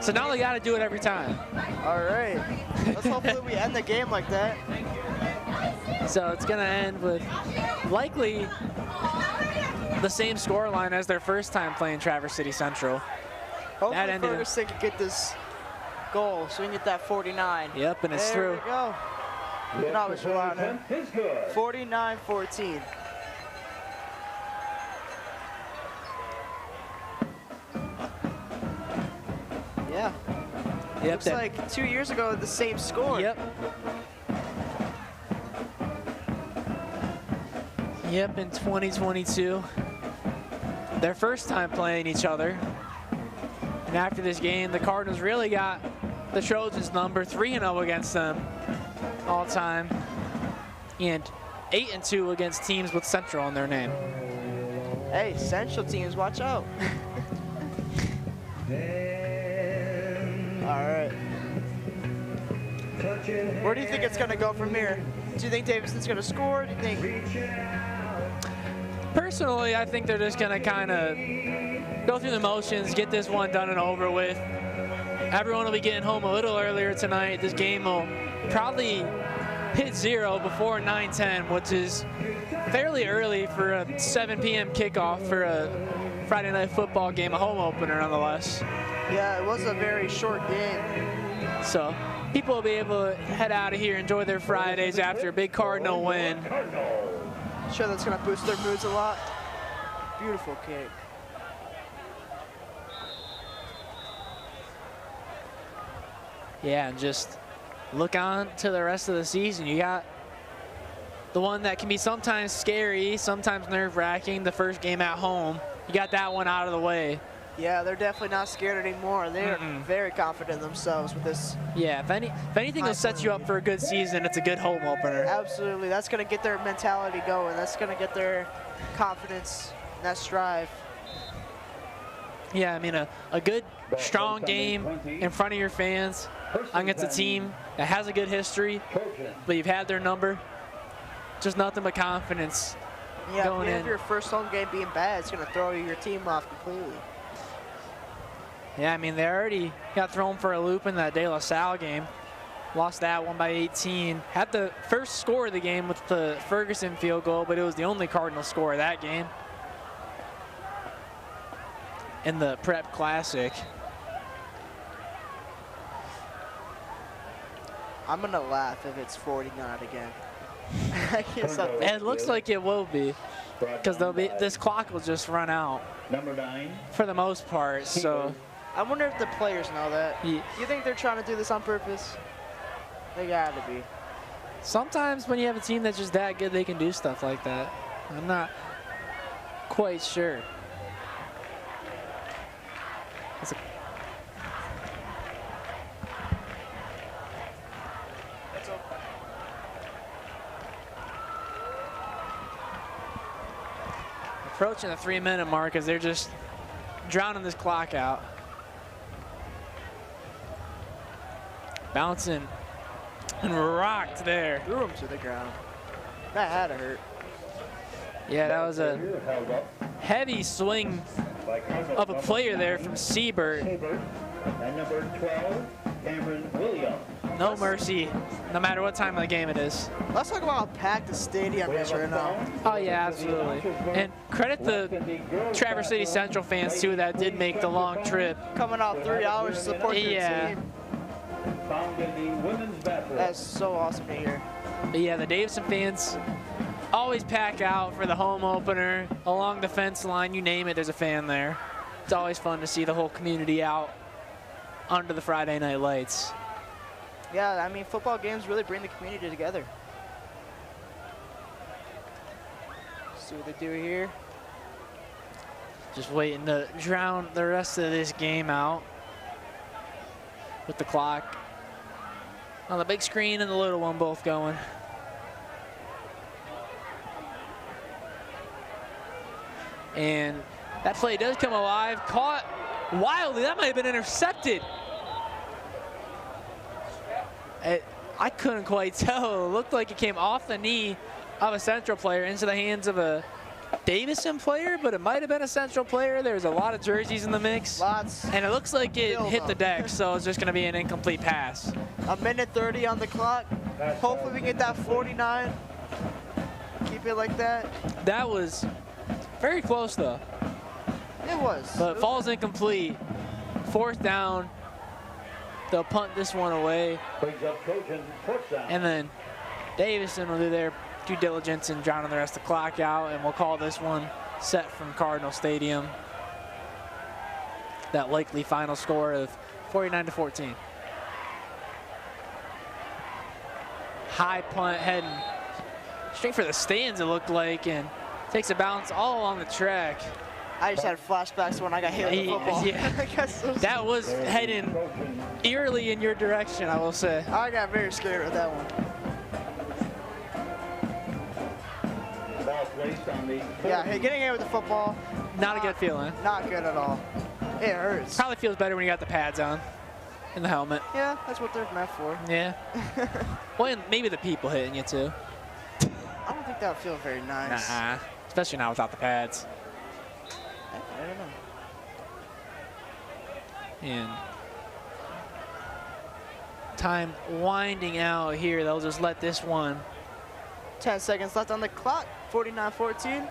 So now they got to do it every time. All right. Let's hopefully we end the game like that. So it's going to end with likely the same scoreline as their first time playing Traverse City Central. Hopefully Ferguson can get this goal so we can get that 49. Yep, and it's there through. There we go. That was fun. 49-14. Yeah. Yep, Looks like 2 years ago, the same score. Yep. Yep, in 2022. Their first time playing each other. And after this game, the Cardinals really got the Trojans number 3-0 against them all time. And 8-2 against teams with Central on their name. Hey, Central teams, watch out. All right. Where do you think it's going to go from here? Do you think Davison's going to score? Do you think? Personally, I think they're just going to kind of go through the motions, get this one done and over with. Everyone will be getting home a little earlier tonight. This game will probably hit 0 before 9:10, which is fairly early for a 7 p.m. kickoff for a Friday night football game, a home opener nonetheless. Yeah, it was a very short game. So people will be able to head out of here, enjoy their Fridays after a big Cardinal win. I'm sure that's going to boost their moods a lot. Beautiful kick. Yeah, and just look on to the rest of the season. You got the one that can be sometimes scary, sometimes nerve-wracking, the first game at home. You got that one out of the way. Yeah, they're definitely not scared anymore. They're very confident in themselves with this. Yeah, if anything will set you up for a good season, it's a good home opener. Absolutely. That's going to get their mentality going. That's going to get their confidence, and that strive. Yeah, I mean, a good, strong game in front of your fans against a team that has a good history, but you've had their number. Just nothing but confidence going in. If your first home game being bad, it's going to throw your team off completely. Yeah, I mean, they already got thrown for a loop in that De La Salle game. Lost that one by 18. Had the first score of the game with the Ferguson field goal, but it was the only Cardinal score of that game. In the Prep Classic. I'm gonna laugh if it's 49 again. It looks like it will be, because this clock will just run out. Number 9. For the most part, so. I wonder if the players know that. Yeah. You think they're trying to do this on purpose? They gotta be. Sometimes when you have a team that's just that good, they can do stuff like that. I'm not quite sure. Approaching the 3-minute mark as they're just drowning this clock out. Bouncing and rocked there. Threw him to the ground. That had to hurt. Yeah, that was a heavy swing of a player there from Siebert. And number 12, Cameron Williams. No mercy, no matter what time of the game it is. Let's talk about how packed the stadium is right now. Oh yeah, absolutely. And credit the Traverse City Central fans too that did make the long trip. Coming out 3 hours to support their team. Found in the women's bathroom. That's so awesome to hear. But yeah, the Davison fans always pack out for the home opener, along the fence line, you name it, there's a fan there. It's always fun to see the whole community out under the Friday night lights. Yeah, I mean, football games really bring the community together. See what they do here. Just waiting to drown the rest of this game out with the clock on the big screen and the little one both going. And that play does come alive, caught wildly. That might have been intercepted. I couldn't quite tell. It looked like it came off the knee of a Central player into the hands of a Davison player, but it might have been a Central player. There's a lot of jerseys in the mix. Lots. And it looks like it hit the deck, so it's just going to be an incomplete pass. A minute 30 on the clock. Hopefully we can get that 49. Keep it like that. That was very close, though. It was. But falls incomplete. 4th down. They'll punt this one away. And then Davison will do their due diligence in drowning the rest of the clock out, and we'll call this one set from Cardinal Stadium. That likely final score of 49-14. High punt heading straight for the stands, it looked like, and takes a bounce all along the track. I just had flashbacks when I got hit with the football. Yeah. That was heading eerily in your direction, I will say. I got very scared with that one. Yeah, hey, getting hit with the football. Not a good feeling. Not good at all. It hurts. Probably feels better when you got the pads on and the helmet. Yeah, that's what they're meant for. Yeah. Well, and maybe the people hitting you too. I don't think that would feel very nice. Nah, especially now without the pads. I don't know. And time winding out here. They'll just let this one. 10 seconds left on the clock. 49-14.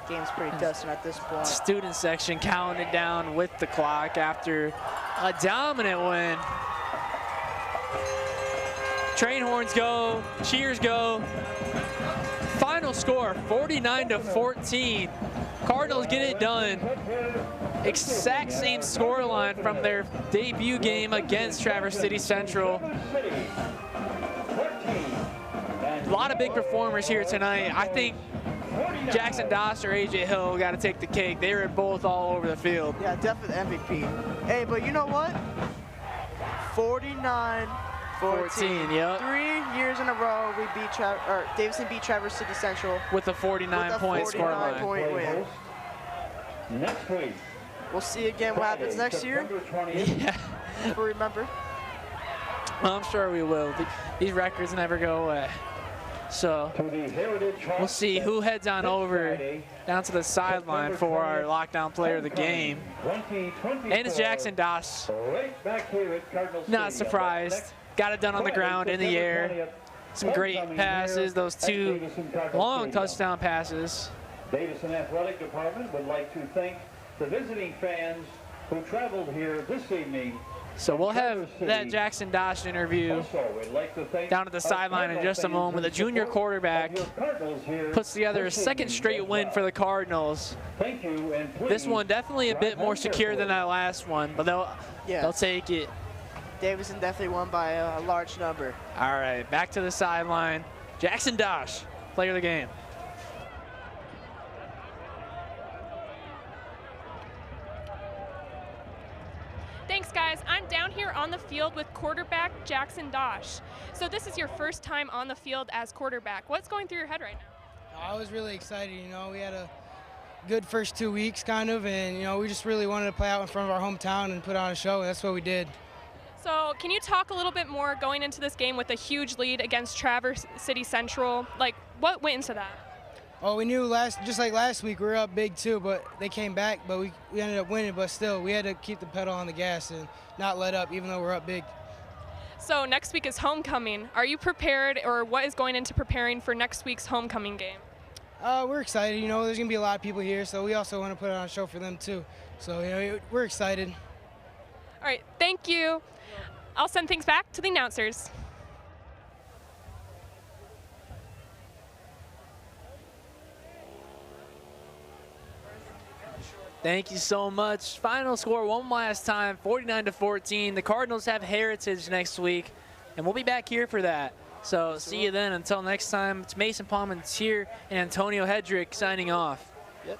Game's pretty dusting at this point. Student section counting it down with the clock after a dominant win. Train horns go, cheers go. Final score, 49-14. Cardinals get it done. Exact same scoreline from their debut game against Traverse City Central. A lot of big performers here tonight. I think Jackson Doss or AJ Hill got to take the cake. They were both all over the field. Yeah, definitely MVP. Hey, but you know what? 49-14. Yep. 3 years in a row, we beat Davison beat Traverse City Central with a 49-point scoreline. 49-point win. Next week. We'll see again what happens next year. Yeah. We'll remember. Well, I'm sure we will. These records never go away. So we'll see who heads on over down to the sideline for our lockdown player of the game. And it's Jackson Doss. Not surprised. Got it done on the ground, in the air. Some great passes, those 2 long touchdown passes. Davison Athletic Department would like to thank the visiting fans who traveled here this evening So we'll have that Jackson Dosh interview down at the sideline in just a moment. The junior quarterback puts together a second straight win for the Cardinals. This one definitely a bit more secure than that last one, but they'll take it. Davison definitely won by a large number. All right, back to the sideline. Jackson Dosh, player of the game. Thanks, guys. I'm down here on the field with quarterback Jackson Dosh. So this is your first time on the field as quarterback. What's going through your head right now? I was really excited. We had a good first 2 weeks, kind of, and, we just really wanted to play out in front of our hometown and put on a show, and that's what we did. So can you talk a little bit more going into this game with a huge lead against Traverse City Central? Like, what went into that? Oh, we knew just like last week, we were up big too, but they came back, but we ended up winning, but still, we had to keep the pedal on the gas and not let up, even though we're up big. So next week is homecoming. Are you prepared, or what is going into preparing for next week's homecoming game? We're excited. There's going to be a lot of people here, so we also want to put on a show for them too. So, we're excited. All right, thank you. I'll send things back to the announcers. Thank you so much. Final score one last time, 49-14. The Cardinals have Heritage next week, and we'll be back here for that. So see you then. Until next time, it's Mason Palmentier and Antonio Hedrick signing off. Yep.